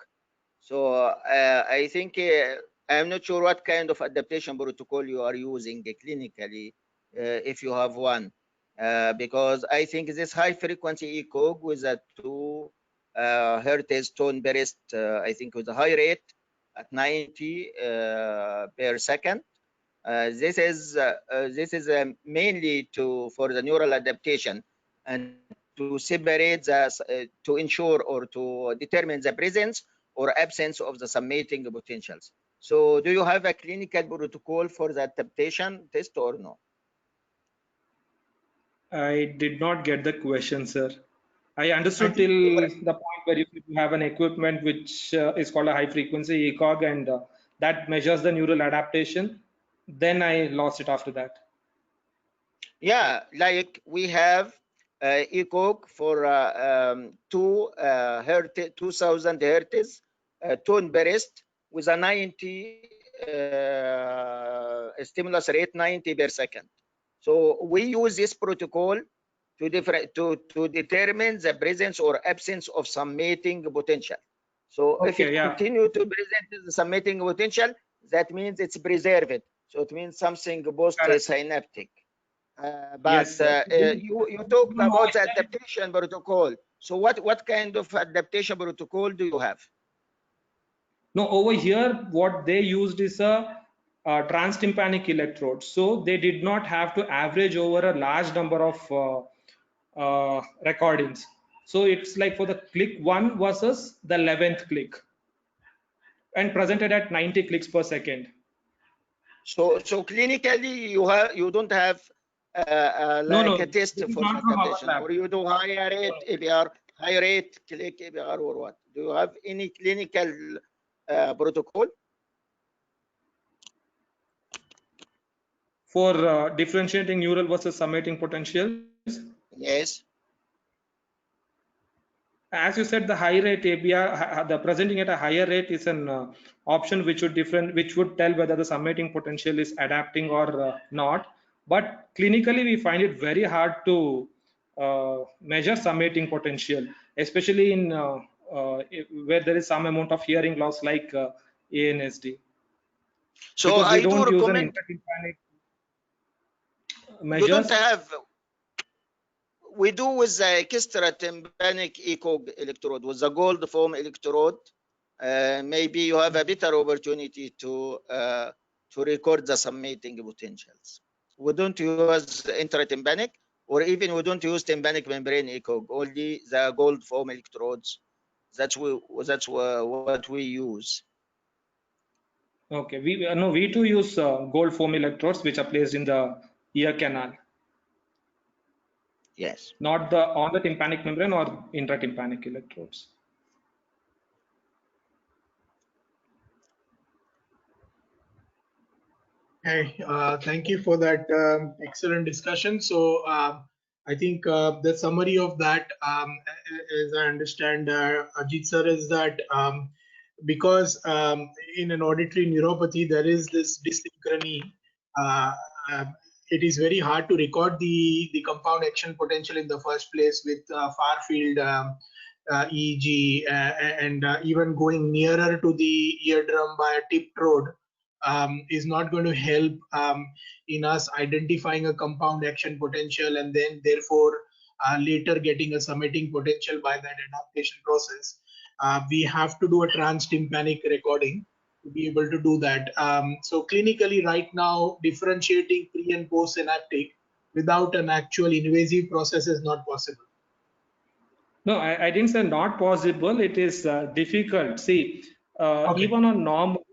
So I think I'm not sure what kind of adaptation protocol you are using clinically, if you have one, because I think this high frequency ECOG with a 2 hertz tone burst, I think with a high rate at 90 per second. This is mainly for the neural adaptation and to separate to ensure or to determine the presence or absence of the summating potentials. So do you have a clinical protocol for the adaptation test or no? I did not get the question, sir. I understood I think till the point where you have an equipment which is called a high frequency ECOG, and that measures the neural adaptation. Then I lost it after that. Yeah, like we have ECOG for 2000 hertz tone burst with a 90 stimulus rate 90 per second. So we use this protocol to determine the presence or absence of summating potential. So Okay, if it continue to present the summating potential, that means it's preserved. So it means something post synaptic. But Yes, sir. you talked about the adaptation protocol. So what kind of adaptation protocol do you have? No, over here, what they used is a transtympanic electrode. So they did not have to average over a large number of recordings. So it's like for the click 1 versus the 11th click, and presented at 90 clicks per second. So clinically you don't have like a test this is for not from our adaptation, lab. or you do higher rate ABR, high rate click ABR, or what? Do you have any clinical protocol? For differentiating neural versus summating potentials, Yes. as you said, the high rate ABR, the presenting at a higher rate is an option which would tell whether the summating potential is adapting or not. But clinically, we find it very hard to measure summating potential, especially in where there is some amount of hearing loss, like ANSD, So because we I do don't use an recommend intratympanic you don't measures. have. We do with the extra tympanic echo electrode, with the gold foam electrode. Maybe you have a better opportunity to record the summating potentials. We don't use intratympanic, or even we don't use tympanic membrane echo, only the gold foam electrodes. That's what we use. Okay, we too use gold foam electrodes which are placed in the ear canal, Yes. not the on the tympanic membrane or intratympanic electrodes. Hey, thank you for that excellent discussion. So I think the summary of that, as I understand, Ajit sir, is that because in an auditory neuropathy there is this dys-synchrony, uh, uh, it is very hard to record the compound action potential in the first place with far field EEG, and even going nearer to the eardrum by a tipped rod is not going to help in us identifying a compound action potential, and then therefore later getting a summating potential by that adaptation process. We have to do a trans-tympanic recording to be able to do that. So clinically right now, differentiating pre and post synaptic without an actual invasive process is not possible. No, I didn't say not possible. It is difficult. See, Okay. even on normal,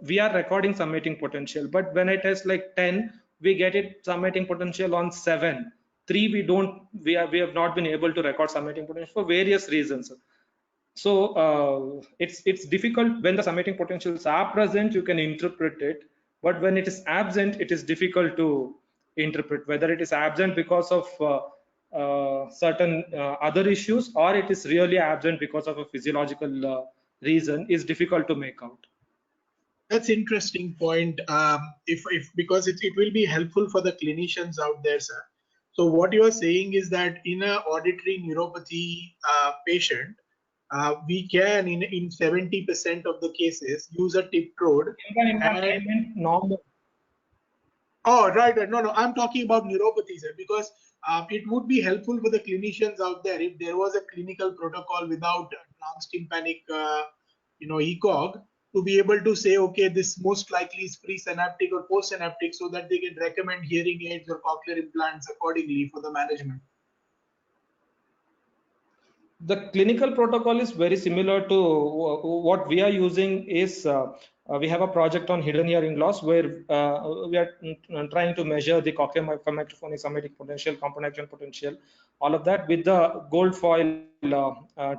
we are recording summating potential, but when I test like 10, we get it summating potential on 7. 3, we don't. We have not been able to record summating potential for various reasons. So it's difficult when the summating potentials are present. You can interpret it, but when it is absent, it is difficult to interpret whether it is absent because of certain other issues, or it is really absent because of a physiological reason. Is difficult to make out. That's interesting point. If because it will be helpful for the clinicians out there, sir. So what you are saying is that in a auditory neuropathy patient, we can in 70% of the cases use a tip rod. I meant normal. Oh, right. No. I'm talking about neuropathy, sir, because it would be helpful for the clinicians out there if there was a clinical protocol without trans-tympanic, ECOG, to be able to say, okay, this most likely is pre-synaptic or post-synaptic, so that they can recommend hearing aids or cochlear implants accordingly for the management. The clinical protocol is very similar to what we are using. Is we have a project on hidden hearing loss where we are trying to measure the cochlear microphonic summating potential, compound action potential, all of that with the gold foil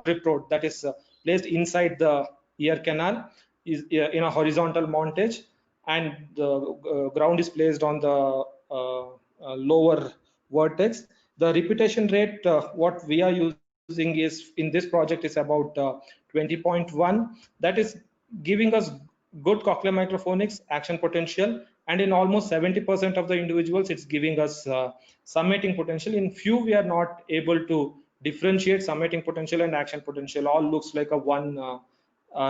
trip rod that is placed inside the ear canal, is in a horizontal montage, and the ground is placed on the lower vertex. The repetition rate what we are using is in this project is about 20.1. That is giving us good cochlear microphonics action potential, and in almost 70% of the individuals it's giving us summating potential. In few we are not able to differentiate summating potential and action potential. All looks like a one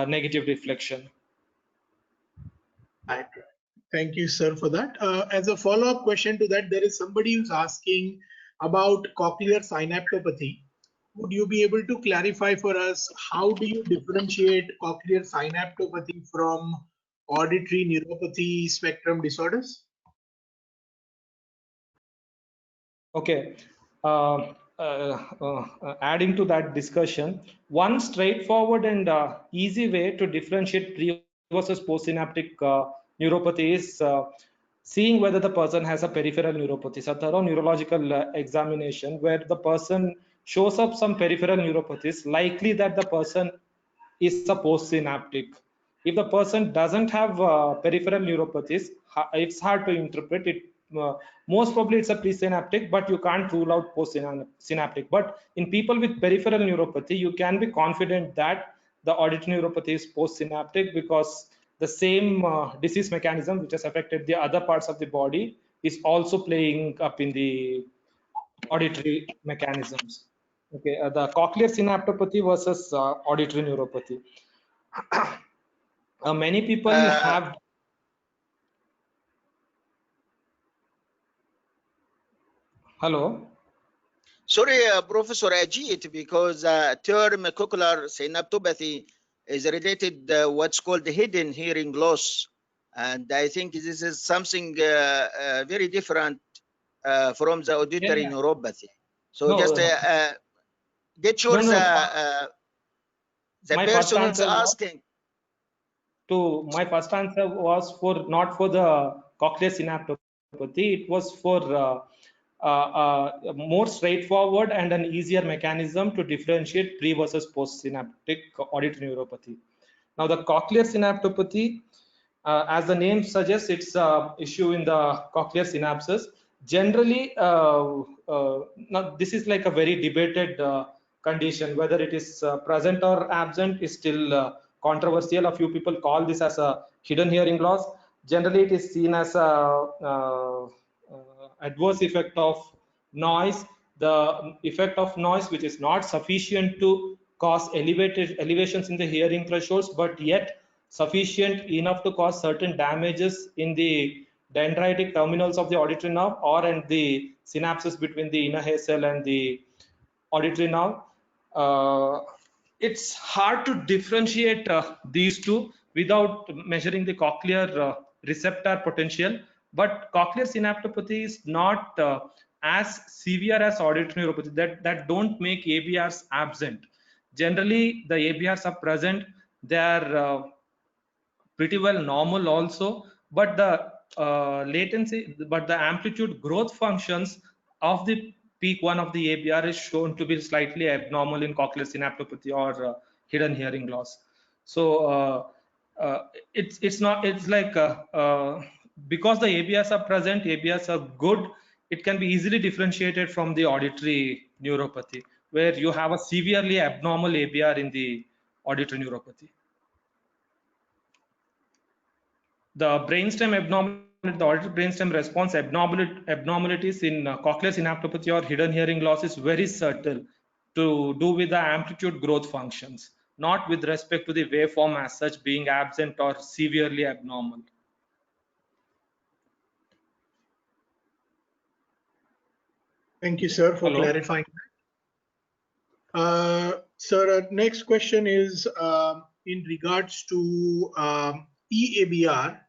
negative reflection. Right. Thank you, sir, for that. As a follow-up question to that, there is somebody who's asking about cochlear synaptopathy. Would you be able to clarify for us how do you differentiate cochlear synaptopathy from auditory neuropathy spectrum disorders? Okay. Adding to that discussion, one straightforward and easy way to differentiate pre versus postsynaptic neuropathy is seeing whether the person has a peripheral neuropathy. So thorough neurological examination where the person shows up some peripheral neuropathies, likely that the person is a postsynaptic. If the person doesn't have peripheral neuropathies, it's hard to interpret it. Most probably it's a presynaptic, but you can't rule out postsynaptic. But in people with peripheral neuropathy, you can be confident that the auditory neuropathy is postsynaptic because the same disease mechanism which has affected the other parts of the body is also playing up in the auditory mechanisms. Okay, the cochlear synaptopathy versus auditory neuropathy. Many people have. Hello. Sorry, Professor Ajit, because term cochlear synaptopathy is related what's called hidden hearing loss, and I think this is something very different from the auditory neuropathy. So no, just get sure the my first person who's answer asking. My first answer was for not for the cochlear synaptopathy. It was for more straightforward and an easier mechanism to differentiate pre versus post synaptic auditory neuropathy. Now, the cochlear synaptopathy, as the name suggests, it's an issue in the cochlear synapses. Generally, now this is like a very debated condition. Whether it is present or absent is still controversial. A few people call this as a hidden hearing loss. Generally, it is seen as a adverse effect of noise. The effect of noise which is not sufficient to cause elevations in the hearing thresholds, but yet sufficient enough to cause certain damages in the dendritic terminals of the auditory nerve or in the synapses between the inner hair cell and the auditory nerve. It's hard to differentiate these two without measuring the cochlear receptor potential, but cochlear synaptopathy is not as severe as auditory neuropathy. That don't make ABRs absent. Generally, the ABRs are present. They are pretty well normal also, but the latency, but the amplitude growth functions of the peak one of the ABR is shown to be slightly abnormal in cochlear synaptopathy or hidden hearing loss. So it's not, it's like because the ABRs are present, ABRs are good, it can be easily differentiated from the auditory neuropathy where you have a severely abnormal ABR in the auditory neuropathy. The brainstem abnormality, the auditory brainstem response abnormalities in cochlear synaptopathy or hidden hearing loss is very subtle to do with the amplitude growth functions, not with respect to the waveform as such being absent or severely abnormal. Thank you, sir, for clarifying that. Sir, next question is in regards to EABR.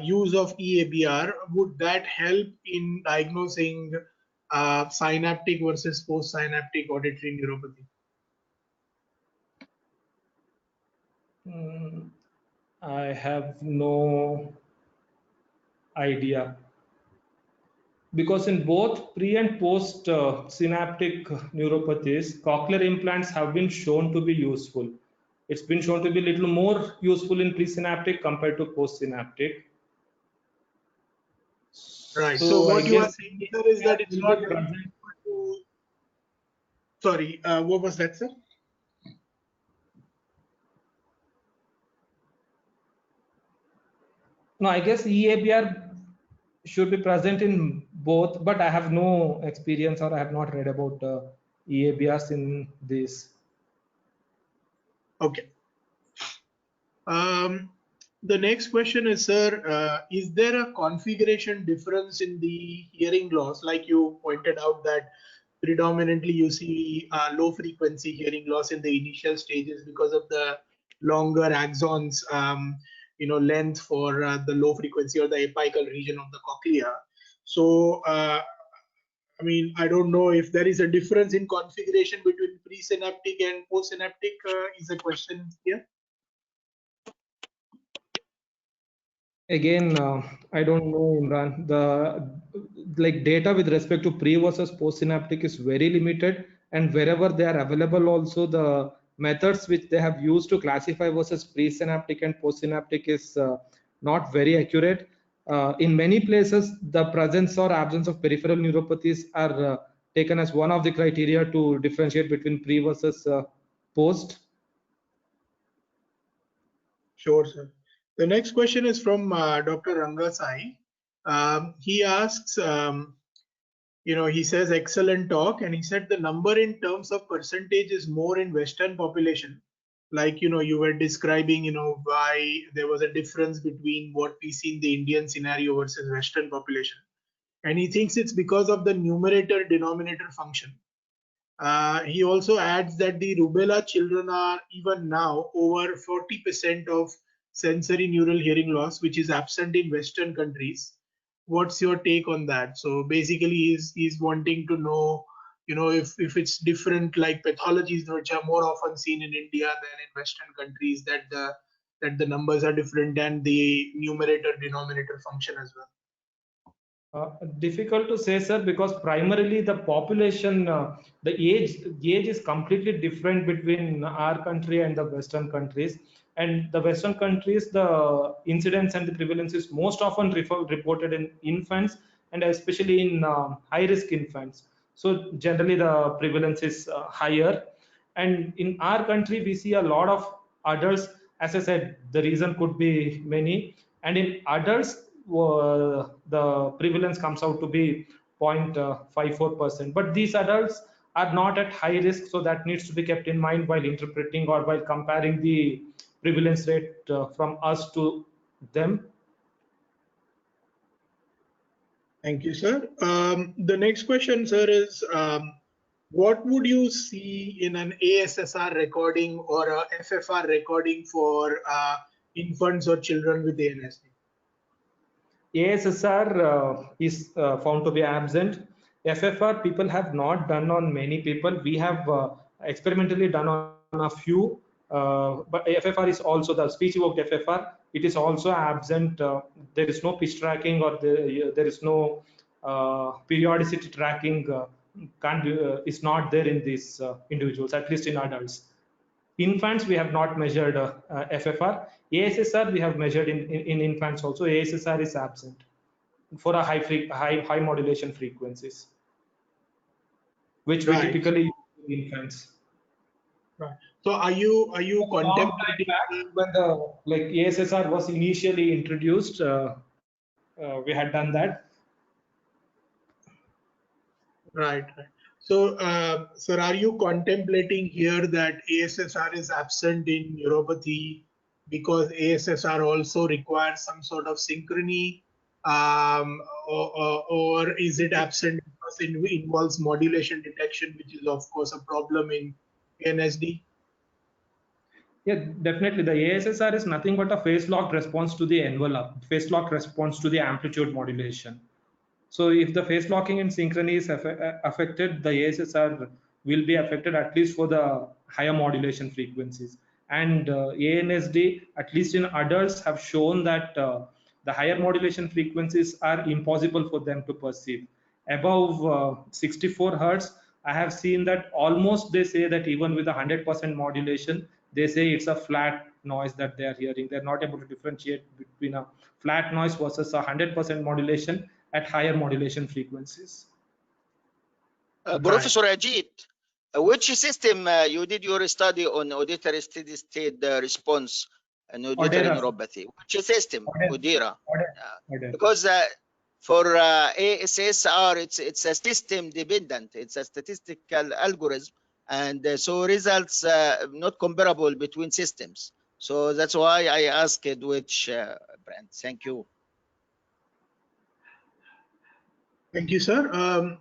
Use of EABR, would that help in diagnosing synaptic versus postsynaptic auditory neuropathy? I have no idea, because in both pre and post synaptic neuropathies, cochlear implants have been shown to be useful. It's been shown to be a little more useful in presynaptic compared to postsynaptic. Right. So what you are saying, sir, is that it's not present. Sorry, what was that, sir? No, I guess EABR should be present in both, but I have no experience or I have not read about EABRs in this. Okay. The next question is, sir, is there a configuration difference in the hearing loss? Like you pointed out that predominantly you see low frequency hearing loss in the initial stages because of the longer axons, length for the low frequency or the apical region of the cochlea. So, I mean, I don't know if there is a difference in configuration between presynaptic and postsynaptic, is a question here. Again, I don't know, Imran. The like data with respect to pre versus postsynaptic is very limited, and wherever they are available, also the methods which they have used to classify versus presynaptic and postsynaptic is not very accurate. In many places, the presence or absence of peripheral neuropathies are taken as one of the criteria to differentiate between pre versus post. Sure, sir. The next question is from Dr. Rangasai. He asks, he says, excellent talk. And he said the number in terms of percentage is more in Western population. Like, you were describing, why there was a difference between what we see in the Indian scenario versus Western population. And he thinks it's because of the numerator denominator function. He also adds that the rubella children are even now over 40% of sensory neural hearing loss, which is absent in Western countries. What's your take on that? So basically, he's wanting to know, if it's different, like pathologies which are more often seen in India than in Western countries, that the numbers are different and the numerator denominator function as well. Difficult to say, sir, because primarily the population, the age is completely different between our country and the Western countries. And the Western countries, the incidence and the prevalence is most often reported in infants, and especially in high-risk infants. So generally the prevalence is higher. And in our country, we see a lot of adults. As I said, the reason could be many. And in adults, the prevalence comes out to be 0.54%. But these adults are not at high risk, so that needs to be kept in mind while interpreting or while comparing the prevalence rate from us to them. Thank you, sir. The next question, sir, is what would you see in an ASSR recording or a FFR recording for infants or children with ANSD? ASSR is found to be absent. FFR people have not done on many people. We have experimentally done on a few, but FFR is also the speech evoked FFR. It is also absent. There is no pitch tracking or there is no periodicity tracking. Is not there in these individuals, at least in adults. Infants, we have not measured FFR. ASSR, we have measured in infants also. ASSR is absent for a high modulation frequencies, which we typically use in infants. Right. So are you contemplating when the ASSR was initially introduced? We had done that. Right. So, sir, are you contemplating here that ASSR is absent in neuropathy because ASSR also requires some sort of synchrony, or is it absent because it involves modulation detection, which is of course a problem in ANSD? Yeah, definitely. The ASSR is nothing but a phase-locked response to the envelope, phase-locked response to the amplitude modulation. So if the phase locking and synchrony is affected, the ASSR will be affected, at least for the higher modulation frequencies. And ANSD, at least in adults, have shown that the higher modulation frequencies are impossible for them to perceive. Above 64 hertz, I have seen that almost they say that even with 100% modulation, they say it's a flat noise that they are hearing. They're not able to differentiate between a flat noise versus 100% modulation at higher modulation frequencies. Professor Ajit, which system you did your study on auditory steady state response and auditory neuropathy? Which system? Audira. Because for ASSR, it's a system dependent. It's a statistical algorithm, and so results not comparable between systems. So that's why I asked which brand. Thank you. Thank you, sir.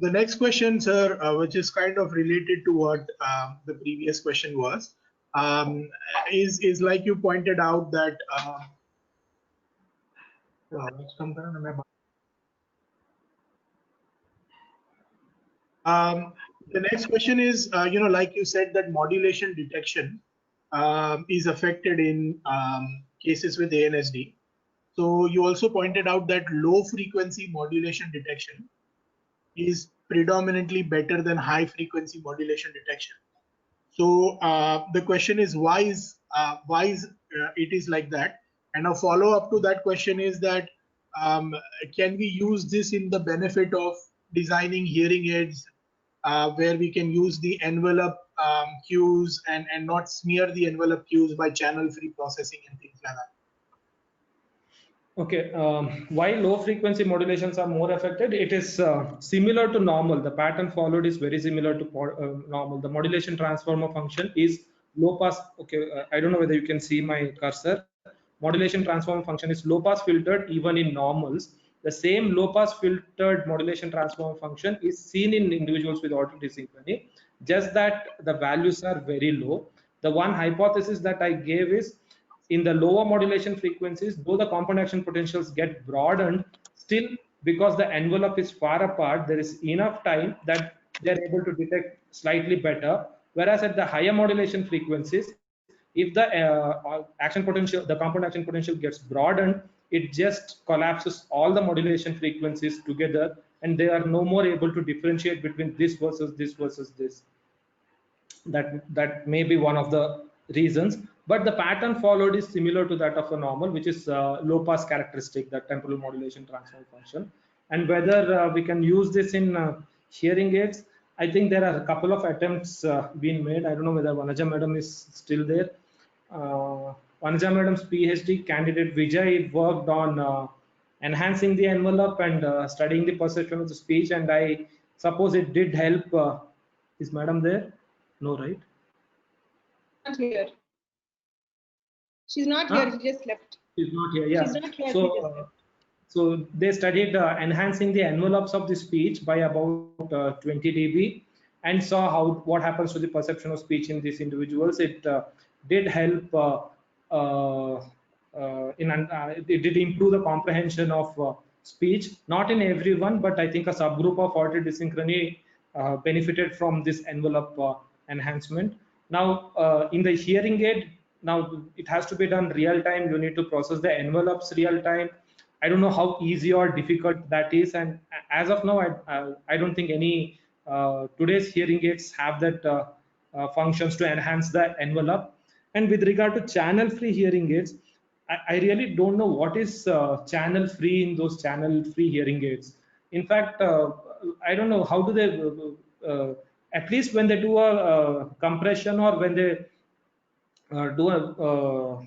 The next question, sir, which is kind of related to what the previous question was, is like you pointed out that. The next question is, like you said, that modulation detection is affected in cases with ANSD. So you also pointed out that low frequency modulation detection is predominantly better than high frequency modulation detection. So the question is, why is it is like that? And a follow up to that question is that can we use this in the benefit of designing hearing aids where we can use the envelope cues and not smear the envelope cues by channel free processing and things like that? Okay, why low frequency modulations are more affected? It is similar to normal. The pattern followed is very similar to normal. The modulation transformer function is low pass. Okay, I don't know whether you can see my cursor. Modulation transformer function is low pass filtered even in normals. The same low pass filtered modulation transformer function is seen in individuals with auditory synchrony, just that the values are very low. The one hypothesis that I gave is in the lower modulation frequencies, though the compound action potentials get broadened, still because the envelope is far apart, there is enough time that they're able to detect slightly better. Whereas at the higher modulation frequencies, if the action potential, the compound action potential gets broadened, it just collapses all the modulation frequencies together, and they are no more able to differentiate between this versus this versus this. That may be one of the reasons, but the pattern followed is similar to that of a normal, which is low pass characteristic, that temporal modulation transfer function. And whether we can use this in hearing aids, I think there are a couple of attempts being made. I don't know whether Vanaja madam is still there. Vanaja madam's PhD candidate Vijay worked on enhancing the envelope and studying the perception of the speech, and I suppose it did help. Is madam there? No, right? Not here. She's not here. She just left. She's not here. Yeah. She's not here. So, She just left. so they studied enhancing the envelopes of the speech by about 20 dB, and saw what happens to the perception of speech in these individuals. It did help it did improve the comprehension of speech. Not in everyone, but I think a subgroup of auditory dyssynchrony benefited from this envelope enhancement. Now, in the hearing aid, now it has to be done real time. You need to process the envelopes real time. I don't know how easy or difficult that is, and as of now, I don't think any today's hearing aids have that functions to enhance the envelope. And with regard to channel free hearing aids, I really don't know what is channel free in those channel free hearing aids. In fact, I don't know how do they at least when they do a compression, or when they do a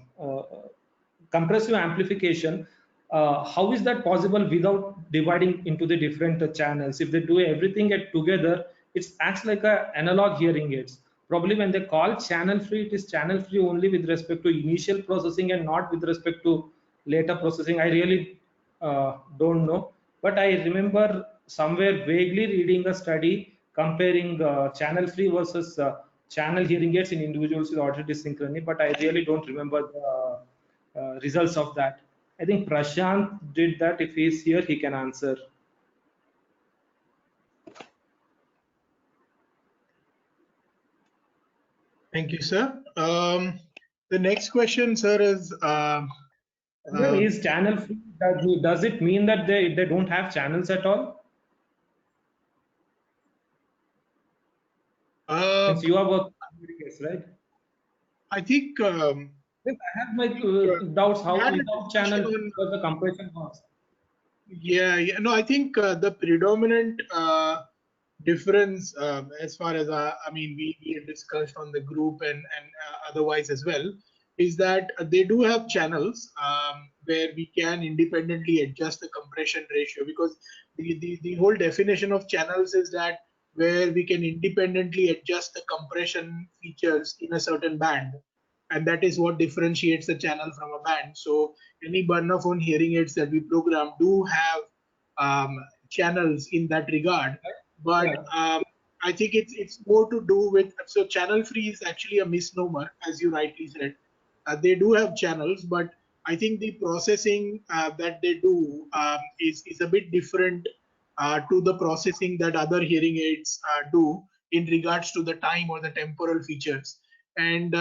compressive amplification, how is that possible without dividing into the different channels? If they do everything together, it acts like a analog hearing aids. Probably when they call channel free, it is channel free only with respect to initial processing and not with respect to later processing. I really don't know, but I remember somewhere vaguely reading a study comparing channel free versus channel hearing aids in individuals with auditory dyssynchrony, but I really don't remember the results of that. I think Prashant did that. If he's here, he can answer. Thank you, sir. The next question, sir, is Is channel free? Does it mean that they don't have channels at all? Since you are working on case, right? I think Yes, I have my doubts how without channel what the compression was. yeah. No, I think the predominant difference, as far as I mean, we had discussed on the group and otherwise as well, is that they do have channels where we can independently adjust the compression ratio, because the whole definition of channels is that where we can independently adjust the compression features in a certain band. and that is what differentiates a channel from a band. So any burner-phone hearing aids that we program do have channels in that regard, but I think it's more to do with, so channel free is actually a misnomer, as you rightly said. They do have channels, but I think the processing that they do is a bit different to the processing that other hearing aids do in regards to the time or the temporal features. And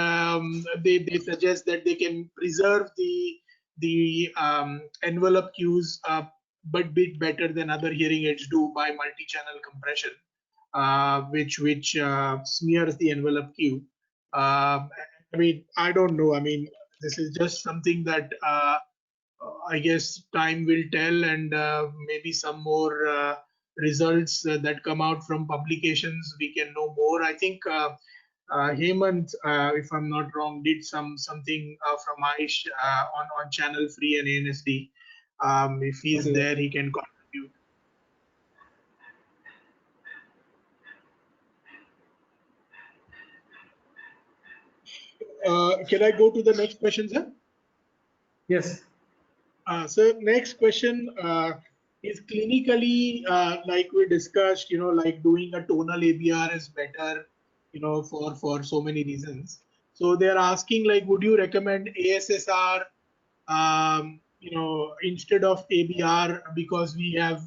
they suggest that they can preserve the envelope cues but bit better than other hearing aids do by multi-channel compression, which smears the envelope cue. I mean, I don't know. I mean, this is just something that I guess time will tell, and maybe some more results that come out from publications, we can know more. I think Hemant, if I'm not wrong, did something from Aish on channel free and ANSD. If he's there, he can contribute. Can I go to the next question, sir? Yes. So next question is clinically, like we discussed, like doing a tonal ABR is better, for so many reasons. So they're asking, like, would you recommend ASSR, instead of ABR, because we have,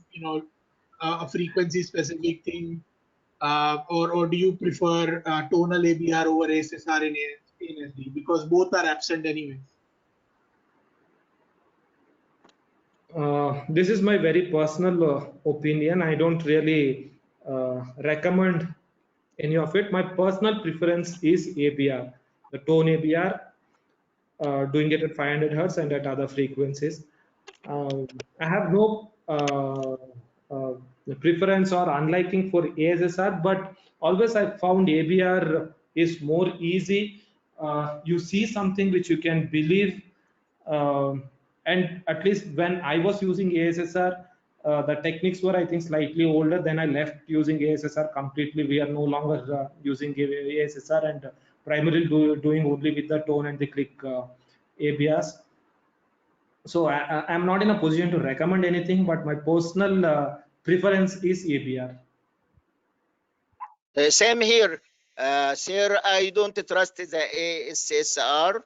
a frequency specific thing, or do you prefer tonal ABR over ASSR in ANSD, because both are absent anyways? This is my very personal opinion. I don't really recommend any of it. My personal preference is ABR, the tone ABR, doing it at 500 hertz and at other frequencies. I have no preference or unliking for ASSR, but always I found ABR is more easy. You see something which you can believe, and at least when I was using ASSR, the techniques were, I think, slightly older. Then I left using ASSR completely. We are no longer using ASSR and primarily doing only with the tone and the click ABRs. So I'm not in a position to recommend anything, but my personal preference is ABR. Same here, sir. I don't trust the ASSR.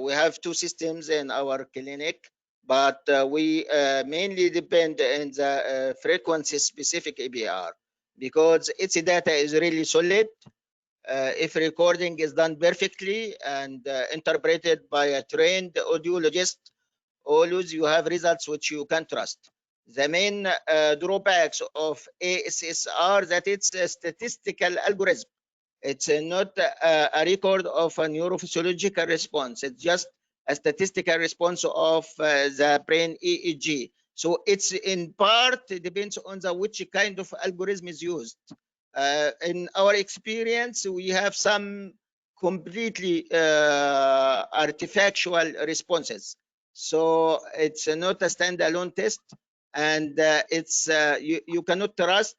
We have two systems in our clinic, but we mainly depend on the frequency specific ABR because its data is really solid. If recording is done perfectly and interpreted by a trained audiologist, always you have results which you can trust. The main drawbacks of ASSR that it's a statistical algorithm. It's not a record of a neurophysiological response. It's just a statistical response of the brain EEG. So it's in part depends on the which kind of algorithm is used. In our experience, we have some completely artifactual responses. So it's not a standalone test, and it's you cannot trust,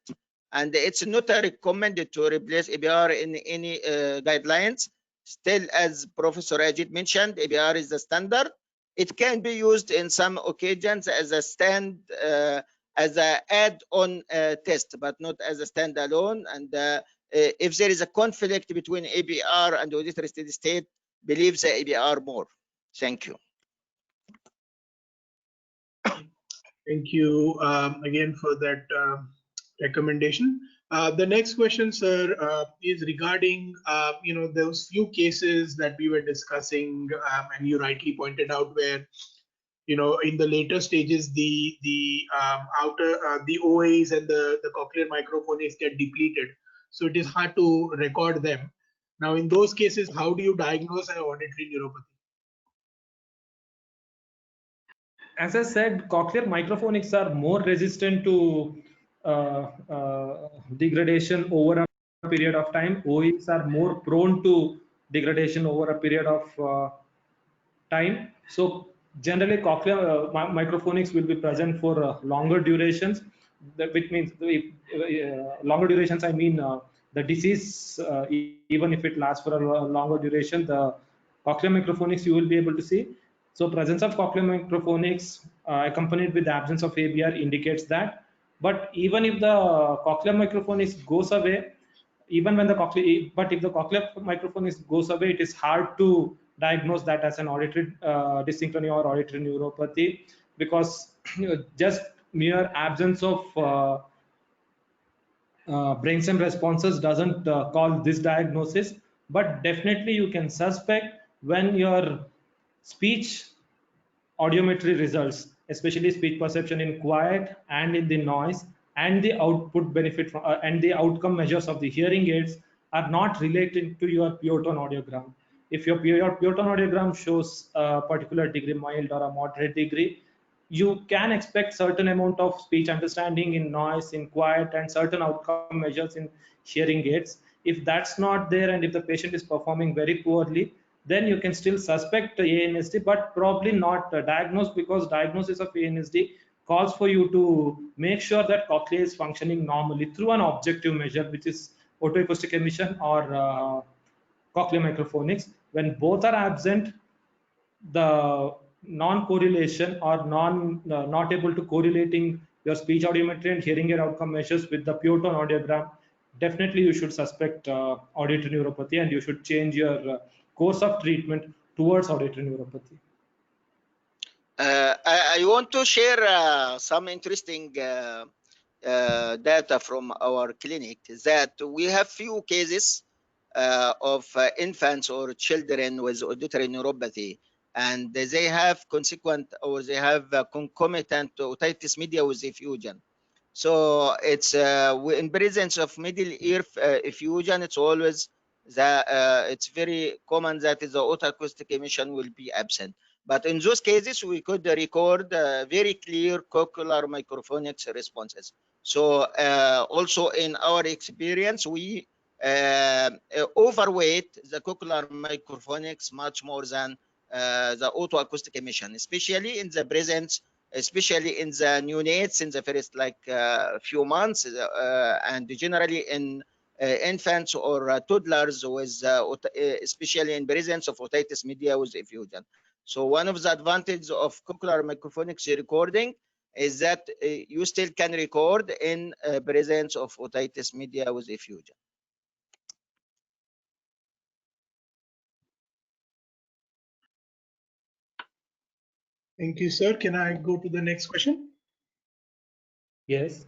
and it's not recommended to replace ABR in any guidelines. Still, as Professor Ajit mentioned, ABR is the standard. It can be used in some occasions as a as an add-on test, but not as a standalone. And if there is a conflict between ABR and auditory steady state, believe the ABR more. Thank you. Thank you again for that recommendation. The next question, sir, is regarding those few cases that we were discussing, and you rightly pointed out where in the later stages the OAs and the cochlear microphonics get depleted, so it is hard to record them. Now, in those cases, how do you diagnose an auditory neuropathy? As I said, cochlear microphonics are more resistant to degradation over a period of time. OEs are more prone to degradation over a period of time. So generally, cochlear microphonics will be present for longer durations, which means longer durations. I mean, the disease, even if it lasts for a longer duration, the cochlear microphonics you will be able to see. So presence of cochlear microphonics accompanied with the absence of ABR indicates that. But even if the cochlear microphonics goes away, even when the cochlear, but if the cochlear microphonics goes away, it is hard to diagnose that as an auditory dyssynchrony or auditory neuropathy, because just mere absence of brainstem responses doesn't call this diagnosis, but definitely you can suspect when your speech audiometry results, especially speech perception in quiet and in the noise, and the output benefit from, and the outcome measures of the hearing aids are not related to your pure tone audiogram. If your pure tone audiogram shows a particular degree, mild or a moderate degree, you can expect certain amount of speech understanding in noise, in quiet, and certain outcome measures in hearing aids. If that's not there and if the patient is performing very poorly, then you can still suspect ANSD, but probably not diagnose, because diagnosis of ANSD calls for you to make sure that cochlea is functioning normally through an objective measure, which is otoacoustic emission or cochlear microphonics. When both are absent, the non-correlation or not able to correlating your speech audiometry and hearing aid outcome measures with the pure tone audiogram, definitely you should suspect auditory neuropathy, and you should change your course of treatment towards auditory neuropathy. I want to share some interesting data from our clinic, that we have few cases of infants or children with auditory neuropathy, and they have consequent, or they have concomitant otitis media with effusion. So it's in presence of middle ear effusion, it's always it's very common that the otoacoustic emission will be absent. But in those cases, we could record very clear cochlear microphonics responses. So also in our experience, we overweight the cochlear microphonics much more than the otoacoustic emission, especially in the presence, especially in the neonates in the first few months, and generally in infants or toddlers with especially in presence of otitis media with effusion. So one of the advantages of cochlear microphonics recording is that you still can record in presence of otitis media with effusion. Thank you, sir. Can I go to the next question? Yes.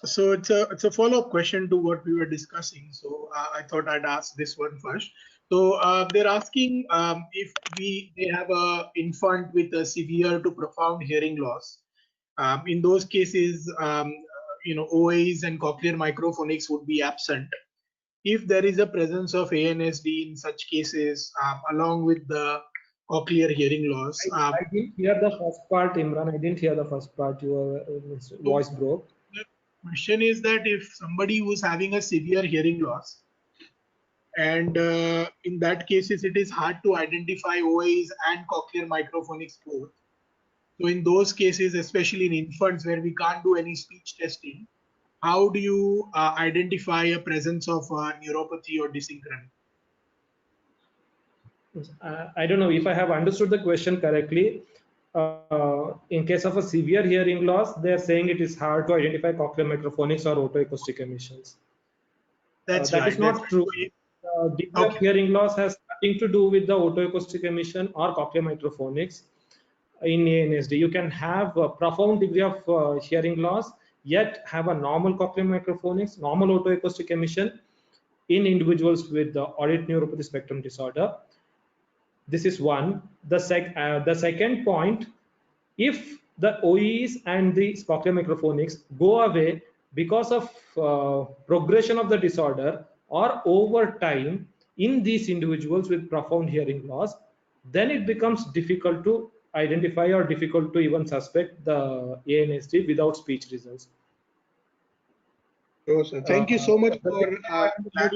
So it's a follow-up question to what we were discussing. So I thought I'd ask this one first. So they're asking if they have a infant with a severe to profound hearing loss. In those cases, OAs and cochlear microphonics would be absent. If there is a presence of ANSD in such cases, along with the cochlear hearing loss. I didn't hear the first part, Imran. I didn't hear the first part. Your voice broke. The question is that if somebody was having a severe hearing loss, and in that cases, it is hard to identify OAs and cochlear microphonics both. So in those cases, especially in infants where we can't do any speech testing, how do you identify a presence of neuropathy or dyssynchrony? I don't know if I have understood the question correctly. In case of a severe hearing loss, they are saying it is hard to identify cochlear microphonics or otoacoustic emissions. That is not true. Degree of hearing loss has nothing to do with the otoacoustic emission or cochlear microphonics. In ANSD, you can have a profound degree of hearing loss, yet have a normal cochlear microphonics, normal otoacoustic emission in individuals with the auditory neuropathy spectrum disorder. This is one. The second point, if the OEs and the cochlear microphonics go away because of progression of the disorder or over time in these individuals with profound hearing loss, then it becomes difficult to identify or difficult to even suspect the ANSD without speech results. Oh, sir. Thank you so much for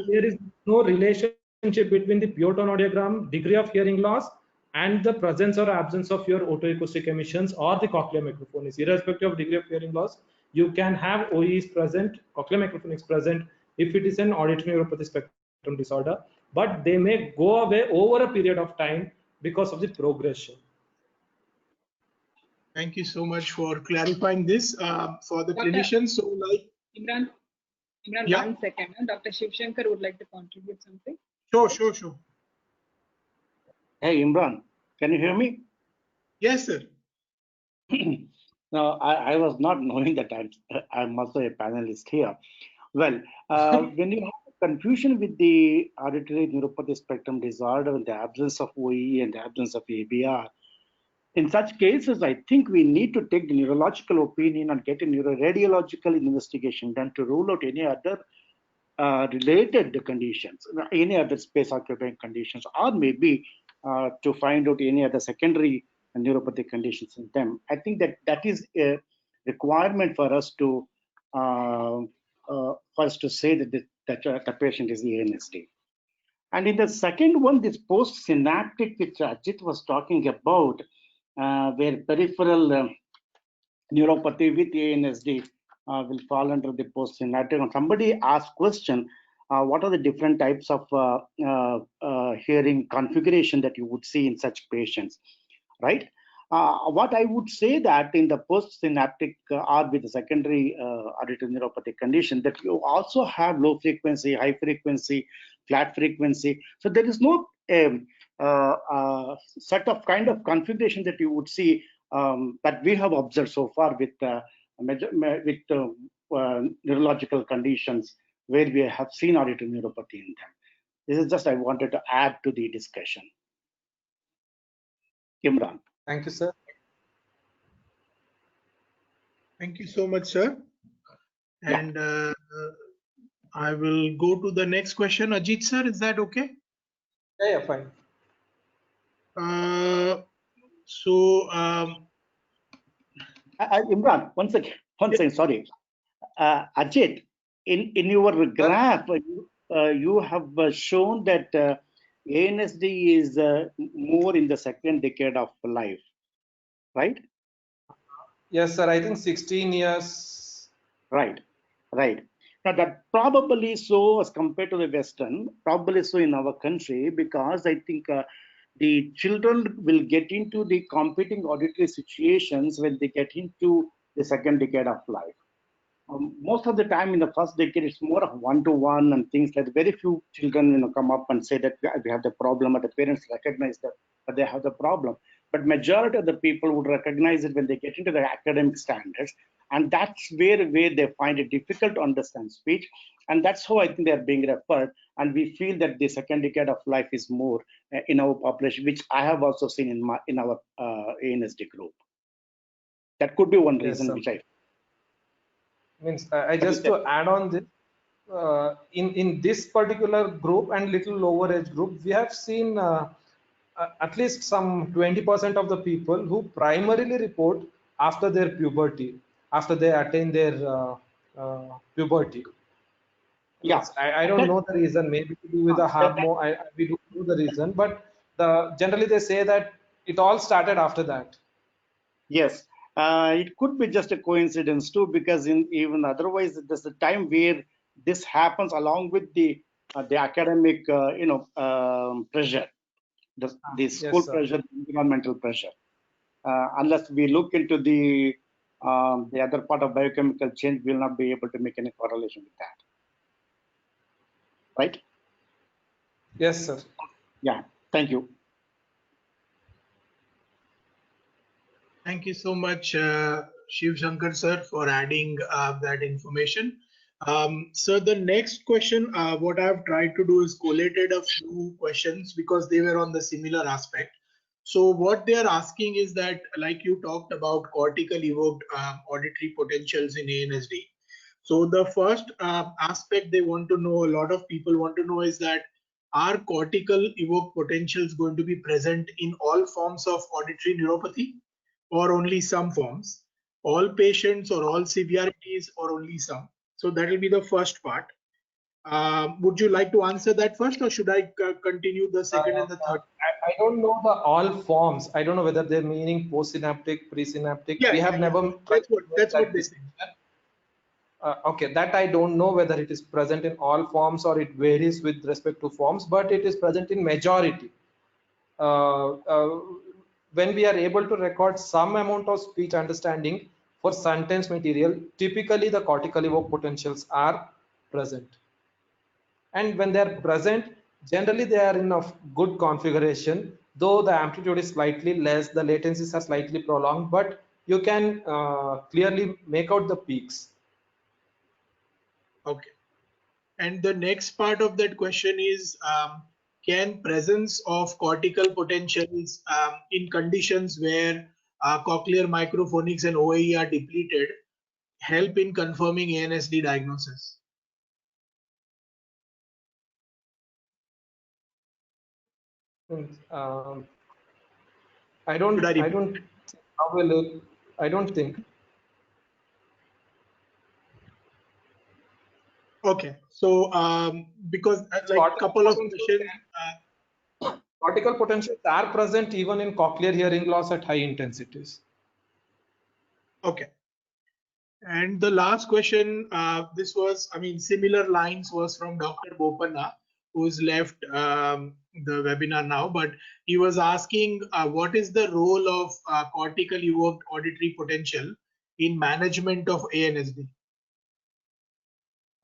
there is no relationship between the pure tone audiogram, degree of hearing loss, and the presence or absence of your otoacoustic emissions or the cochlear microphonics. Irrespective of degree of hearing loss, you can have OEs present, cochlear microphonics present, if it is an auditory neuropathy spectrum disorder. but they may go away over a period of time because of the progression. Thank you so much for clarifying this for the Doctor- clinicians. So, like, Imran, Yeah. 1 second. Dr. Shiv Shankar would like to contribute something. Sure. Hey, Imran, can you hear me? Yes, sir. No, I was not knowing that I'm also a panelist here. Well, when you have confusion with the auditory neuropathy spectrum disorder in the absence of OE and the absence of ABR, in such cases, I think we need to take the neurological opinion and get a neuroradiological investigation done to rule out any other related conditions, any other space occupying conditions, or maybe to find out any other secondary neuropathic conditions in them. I think that is a requirement for us to say that the patient is ANSD. And in the second one, this post-synaptic, which Ajit was talking about, where peripheral neuropathy with ANSD will fall under the post-synaptic. And somebody asked question, what are the different types of hearing configuration that you would see in such patients, right? What I would say that in the post-synaptic or with the secondary auditory neuropathic condition, that you also have low frequency, high frequency, flat frequency. So there is no set of kind of configuration that you would see that we have observed so far with neurological conditions where we have seen auditory neuropathy in them. This is just I wanted to add to the discussion. Imran. Thank you, sir. Thank you so much, sir. And I will go to the next question. Ajit, sir, is that okay? Yeah, fine. Imran, one second, sorry. Ajit, in your graph, you have shown that ANSD is more in the second decade of life, right? Yes, sir. I think 16 years. Right. Now that probably so as compared to the Western, probably so in our country, because I think the children will get into the competing auditory situations when they get into the second decade of life. Most of the time in the first decade, it's more of one-to-one and things like that. Very few children come up and say that we have the problem, or the parents recognize that they have the problem. But majority of the people would recognize it when they get into the academic standards, and that's where they find it difficult to understand speech, and that's how I think they are being referred. And we feel that the second decade of life is more in our population, which I have also seen in our ANSD group. That could be one reason, Yes, which I means I just to add on this, in this particular group and little lower age group, we have seen at least some 20% of the people who primarily report after their puberty, after they attain their puberty. Yeah, I don't know the reason. Maybe to do with the hormone. We don't know the reason, but generally they say that it all started after that. Yes, it could be just a coincidence too, because even otherwise, there's a time where this happens along with the academic, pressure, the school Yes, pressure, environmental pressure. Unless we look into the other part of biochemical change, we'll not be able to make any correlation with that, right? Yes, sir. Yeah. Thank you. Thank you so much, Shiv Shankar sir, for adding that information. So the next question, what I've tried to do is collated a few questions because they were on the similar aspect. So what they are asking is that, like you talked about cortical evoked auditory potentials in ANSD. So the first aspect they want to know, a lot of people want to know, is that are cortical evoked potentials going to be present in all forms of auditory neuropathy, or only some forms, all patients or all severities, or only some? So that will be the first part. Would you like to answer that first, or should I continue the second and the third? I don't know the all forms. I don't know whether they're meaning postsynaptic, presynaptic. Yeah, We have never tried. that's what they say. Okay, that I don't know whether it is present in all forms or it varies with respect to forms, but it is present in majority. Uh, uh, when we are able to record some amount of speech understanding for sentence material, typically the cortical evoked potentials are present. And when they are present, generally they are in a good configuration, though the amplitude is slightly less, the latencies are slightly prolonged, but you can clearly make out the peaks. Okay. And the next part of that question is, can presence of cortical potentials in conditions where cochlear microphonics and OAE are depleted help in confirming ANSD diagnosis? Um, Should I repeat? I don't think. Okay, so because like a couple of questions. Cortical potentials are present even in cochlear hearing loss at high intensities. Okay. And the last question, this was, I mean, similar lines was from Dr. Bopanna, who's left the webinar now, but he was asking what is the role of cortical evoked auditory potential in management of ANSD?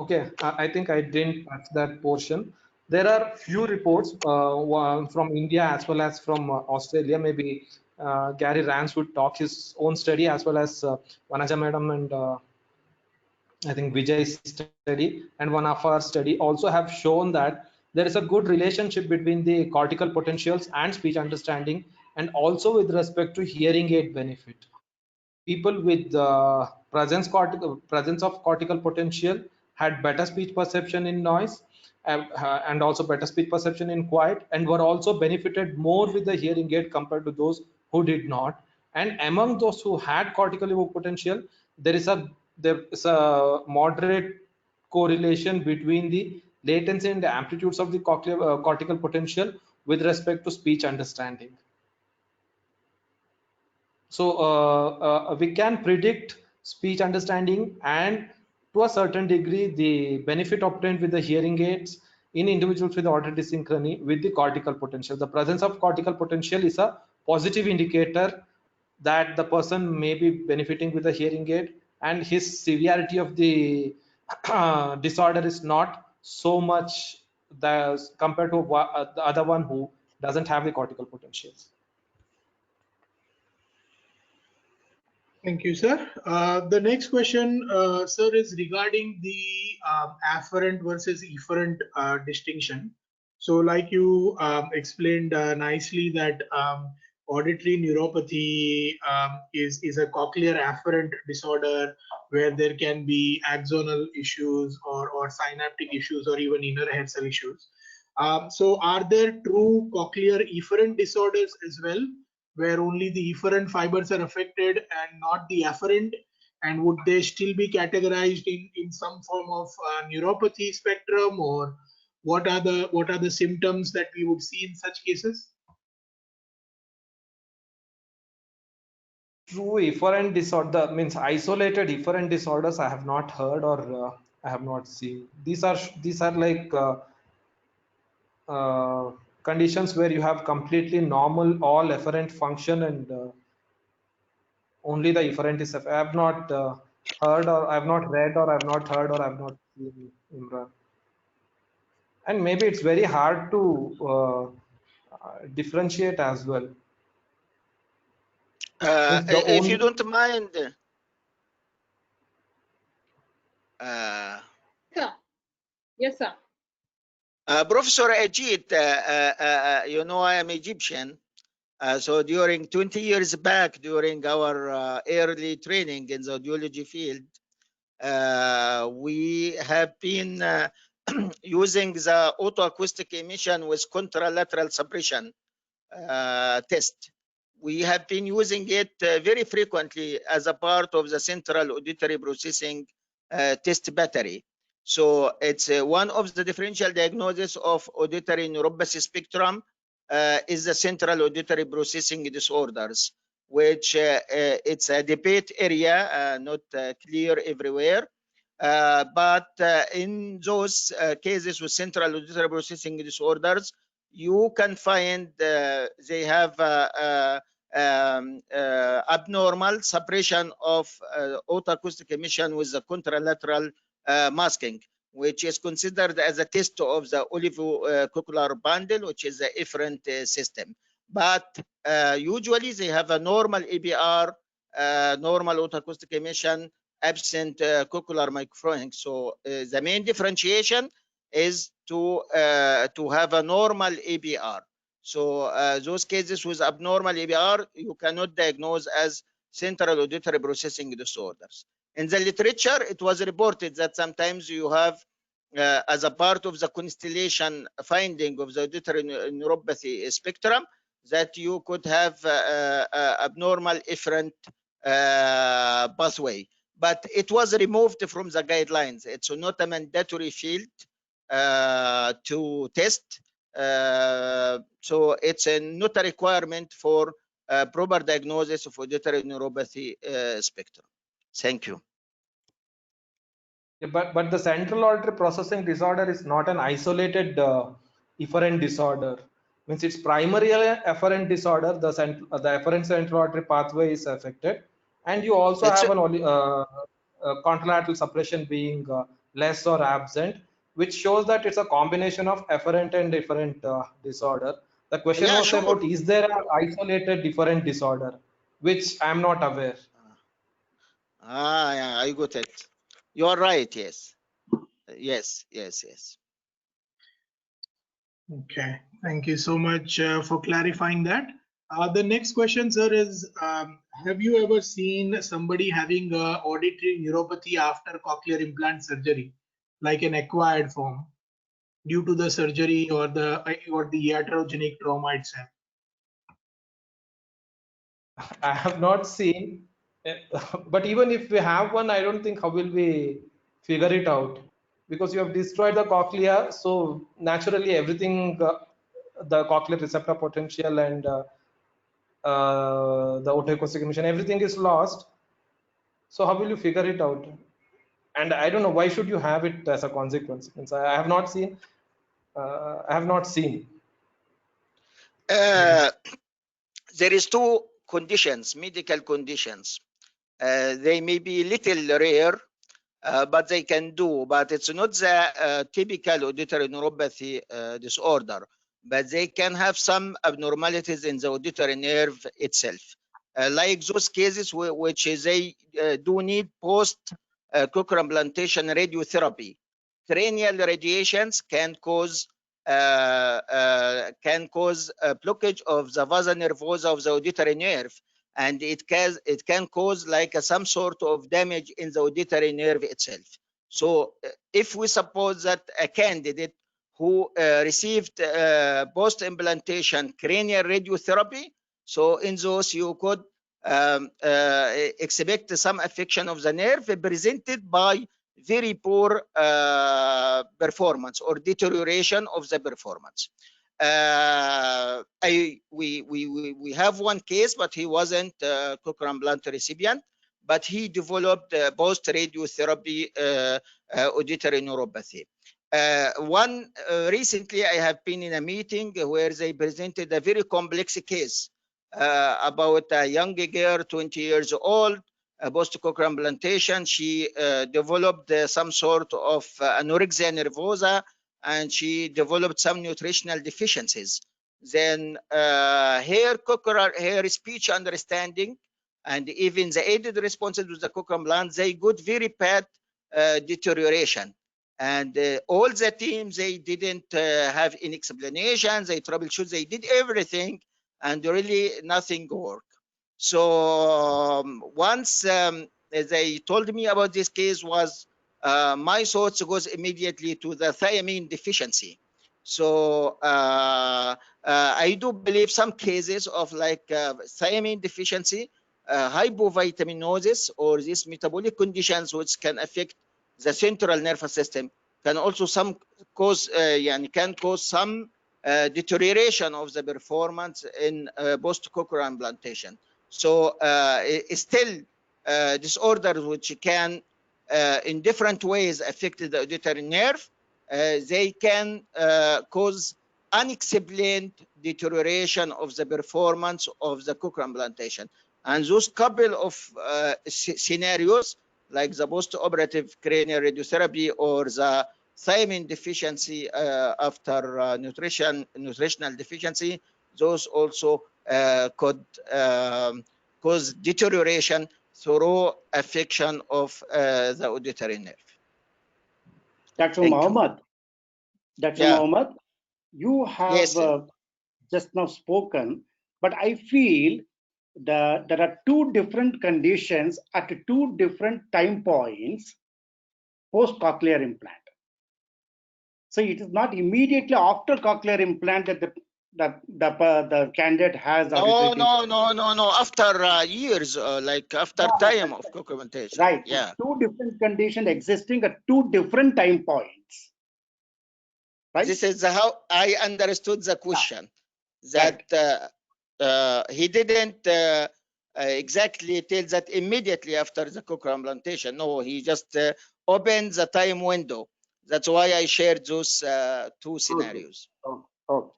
Okay, I think I didn't touch that portion. There are few reports one from India as well as from Australia. Maybe Gary Rance would talk his own study, as well as Vanaja Madam and I think Vijay's study and one of our study also have shown that there is a good relationship between the cortical potentials and speech understanding, and also with respect to hearing aid benefit. People with presence of cortical potential had better speech perception in noise, and also better speech perception in quiet, and were also benefited more with the hearing aid compared to those who did not. And among those who had cortical evoked potential, there is a moderate correlation between the latency and the amplitudes of the cortical potential with respect to speech understanding. So we can predict speech understanding, and to a certain degree the benefit obtained with the hearing aids in individuals with auditory dyssynchrony with the cortical potential. The presence of cortical potential is a positive indicator that the person may be benefiting with the hearing aid, and his severity of the disorder is not so much compared to the other one who doesn't have the cortical potentials. Thank you, sir. The next question, sir, is regarding the afferent versus efferent distinction. So like you explained nicely that auditory neuropathy is a cochlear afferent disorder where there can be axonal issues or synaptic issues or even inner hair cell issues. So are there true cochlear efferent disorders as well, where only the efferent fibers are affected and not the afferent? And would they still be categorized in some form of neuropathy spectrum, or what are the symptoms that we would see in such cases? True efferent disorder means isolated efferent disorders I have not heard, or I have not seen. These are like conditions where you have completely normal all efferent function, and only the efferent is. I have not heard, or I have not read, or I have not heard, or I have not seen, Imran. And maybe it's very hard to differentiate as well. If you don't mind, Yes, sir. Professor Ajit, you know I am Egyptian. So during 20 years back, during our early training in the audiology field, we have been using the autoacoustic emission with contralateral suppression test. We have been using it very frequently as a part of the central auditory processing test battery. So it's one of the differential diagnoses of auditory neuropathy spectrum is the central auditory processing disorders, which it's a debate area, not clear everywhere. But in those cases with central auditory processing disorders, you can find they have abnormal suppression of otoacoustic emission with the contralateral masking, which is considered as a test of the olivocochlear bundle, which is a efferent system. But usually they have a normal ABR, normal otoacoustic emission, absent cochlear microphoning. So the main differentiation is to have a normal ABR. So those cases with abnormal ABR, you cannot diagnose as central auditory processing disorders. In the literature, it was reported that sometimes you have, as a part of the constellation finding of the auditory neuropathy spectrum, that you could have abnormal efferent pathway. But it was removed from the guidelines. It's not a mandatory field to test. So it's not a requirement for proper diagnosis of auditory neuropathy spectrum. Thank you. Yeah, but the central auditory processing disorder is not an isolated efferent disorder. Means it's primarily an efferent disorder. The efferent central auditory pathway is affected, and you also have an contralateral suppression being less or absent, which shows that it's a combination of efferent and efferent disorder. The question was about, is there an isolated efferent disorder, which I'm not aware. Yeah, I got it. You are right. Yes. Yes. Okay, thank you so much for clarifying that. The next question, sir, is have you ever seen somebody having auditory neuropathy after cochlear implant surgery, like an acquired form, due to the surgery or the iatrogenic trauma itself? I have not seen, but even if we have one, I don't think how will we figure it out, because you have destroyed the cochlea, so naturally everything, the cochlear receptor potential and the otoacoustic emission, everything is lost. So how will you figure it out? And I don't know, why should you have it as a consequence? Means I have not seen. There is two conditions, medical conditions. They may be little rare, but they can do, but it's not the typical auditory neuropathy disorder, but they can have some abnormalities in the auditory nerve itself. Like those cases which they do need post cochlear implantation radiotherapy. Cranial radiations can cause blockage of the vasa nervosa of the auditory nerve, and it can cause like some sort of damage in the auditory nerve itself. So if we suppose that a candidate who received post-implantation cranial radiotherapy, so in those you could expect some affection of the nerve presented by very poor performance or deterioration of the performance. We have one case, but he wasn't a cochlear implant recipient, but he developed post radiotherapy auditory neuropathy. Recently I have been in a meeting where they presented a very complex case about a young girl, 20 years old, post cochlear implantation. She developed some sort of anorexia nervosa, and she developed some nutritional deficiencies. Then her speech understanding and even the aided responses with the cochlear implant, they got very bad deterioration. And all the team, they didn't have any explanation. They troubleshoot, they did everything, and really nothing worked. So once they told me about this case, was my thoughts goes immediately to the thiamine deficiency. So I do believe some cases of like thiamine deficiency, hypovitaminosis, or these metabolic conditions which can affect the central nervous system, can also cause some deterioration of the performance in post-cochlear implantation. So still disorders which can in different ways affect the auditory nerve, they can cause unexplained deterioration of the performance of the cochlear implantation. And those couple of scenarios, like the post-operative cranial radiotherapy or the thiamine deficiency after nutritional deficiency, those also could cause deterioration through affection of the auditory nerve. Dr. Thank you. Mohammed, Dr. Yeah. Mohammed, you have Yes, just now spoken, but I feel that there are two different conditions at two different time points post cochlear implant. So it is not immediately after cochlear implant that the candidate has auditory. No. After years, like after time of documentation. Right. Yeah. Two different conditions existing at two different time points. Right. This is how I understood the question. That he didn't exactly tell that immediately after the cochlear implantation. No, he just opened the time window. That's why I shared those two scenarios. Okay.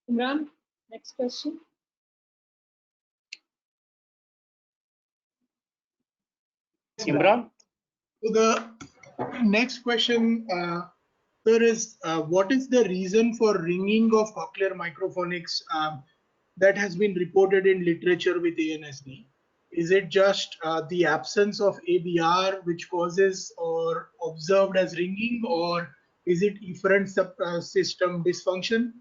Imran, next question. Imran? So the next question, sir, is what is the reason for ringing of cochlear microphonics that has been reported in literature with ANSD? Is it just the absence of ABR which causes or observed as ringing, or is it efferent system dysfunction?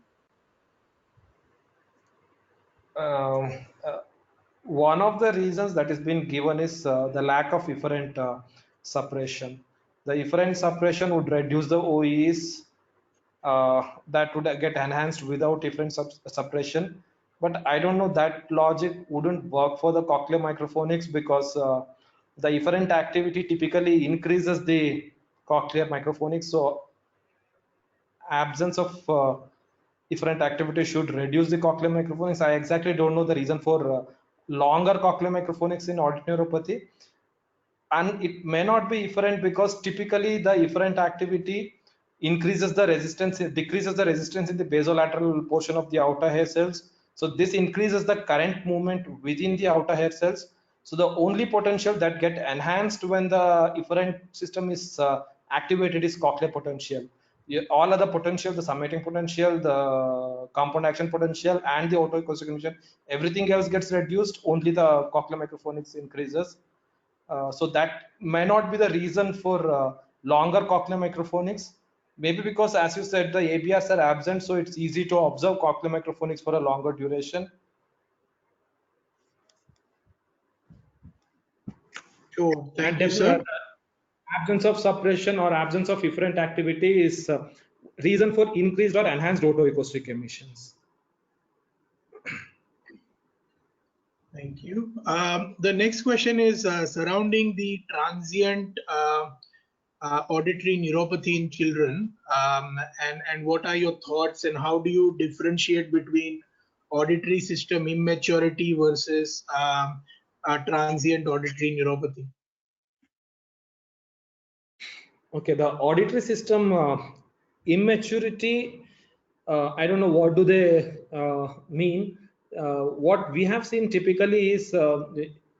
One of the reasons that has been given is the lack of efferent suppression. The efferent suppression would reduce the OEs that would get enhanced without efferent suppression. But I don't know, that logic wouldn't work for the cochlear microphonics, because the efferent activity typically increases the cochlear microphonics. So absence of efferent activity should reduce the cochlear microphonics. I exactly don't know the reason for longer cochlear microphonics in auditory neuropathy. And it may not be efferent because typically the efferent activity increases the resistance, decreases the resistance in the basolateral portion of the outer hair cells. So this increases the current movement within the outer hair cells. So the only potential that get enhanced when the efferent system is activated is cochlear potential. All other potential, the summating potential, the compound action potential, and the autoacoustic emission, everything else gets reduced. Only the cochlear microphonics increases. So that may not be the reason for longer cochlear microphonics. Maybe because, as you said, the ABRs are absent, so it's easy to observe cochlear microphonics for a longer duration. Sure, thank you, sir. Absence of suppression or absence of efferent activity is reason for increased or enhanced autoacoustic emissions. Thank you. The next question is surrounding the transient auditory neuropathy in children, and what are your thoughts, and how do you differentiate between auditory system immaturity versus transient auditory neuropathy? Okay, the auditory system immaturity, I don't know what do they mean. What we have seen typically is,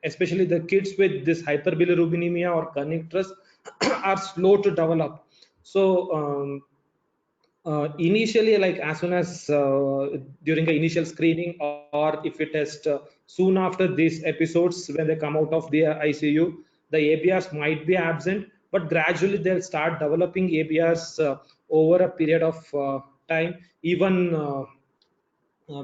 especially the kids with this hyperbilirubinemia or kernicterus are slow to develop. So initially, like as soon as during the initial screening, or if we test soon after these episodes when they come out of the ICU, the ABRs might be absent, but gradually they'll start developing ABRs over a period of time. Even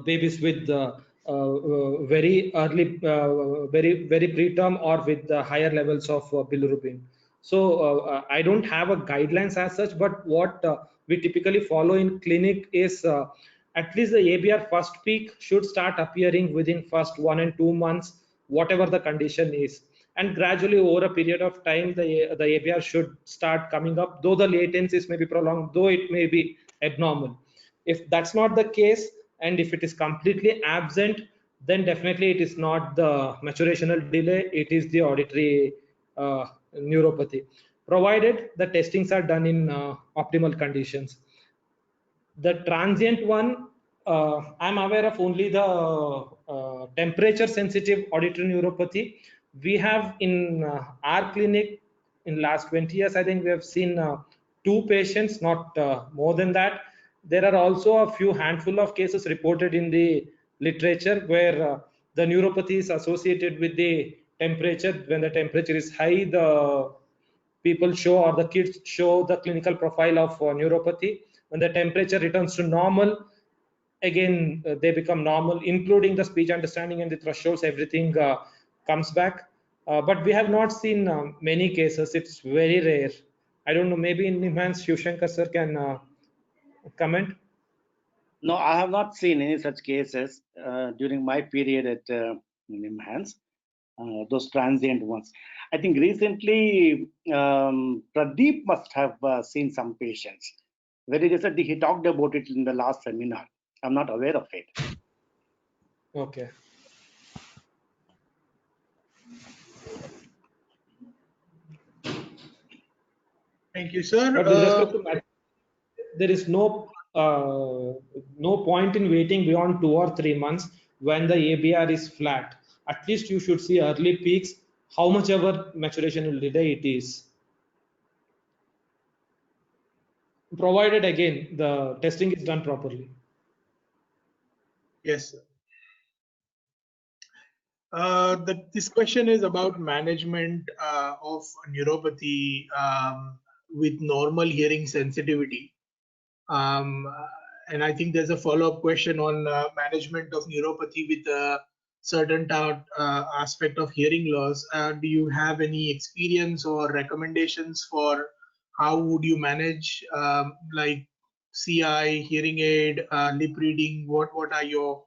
babies with very early, very preterm, or with higher levels of bilirubin. So I don't have a guidelines as such, but what we typically follow in clinic is at least the ABR first peak should start appearing within first 1 and 2 months, whatever the condition is. And gradually over a period of time, the ABR should start coming up, though the latencies may be prolonged, though it may be abnormal. If that's not the case, and if it is completely absent, then definitely it is not the maturational delay, it is the auditory neuropathy, provided the testings are done in optimal conditions. The transient one, I'm aware of only the temperature sensitive auditory neuropathy. We have in our clinic in last 20 years, I think we have seen 2 patients, not more than that. There are also a few handful of cases reported in the literature where the neuropathy is associated with the temperature. When the temperature is high, the people show, or the kids show, the clinical profile of neuropathy. When the temperature returns to normal, again they become normal, including the speech understanding and the thresholds, everything comes back. But we have not seen many cases. It's very rare. I don't know, maybe in Nimhan's Shivshankar sir can comment. No, I have not seen any such cases during my period at NIMHANS, those transient ones. I think recently Pradeep must have seen some patients. Very recently, he talked about it in the last seminar. I'm not aware of it. Okay. Thank you, sir. But with respect to there is no point in waiting beyond 2 or 3 months when the ABR is flat. At least you should see early peaks, how much ever maturation delay it is, provided again the testing is done properly. Yes, sir. This question is about management of neuropathy with normal hearing sensitivity. And I think there's a follow-up question on management of neuropathy with a certain aspect of hearing loss. Do you have any experience or recommendations for how would you manage like CI, hearing aid, lip reading? What are your...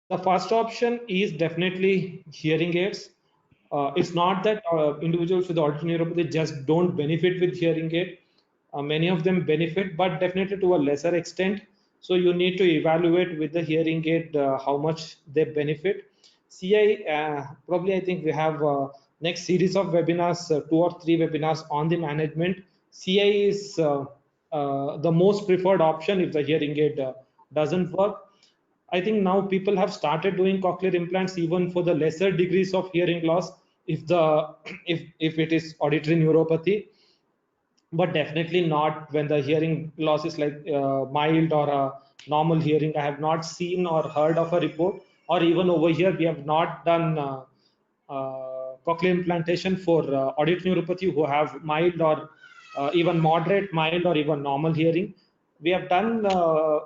The first option is definitely hearing aids. It's not that individuals with auditory neuropathy just don't benefit with hearing aid. Many of them benefit, but definitely to a lesser extent. So you need to evaluate with the hearing aid how much they benefit. CI, probably I think we have next series of webinars, 2 or 3 webinars on the management. CI is the most preferred option if the hearing aid doesn't work. I think now people have started doing cochlear implants even for the lesser degrees of hearing loss if the if it is auditory neuropathy, but definitely not when the hearing loss is like mild or a normal hearing. I have not seen or heard of a report, or even over here we have not done cochlear implantation for auditory neuropathy who have mild or even moderate, mild or even normal hearing. We have done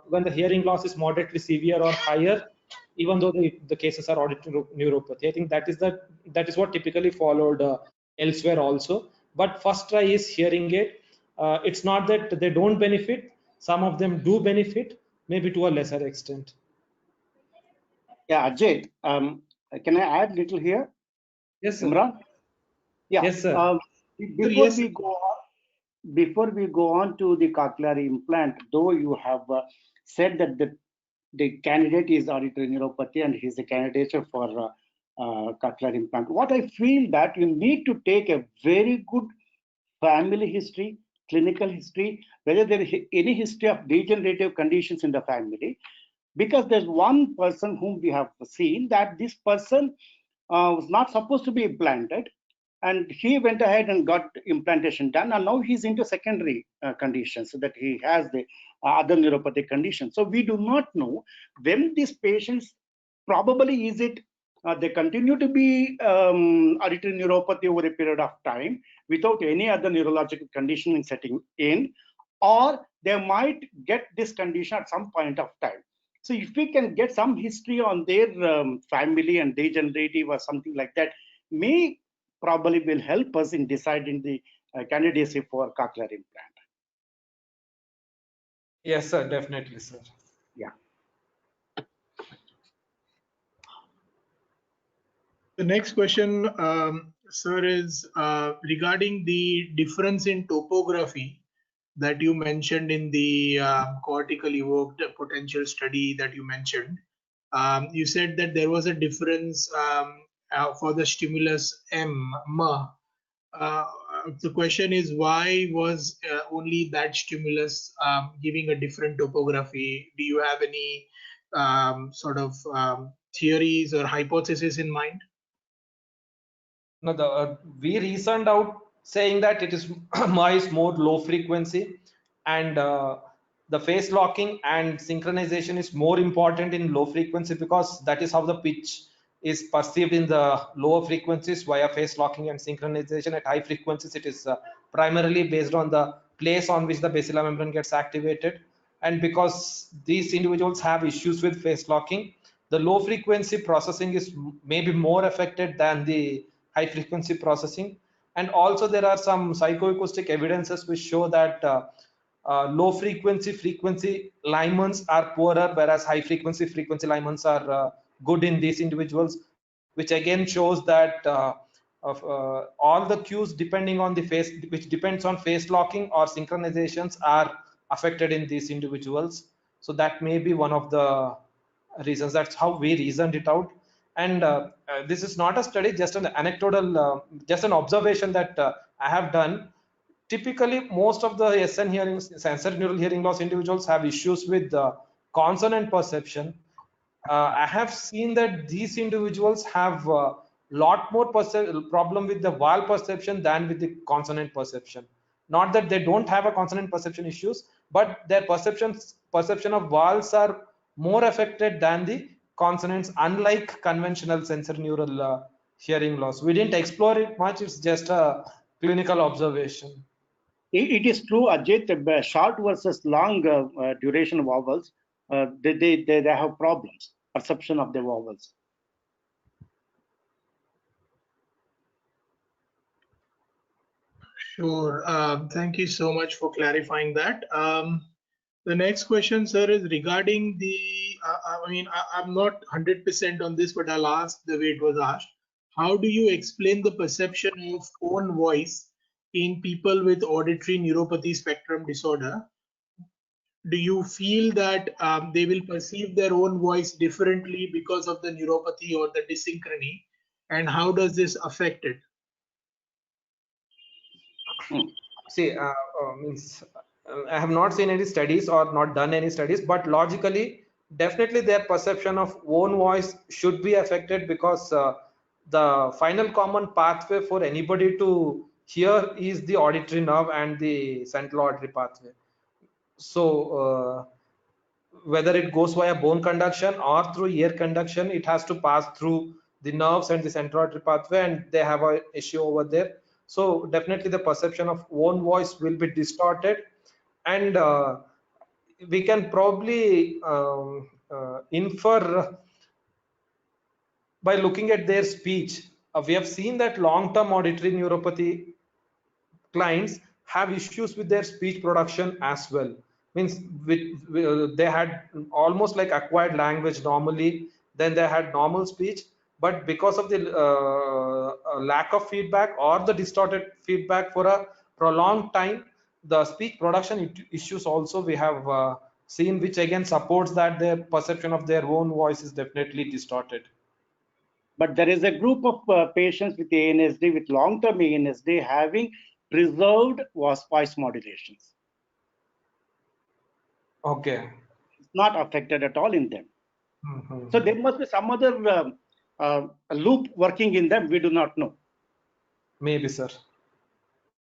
when the hearing loss is moderately severe or higher, even though the cases are auditory neuropathy. I think that is what typically followed elsewhere also. But first try is hearing aid. It's not that they don't benefit. Some of them do benefit, maybe to a lesser extent. Yeah, Ajay, can I add little here? Yes, sir. Imran? Yeah. Yes, sir. Before we go on to the cochlear implant, though you have said that the candidate is auditory neuropathy and he's a candidate for cochlear implant. What I feel that you need to take a very good family history, clinical history, whether there is any history of degenerative conditions in the family, because there's one person whom we have seen that this person was not supposed to be implanted, and he went ahead and got implantation done, and now he's into secondary conditions, so that he has the other neuropathic conditions. So we do not know when these patients, probably is it they continue to be auditory neuropathy over a period of time without any other neurological condition setting in, or they might get this condition at some point of time. So if we can get some history on their family and degenerative or something like that, may probably will help us in deciding the candidacy for cochlear implant. Yes, sir, definitely, sir. Yeah. The next question, sir, is regarding the difference in topography that you mentioned in the cortical evoked potential study that you mentioned. You said that there was a difference for the stimulus M. Uh, the question is, why was only that stimulus giving a different topography? Do you have any sort of theories or hypotheses in mind? No, we reasoned out saying that it is mice more low frequency, and the phase locking and synchronization is more important in low frequency because that is how the pitch is perceived in the lower frequencies via phase locking and synchronization. At high frequencies, it is primarily based on the place on which the basilar membrane gets activated, and because these individuals have issues with phase locking, the low frequency processing is maybe more affected than the high frequency processing. And also there are some psychoacoustic evidences which show that low frequency limens are poorer, whereas high frequency limens are good in these individuals, which again shows that all the cues depending on the phase, which depends on phase locking or synchronizations, are affected in these individuals. So that may be one of the reasons. That's how we reasoned it out. And this is not a study, just an anecdotal, just an observation that I have done. Typically most of the SN hearing, sensory neural hearing loss individuals have issues with consonant perception. I have seen that these individuals have a lot more problem with the vowel perception than with the consonant perception. Not that they don't have a consonant perception issues, but their perception of vowels are more affected than the consonants, unlike conventional sensory neural hearing loss. We didn't explore it much. It's just a clinical observation. It is true, Ajit, short versus long duration vowels, they have problems, perception of the vowels. Sure. Thank you so much for clarifying that. The next question, sir, is regarding the, I'm not 100% on this, but I'll ask the way it was asked. How do you explain the perception of own voice in people with auditory neuropathy spectrum disorder? Do you feel that they will perceive their own voice differently because of the neuropathy or the dyssynchrony? And how does this affect it? See, means I have not seen any studies or not done any studies, but logically, definitely their perception of own voice should be affected because the final common pathway for anybody to hear is the auditory nerve and the central auditory pathway. So whether it goes via bone conduction or through ear conduction, it has to pass through the nerves and the central auditory pathway, and they have an issue over there. So definitely the perception of own voice will be distorted, and we can probably infer by looking at their speech. We have seen that long-term auditory neuropathy clients have issues with their speech production as well. Means they had almost like acquired language normally, then they had normal speech, but because of the lack of feedback or the distorted feedback for a prolonged time, the speech production issues also we have seen, which again supports that their perception of their own voice is definitely distorted. But there is a group of patients with ANSD, with long-term ANSD, having preserved voice modulations. Okay. It's not affected at all in them. So there must be some other loop working in them. We do not know. Maybe, sir.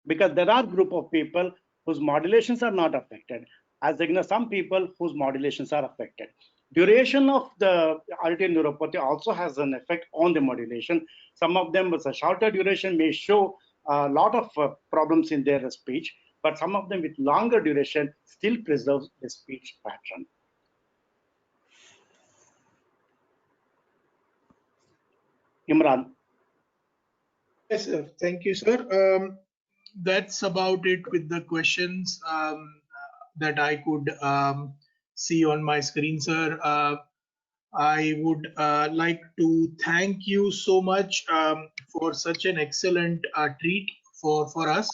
Because there are group of people whose modulations are not affected, as there are some people whose modulations are affected. Duration of the auditory neuropathy also has an effect on the modulation. Some of them with a shorter duration may show a lot of problems in their speech, but some of them with longer duration still preserves the speech pattern. Imran. Yes, sir. Thank you, sir. That's about it with the questions that I could see on my screen, sir. I would like to thank you so much for such an excellent treat for us.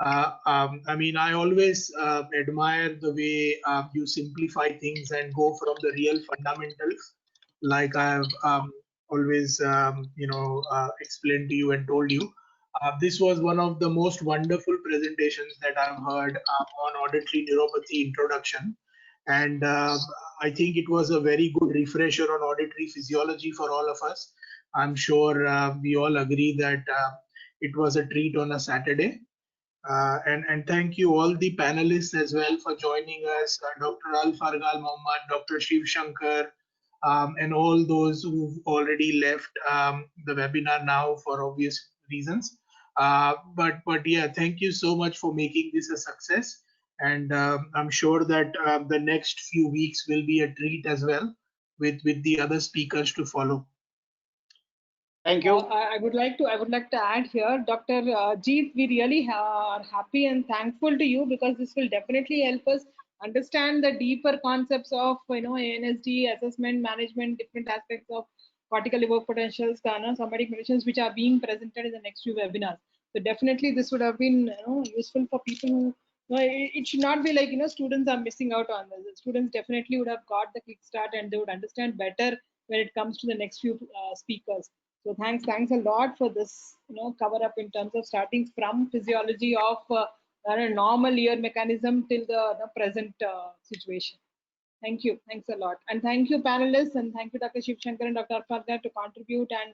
I mean, I always admire the way you simplify things and go from the real fundamentals, like I've always, explained to you and told you. This was one of the most wonderful presentations that I've heard on auditory neuropathy introduction. And I think it was a very good refresher on auditory physiology for all of us. I'm sure we all agree that it was a treat on a Saturday. And thank you all the panelists as well for joining us, Dr. Al Fargal Mohammad, Dr. Shiv Shankar, and all those who've already left the webinar now for obvious reasons. But yeah, thank you so much for making this a success. And I'm sure that the next few weeks will be a treat as well with the other speakers to follow. Thank you. I would like to add here, Dr. Jeet, we really are happy and thankful to you, because this will definitely help us understand the deeper concepts of ANSD, assessment, management, different aspects of cortical evoked potentials, somatic conditions, which are being presented in the next few webinars. So definitely this would have been useful for people who it should not be like students are missing out on this. The students definitely would have got the kickstart and they would understand better when it comes to the next few speakers. So thanks a lot for this, cover up in terms of starting from physiology of a normal ear mechanism till the present situation. Thank you. Thanks a lot. And thank you, panelists, and thank you, Dr. Shiv Shankar and Dr. Fargar, to contribute and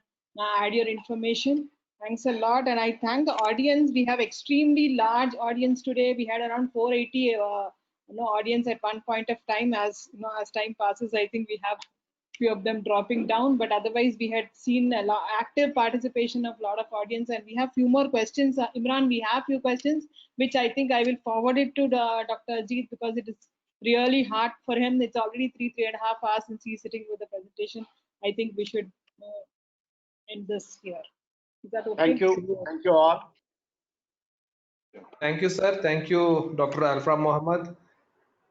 add your information. Thanks a lot. And I thank the audience. We have extremely large audience today. We had around 480 audience at one point of time. As as time passes, I think we have few of them dropping down, but otherwise we had seen a lot active participation of a lot of audience, and we have few more questions. Imran, we have few questions which I think I will forward it to Dr. Ajit, because it is really hard for him. It's already 3.5 hours since he's sitting with the presentation. I think we should end this here. Is that okay? Thank you. Thank you all. Thank you, sir. Thank you, Dr. Alfra Mohammed.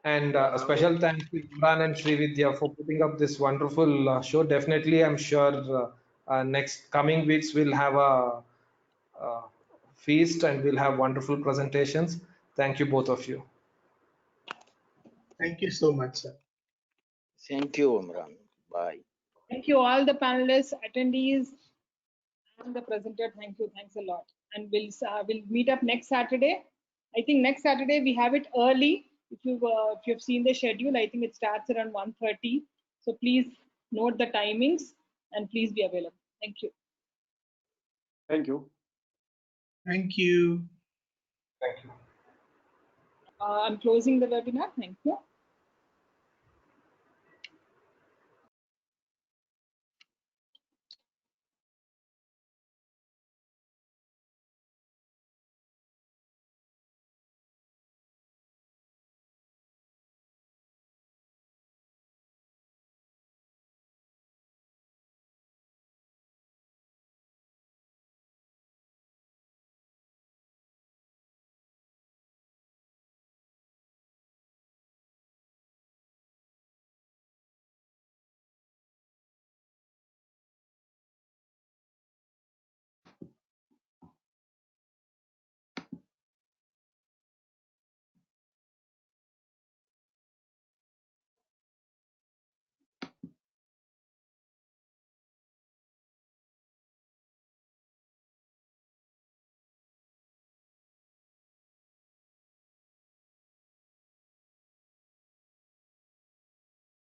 And a special thanks to Imran and Srividya for putting up this wonderful show. Definitely, I'm sure next coming weeks we'll have a feast and we'll have wonderful presentations. Thank you, both of you. Thank you so much, sir. Thank you, Imran. Bye. Thank you all the panelists, attendees, and the presenter. Thank you. Thanks a lot. And we'll meet up next Saturday. I think next Saturday we have it early. If you've seen the schedule, I think it starts around 1:30. So please note the timings and please be available. Thank you. Thank you. Thank you. Thank you. I'm closing the webinar. Thank you.